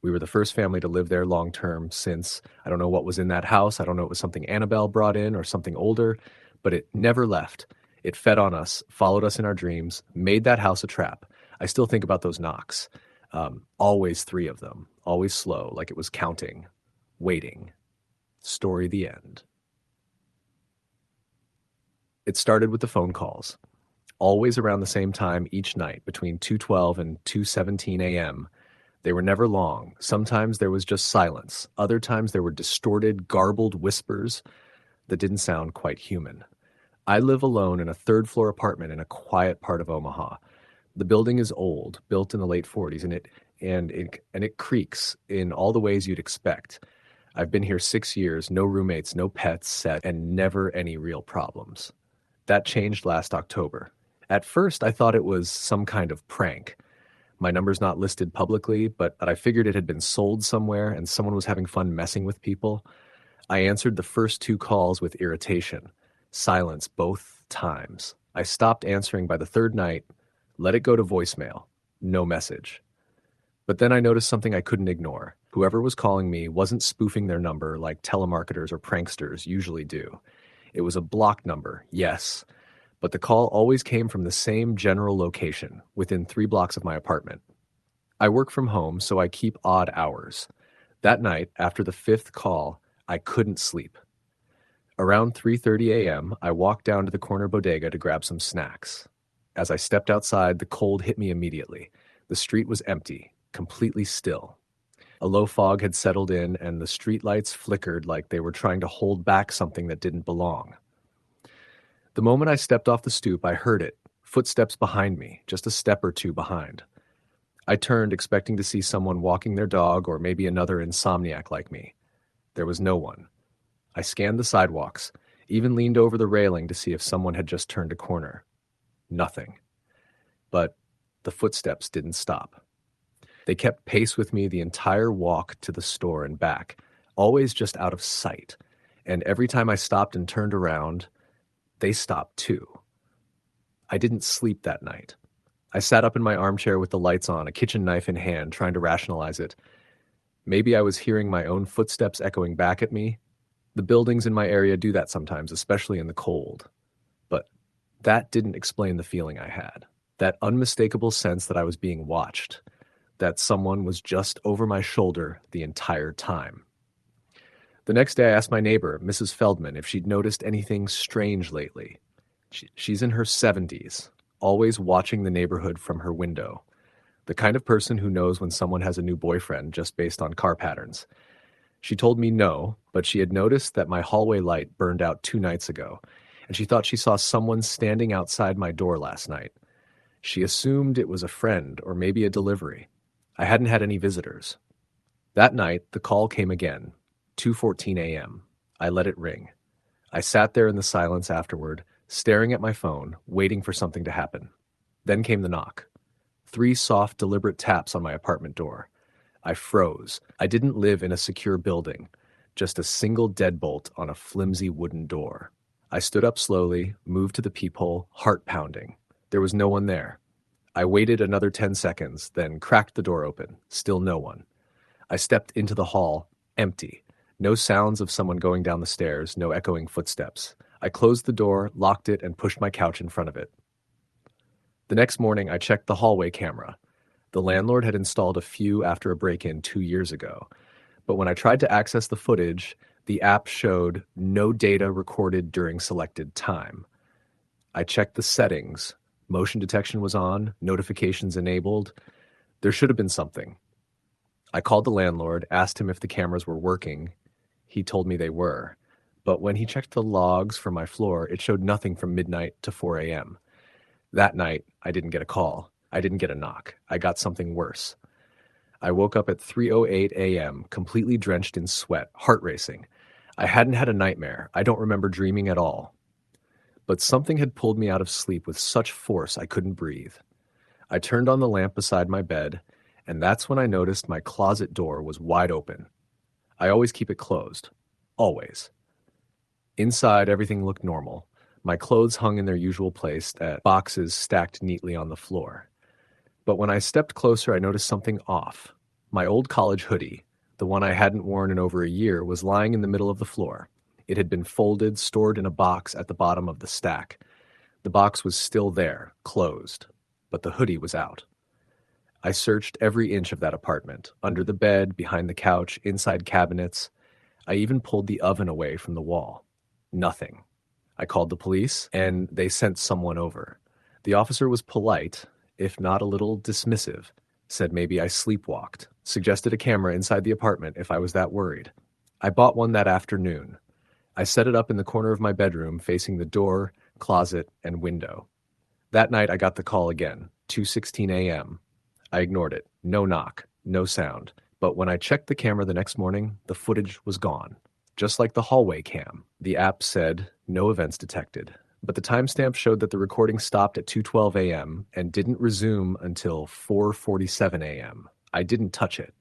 We were the first family to live there long term since, I don't know what was in that house. I don't know if it was something Annabelle brought in or something older, but it never left. It fed on us, followed us in our dreams, made that house a trap. I still think about those knocks. Always 3 of them, always slow, like it was counting, waiting. Story the end. It started with the phone calls. Always around the same time each night, between 2:12 and 2:17 a.m. They were never long. Sometimes there was just silence. Other times there were distorted, garbled whispers that didn't sound quite human. I live alone in a 3rd-floor apartment in a quiet part of Omaha. The building is old, built in the late 40s, and it creaks in all the ways you'd expect. I've been here 6 years, no roommates, no pets, set, and never any real problems. That changed last October. At first, I thought it was some kind of prank. My number's not listed publicly, but I figured it had been sold somewhere and someone was having fun messing with people. I answered the first 2 calls with irritation. Silence both times. I stopped answering by the 3rd night, let it go to voicemail. No message. But then I noticed something I couldn't ignore. Whoever was calling me wasn't spoofing their number like telemarketers or pranksters usually do. It was a blocked number, yes, but the call always came from the same general location, within 3 blocks of my apartment. I work from home, so I keep odd hours. That night, after the 5th call, I couldn't sleep. Around 3:30 a.m., I walked down to the corner bodega to grab some snacks. As I stepped outside, the cold hit me immediately. The street was empty, completely still. A low fog had settled in, and the streetlights flickered like they were trying to hold back something that didn't belong. The moment I stepped off the stoop, I heard it, footsteps behind me, just a step or 2 behind. I turned, expecting to see someone walking their dog or maybe another insomniac like me. There was no one. I scanned the sidewalks, even leaned over the railing to see if someone had just turned a corner. Nothing. But the footsteps didn't stop. They kept pace with me the entire walk to the store and back, always just out of sight. And every time I stopped and turned around, they stopped too. I didn't sleep that night. I sat up in my armchair with the lights on, a kitchen knife in hand, trying to rationalize it. Maybe I was hearing my own footsteps echoing back at me. The buildings in my area do that sometimes, especially in the cold. But that didn't explain the feeling I had. That unmistakable sense that I was being watched. That someone was just over my shoulder the entire time. The next day I asked my neighbor, Mrs. Feldman, if she'd noticed anything strange lately. She's in her 70s, always watching the neighborhood from her window. The kind of person who knows when someone has a new boyfriend just based on car patterns. She told me no, but she had noticed that my hallway light burned out 2 nights ago, and she thought she saw someone standing outside my door last night. She assumed it was a friend or maybe a delivery. I hadn't had any visitors. That night, the call came again, 2:14 a.m. I let it ring. I sat there in the silence afterward, staring at my phone, waiting for something to happen. Then came the knock. 3 soft, deliberate taps on my apartment door. I froze. I didn't live in a secure building, just a single deadbolt on a flimsy wooden door. I stood up slowly, moved to the peephole, heart pounding. There was no one there. I waited another 10 seconds, then cracked the door open. Still no one. I stepped into the hall, empty. No sounds of someone going down the stairs, no echoing footsteps. I closed the door, locked it, and pushed my couch in front of it. The next morning, I checked the hallway camera. The landlord had installed a few after a break-in 2 years ago. But when I tried to access the footage, the app showed no data recorded during selected time. I checked the settings. Motion detection was on, notifications enabled. There should have been something. I called the landlord, asked him if the cameras were working. He told me they were. But when he checked the logs for my floor, it showed nothing from midnight to 4 a.m. That night, I didn't get a call. I didn't get a knock. I got something worse. I woke up at 3:08 a.m., completely drenched in sweat, heart racing. I hadn't had a nightmare. I don't remember dreaming at all. But something had pulled me out of sleep with such force I couldn't breathe. I turned on the lamp beside my bed, and that's when I noticed my closet door was wide open. I always keep it closed. Always. Inside, everything looked normal. My clothes hung in their usual place at boxes stacked neatly on the floor. But when I stepped closer, I noticed something off. My old college hoodie, the one I hadn't worn in over a year, was lying in the middle of the floor. It had been folded, stored in a box at the bottom of the stack. The box was still there, closed, but the hoodie was out. I searched every inch of that apartment, under the bed, behind the couch, inside cabinets. I even pulled the oven away from the wall. Nothing. I called the police, and they sent someone over. The officer was polite, if not a little dismissive, said maybe I sleepwalked, suggested a camera inside the apartment if I was that worried. I bought one that afternoon. I set it up in the corner of my bedroom, facing the door, closet, and window. That night I got the call again, 2:16 a.m. I ignored it. No knock, no sound. But when I checked the camera the next morning, the footage was gone. Just like the hallway cam. The app said, no events detected. But the timestamp showed that the recording stopped at 2:12 a.m. and didn't resume until 4:47 a.m. I didn't touch it.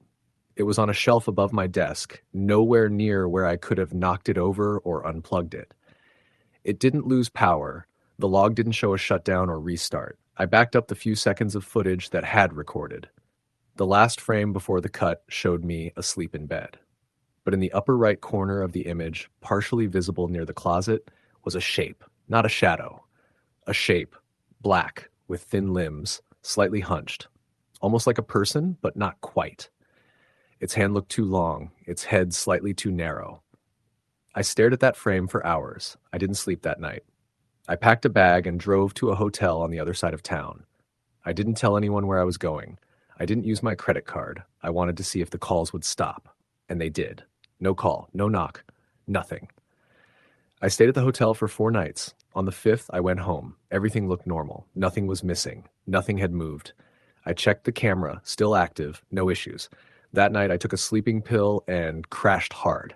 It was on a shelf above my desk, nowhere near where I could have knocked it over or unplugged it. It didn't lose power. The log didn't show a shutdown or restart. I backed up the few seconds of footage that had recorded. The last frame before the cut showed me asleep in bed. But in the upper right corner of the image, partially visible near the closet, was a shape, not a shadow. A shape, black, with thin limbs, slightly hunched. Almost like a person, but not quite. Its hand looked too long, its head slightly too narrow. I stared at that frame for hours. I didn't sleep that night. I packed a bag and drove to a hotel on the other side of town. I didn't tell anyone where I was going. I didn't use my credit card. I wanted to see if the calls would stop. And they did. No call, no knock, nothing. I stayed at the hotel for 4 nights. On the 5th, I went home. Everything looked normal. Nothing was missing. Nothing had moved. I checked the camera, still active, no issues. That night, I took a sleeping pill and crashed hard.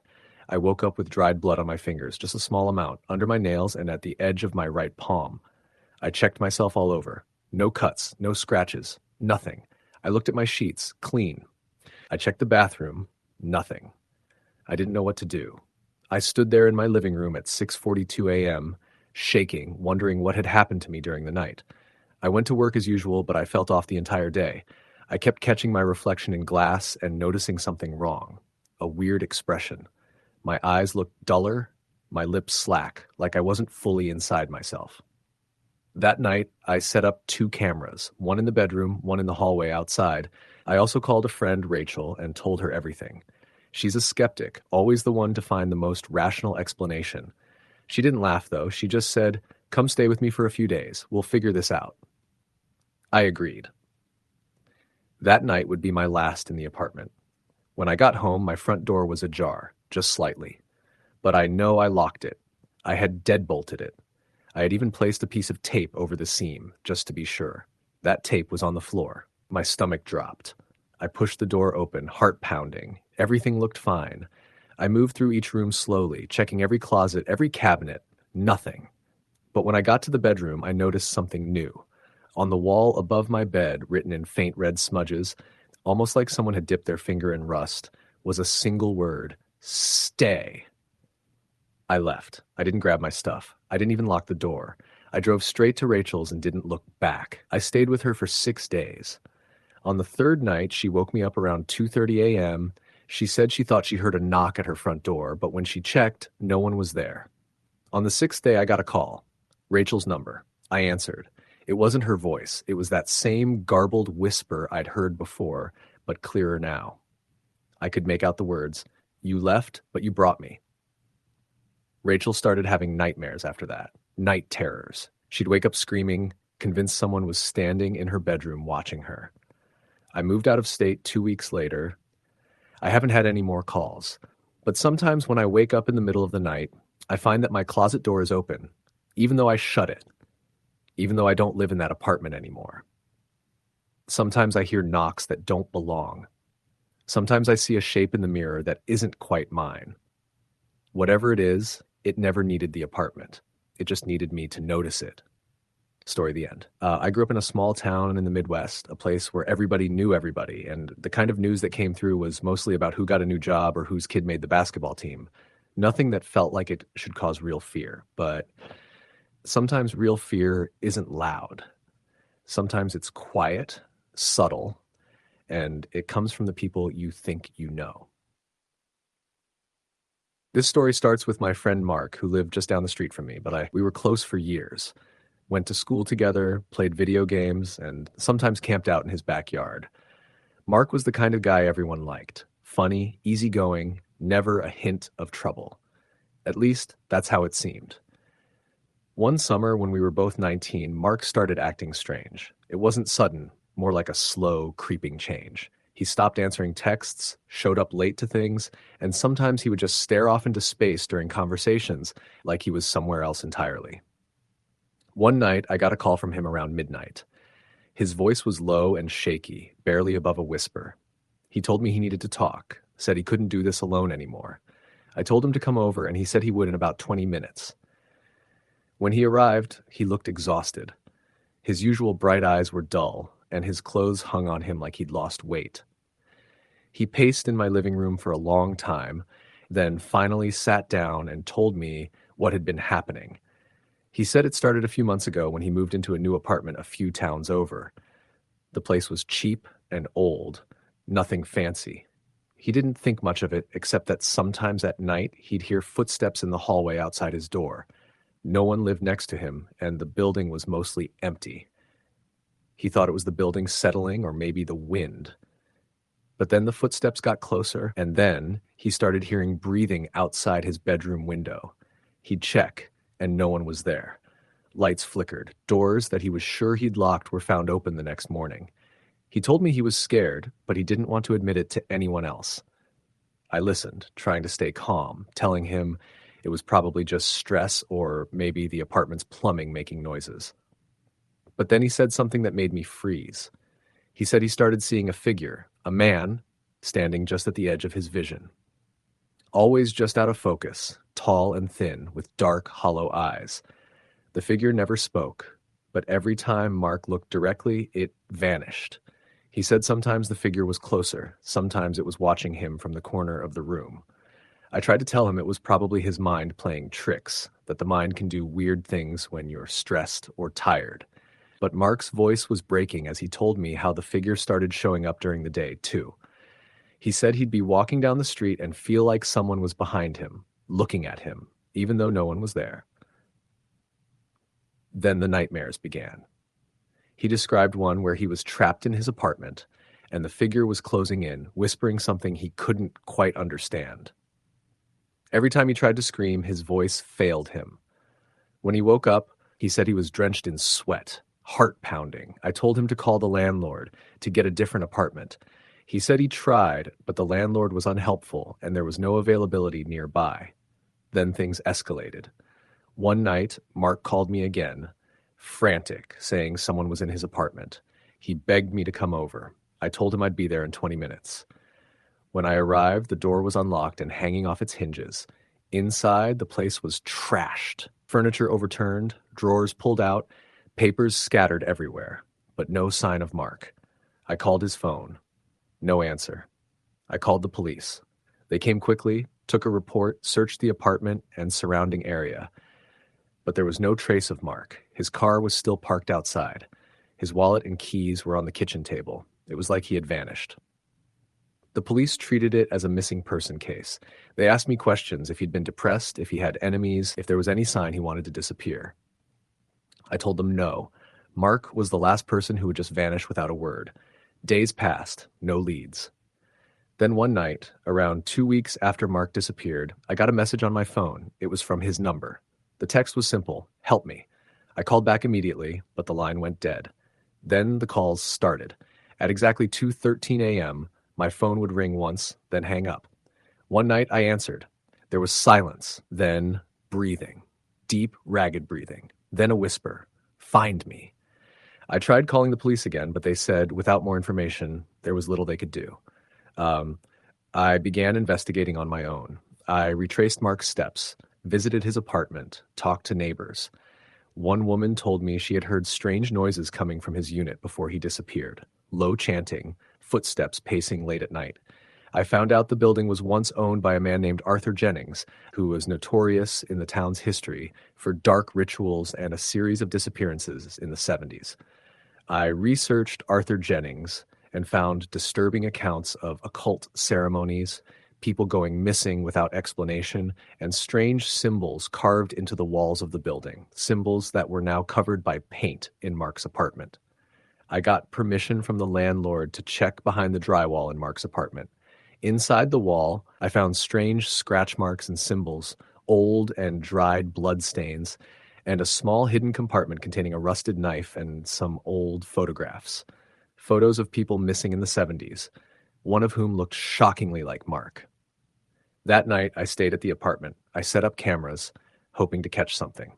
I woke up with dried blood on my fingers, just a small amount, under my nails and at the edge of my right palm. I checked myself all over. No cuts, no scratches, nothing. I looked at my sheets, clean. I checked the bathroom, nothing. I didn't know what to do. I stood there in my living room at 6:42 a.m., shaking, wondering what had happened to me during the night. I went to work as usual, but I felt off the entire day. I kept catching my reflection in glass and noticing something wrong. A weird expression. My eyes looked duller, my lips slack, like I wasn't fully inside myself. That night, I set up 2 cameras, one in the bedroom, one in the hallway outside. I also called a friend, Rachel, and told her everything. She's a skeptic, always the one to find the most rational explanation. She didn't laugh, though. She just said, "Come stay with me for a few days. We'll figure this out." I agreed. That night would be my last in the apartment. When I got home, my front door was ajar, just slightly. But I know I locked it. I had deadbolted it. I had even placed a piece of tape over the seam, just to be sure. That tape was on the floor. My stomach dropped. I pushed the door open, heart pounding. Everything looked fine. I moved through each room slowly, checking every closet, every cabinet. Nothing. But when I got to the bedroom, I noticed something new. On the wall above my bed, written in faint red smudges, almost like someone had dipped their finger in rust, was a single word: stay. I left. I didn't grab my stuff. I didn't even lock the door. I drove straight to Rachel's and didn't look back. I stayed with her for 6 days. On the 3rd night, she woke me up around 2:30 a.m. She said she thought she heard a knock at her front door, but when she checked, no one was there. On the 6th day, I got a call. Rachel's number. I answered. It wasn't her voice. It was that same garbled whisper I'd heard before, but clearer now. I could make out the words, "You left, but you brought me." Rachel started having nightmares after that. Night terrors. She'd wake up screaming, convinced someone was standing in her bedroom watching her. I moved out of state 2 weeks later. I haven't had any more calls, but sometimes when I wake up in the middle of the night, I find that my closet door is open, even though I shut it, even though I don't live in that apartment anymore. Sometimes I hear knocks that don't belong. Sometimes I see a shape in the mirror that isn't quite mine. Whatever it is, it never needed the apartment. It just needed me to notice it. Story the end. I grew up in a small town in the Midwest, a place where everybody knew everybody, and the kind of news that came through was mostly about who got a new job or whose kid made the basketball team. Nothing that felt like it should cause real fear, but sometimes real fear isn't loud. Sometimes it's quiet, subtle, and it comes from the people you think you know. This story starts with my friend Mark, who lived just down the street from me, but we were close for years. Went to school together, played video games, and sometimes camped out in his backyard. Mark was the kind of guy everyone liked. Funny, easygoing, never a hint of trouble. At least, that's how it seemed. One summer, when we were both 19, Mark started acting strange. It wasn't sudden, more like a slow, creeping change. He stopped answering texts, showed up late to things, and sometimes he would just stare off into space during conversations like he was somewhere else entirely. One night, I got a call from him around midnight. His voice was low and shaky, barely above a whisper. He told me he needed to talk, said he couldn't do this alone anymore. I told him to come over, and he said he would in about 20 minutes. When he arrived, he looked exhausted. His usual bright eyes were dull, and his clothes hung on him like he'd lost weight. He paced in my living room for a long time, then finally sat down and told me what had been happening. He said it started a few months ago when he moved into a new apartment a few towns over. The place was cheap and old, nothing fancy. He didn't think much of it, except that sometimes at night he'd hear footsteps in the hallway outside his door. No one lived next to him, and the building was mostly empty. He thought it was the building settling or maybe the wind. But then the footsteps got closer, and then he started hearing breathing outside his bedroom window. He'd check, and no one was there. Lights flickered. Doors that he was sure he'd locked were found open the next morning. He told me he was scared, but he didn't want to admit it to anyone else. I listened, trying to stay calm, telling him it was probably just stress or maybe the apartment's plumbing making noises. But then he said something that made me freeze. He said he started seeing a figure, a man, standing just at the edge of his vision. Always just out of focus, tall and thin, with dark, hollow eyes. The figure never spoke, but every time Mark looked directly, it vanished. He said sometimes the figure was closer, sometimes it was watching him from the corner of the room. I tried to tell him it was probably his mind playing tricks, that the mind can do weird things when you're stressed or tired. But Mark's voice was breaking as he told me how the figure started showing up during the day, too. He said he'd be walking down the street and feel like someone was behind him, looking at him, even though no one was there. Then the nightmares began. He described one where he was trapped in his apartment, and the figure was closing in, whispering something he couldn't quite understand. Every time he tried to scream, his voice failed him. When he woke up, he said he was drenched in sweat, heart pounding. I told him to call the landlord to get a different apartment. He said he tried, but the landlord was unhelpful and there was no availability nearby. Then things escalated. One night, Mark called me again, frantic, saying someone was in his apartment. He begged me to come over. I told him I'd be there in 20 minutes. When I arrived, the door was unlocked and hanging off its hinges. Inside, the place was trashed. Furniture overturned, drawers pulled out, papers scattered everywhere, but no sign of Mark. I called his phone. No answer. I called the police. They came quickly, took a report, searched the apartment and surrounding area. But there was no trace of Mark. His car was still parked outside. His wallet and keys were on the kitchen table. It was like he had vanished. The police treated it as a missing person case. They asked me questions: if he'd been depressed, if he had enemies, if there was any sign he wanted to disappear. I told them no. Mark was the last person who would just vanish without a word. Days passed, no leads. Then one night, around 2 weeks after Mark disappeared, I got a message on my phone. It was from his number. The text was simple: help me. I called back immediately, but the line went dead. Then the calls started. At exactly 2:13 a.m., my phone would ring once, then hang up. One night I answered. There was silence, then breathing. Deep, ragged breathing. Then a whisper. Find me. I tried calling the police again, but they said, without more information, there was little they could do. I began investigating on my own. I retraced Mark's steps, visited his apartment, talked to neighbors. One woman told me she had heard strange noises coming from his unit before he disappeared. Low chanting, footsteps pacing late at night. I found out the building was once owned by a man named Arthur Jennings, who was notorious in the town's history for dark rituals and a series of disappearances in the 70s. I researched Arthur Jennings and found disturbing accounts of occult ceremonies, people going missing without explanation, and strange symbols carved into the walls of the building, symbols that were now covered by paint in Mark's apartment. I got permission from the landlord to check behind the drywall in Mark's apartment. Inside the wall, I found strange scratch marks and symbols, old and dried blood stains, and a small hidden compartment containing a rusted knife and some old photographs. Photos of people missing in the 70s, one of whom looked shockingly like Mark. That night, I stayed at the apartment. I set up cameras, hoping to catch something.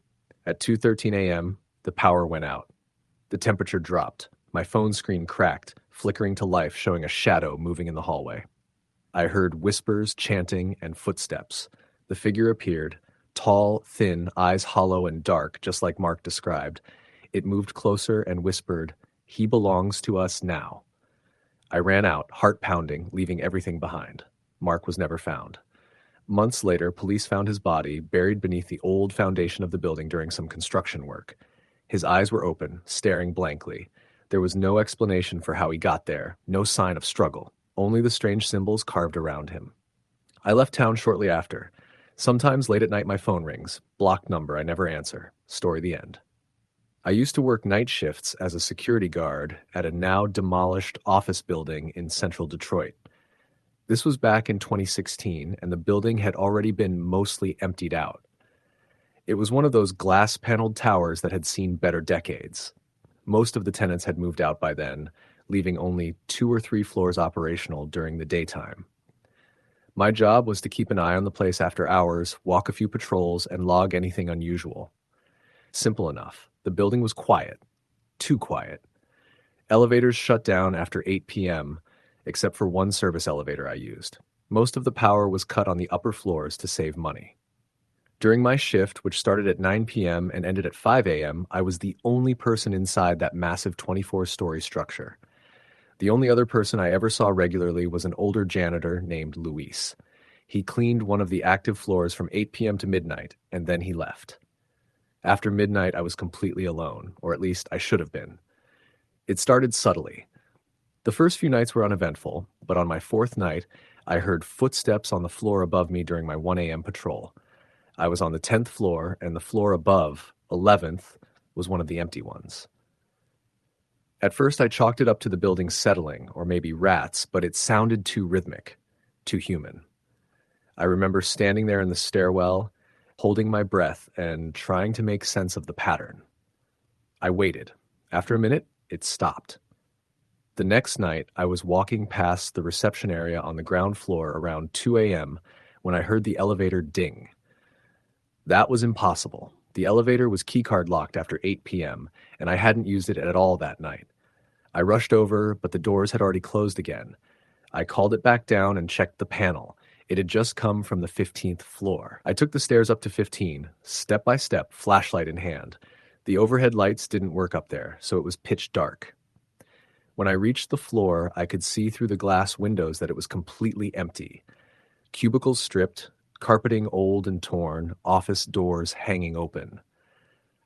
At 2:13 a.m., the power went out. The temperature dropped. My phone screen cracked, flickering to life, showing a shadow moving in the hallway. I heard whispers, chanting, and footsteps. The figure appeared, tall, thin, eyes hollow and dark, just like Mark described. It moved closer and whispered, "He belongs to us now." I ran out, heart pounding, leaving everything behind. Mark was never found. Months later, police found his body buried beneath the old foundation of the building during some construction work. His eyes were open, staring blankly. There was no explanation for how he got there, no sign of struggle, only the strange symbols carved around him. I left town shortly after. Sometimes late at night my phone rings. Blocked number, I never answer. Story the end. I used to work night shifts as a security guard at a now demolished office building in central Detroit. This was back in 2016, and the building had already been mostly emptied out. It was one of those glass-paneled towers that had seen better decades. Most of the tenants had moved out by then, leaving only 2 or 3 floors operational during the daytime. My job was to keep an eye on the place after hours, walk a few patrols, and log anything unusual. Simple enough. The building was quiet. Too quiet. Elevators shut down after 8 p.m., except for one service elevator I used. Most of the power was cut on the upper floors to save money. During my shift, which started at 9 p.m. and ended at 5 a.m., I was the only person inside that massive 24-story structure. The only other person I ever saw regularly was an older janitor named Luis. He cleaned one of the active floors from 8 p.m. to midnight, and then he left. After midnight, I was completely alone, or at least I should have been. It started subtly. The first few nights were uneventful, but on my fourth night, I heard footsteps on the floor above me during my 1 a.m. patrol. I was on the 10th floor, and the floor above, 11th, was one of the empty ones. At first, I chalked it up to the building settling, or maybe rats, but it sounded too rhythmic, too human. I remember standing there in the stairwell, holding my breath and trying to make sense of the pattern. I waited. After a minute, it stopped. The next night, I was walking past the reception area on the ground floor around 2 a.m. when I heard the elevator ding. That was impossible. The elevator was keycard locked after 8 p.m., and I hadn't used it at all that night. I rushed over, but the doors had already closed again. I called it back down and checked the panel. It had just come from the 15th floor. I took the stairs up to 15, step by step, flashlight in hand. The overhead lights didn't work up there, so it was pitch dark. When I reached the floor, I could see through the glass windows that it was completely empty. Cubicles stripped, carpeting old and torn, office doors hanging open.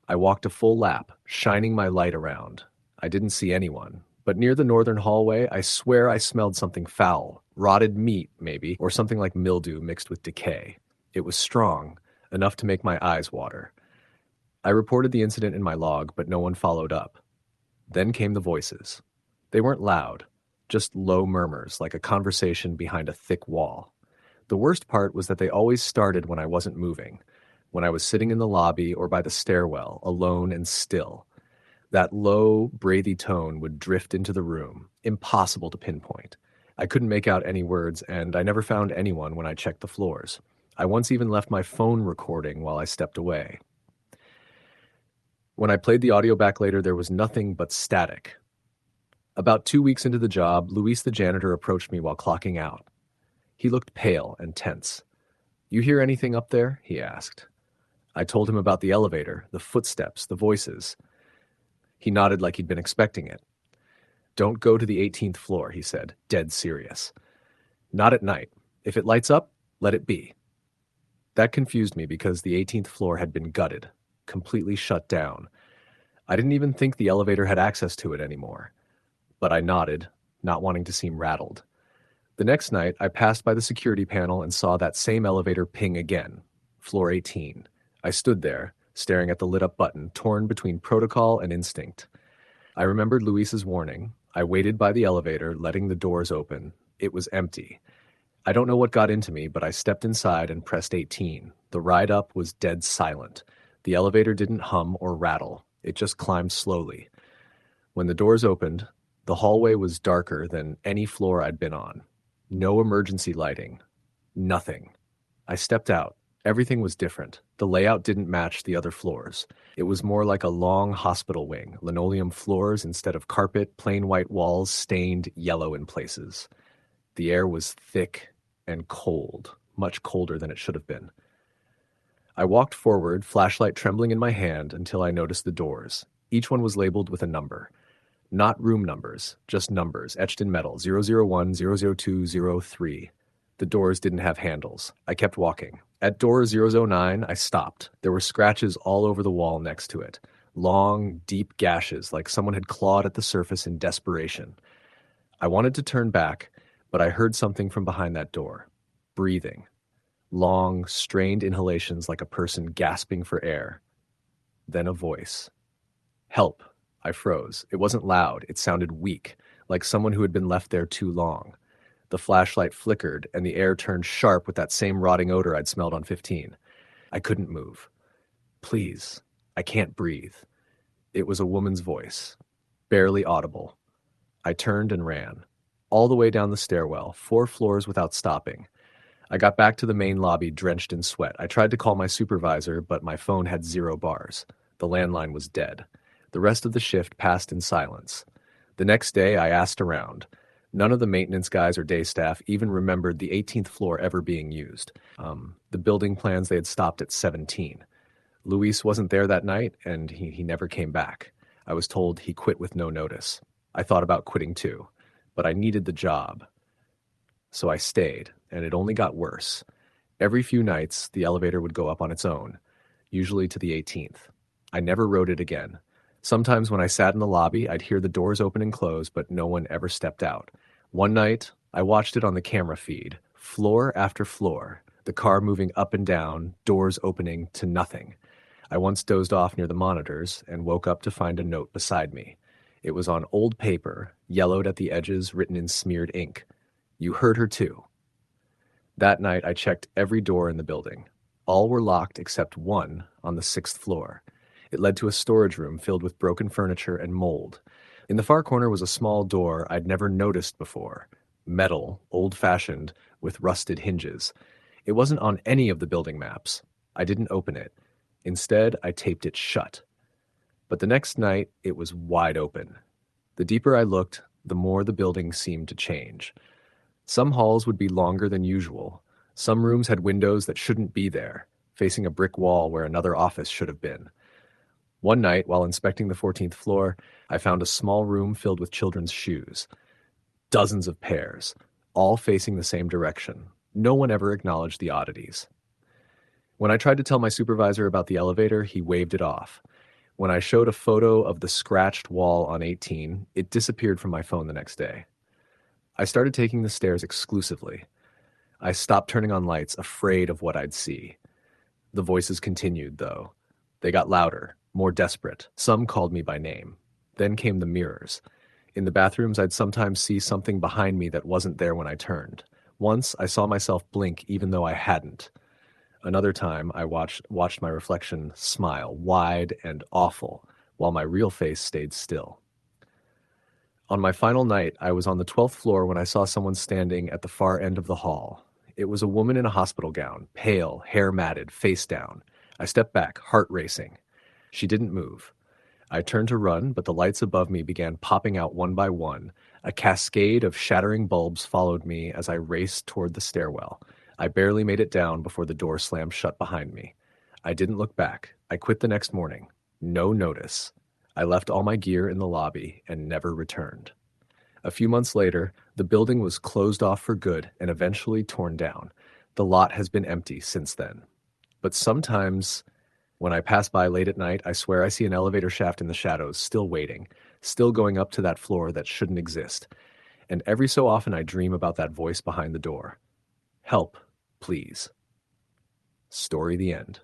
I walked a full lap, shining my light around. I didn't see anyone, but near the northern hallway, I swear I smelled something foul, rotted meat, maybe, or something like mildew mixed with decay. It was strong, enough to make my eyes water. I reported the incident in my log, but no one followed up. Then came the voices. They weren't loud, just low murmurs, like a conversation behind a thick wall. The worst part was that they always started when I wasn't moving, when I was sitting in the lobby or by the stairwell, alone and still. That low, breathy tone would drift into the room, impossible to pinpoint. I couldn't make out any words, and I never found anyone when I checked the floors. I once even left my phone recording while I stepped away. When I played the audio back later, there was nothing but static. About 2 weeks into the job, Luis the janitor approached me while clocking out. He looked pale and tense. "You hear anything up there?" he asked. I told him about the elevator, the footsteps, the voices. He nodded like he'd been expecting it. "Don't go to the 18th floor," he said, dead serious. "Not at night. If it lights up, let it be." That confused me because the 18th floor had been gutted, completely shut down. I didn't even think the elevator had access to it anymore. But I nodded, not wanting to seem rattled. The next night, I passed by the security panel and saw that same elevator ping again, floor 18. I stood there, staring at the lit-up button, torn between protocol and instinct. I remembered Luis's warning. I waited by the elevator, letting the doors open. It was empty. I don't know what got into me, but I stepped inside and pressed 18. The ride up was dead silent. The elevator didn't hum or rattle. It just climbed slowly. When the doors opened, the hallway was darker than any floor I'd been on. No emergency lighting. Nothing. I stepped out. Everything was different. The layout didn't match the other floors. It was more like a long hospital wing, linoleum floors instead of carpet, plain white walls stained yellow in places. The air was thick and cold, much colder than it should have been. I walked forward, flashlight trembling in my hand, until I noticed the doors. Each one was labeled with a number. Not room numbers, just numbers, etched in metal, 001, 002, 03. The doors didn't have handles. I kept walking. At door 009, I stopped. There were scratches all over the wall next to it. Long, deep gashes, like someone had clawed at the surface in desperation. I wanted to turn back, but I heard something from behind that door. Breathing. Long, strained inhalations like a person gasping for air. Then a voice. "Help." I froze. It wasn't loud. It sounded weak, like someone who had been left there too long. The flashlight flickered, and the air turned sharp with that same rotting odor I'd smelled on 15. I couldn't move. "Please, I can't breathe." It was a woman's voice, barely audible. I turned and ran. All the way down the stairwell, 4 floors without stopping. I got back to the main lobby drenched in sweat. I tried to call my supervisor, but my phone had 0 bars. The landline was dead. The rest of the shift passed in silence. The next day, I asked around. None of the maintenance guys or day staff even remembered the 18th floor ever being used. The building plans, they had stopped at 17. Luis wasn't there that night, and he never came back. I was told he quit with no notice. I thought about quitting too, but I needed the job. So I stayed, and it only got worse. Every few nights, the elevator would go up on its own, usually to the 18th. I never rode it again. Sometimes when I sat in the lobby, I'd hear the doors open and close, but no one ever stepped out. One night, I watched it on the camera feed, floor after floor, the car moving up and down, doors opening to nothing. I once dozed off near the monitors and woke up to find a note beside me. It was on old paper, yellowed at the edges, written in smeared ink. You heard her too. That night, I checked every door in the building. All were locked except one on the 6th floor. It led to a storage room filled with broken furniture and mold. In the far corner was a small door I'd never noticed before. Metal, old-fashioned, with rusted hinges. It wasn't on any of the building maps. I didn't open it. Instead, I taped it shut. But the next night, it was wide open. The deeper I looked, the more the building seemed to change. Some halls would be longer than usual. Some rooms had windows that shouldn't be there, facing a brick wall where another office should have been. One night, while inspecting the 14th floor, I found a small room filled with children's shoes. Dozens of pairs, all facing the same direction. No one ever acknowledged the oddities. When I tried to tell my supervisor about the elevator, he waved it off. When I showed a photo of the scratched wall on 18, it disappeared from my phone the next day. I started taking the stairs exclusively. I stopped turning on lights, afraid of what I'd see. The voices continued, though. They got louder, more desperate. Some called me by name. Then came the mirrors. In the bathrooms, I'd sometimes see something behind me that wasn't there when I turned. Once, I saw myself blink even though I hadn't. Another time, I watched my reflection smile, wide and awful, while my real face stayed still. On my final night, I was on the 12th floor when I saw someone standing at the far end of the hall. It was a woman in a hospital gown, pale, hair matted, face down. I stepped back, heart racing. She didn't move. I turned to run, but the lights above me began popping out one by one. A cascade of shattering bulbs followed me as I raced toward the stairwell. I barely made it down before the door slammed shut behind me. I didn't look back. I quit the next morning. No notice. I left all my gear in the lobby and never returned. A few months later, the building was closed off for good and eventually torn down. The lot has been empty since then. But sometimes, when I pass by late at night, I swear I see an elevator shaft in the shadows, still waiting, still going up to that floor that shouldn't exist. And every so often I dream about that voice behind the door. Help, please. Story the end.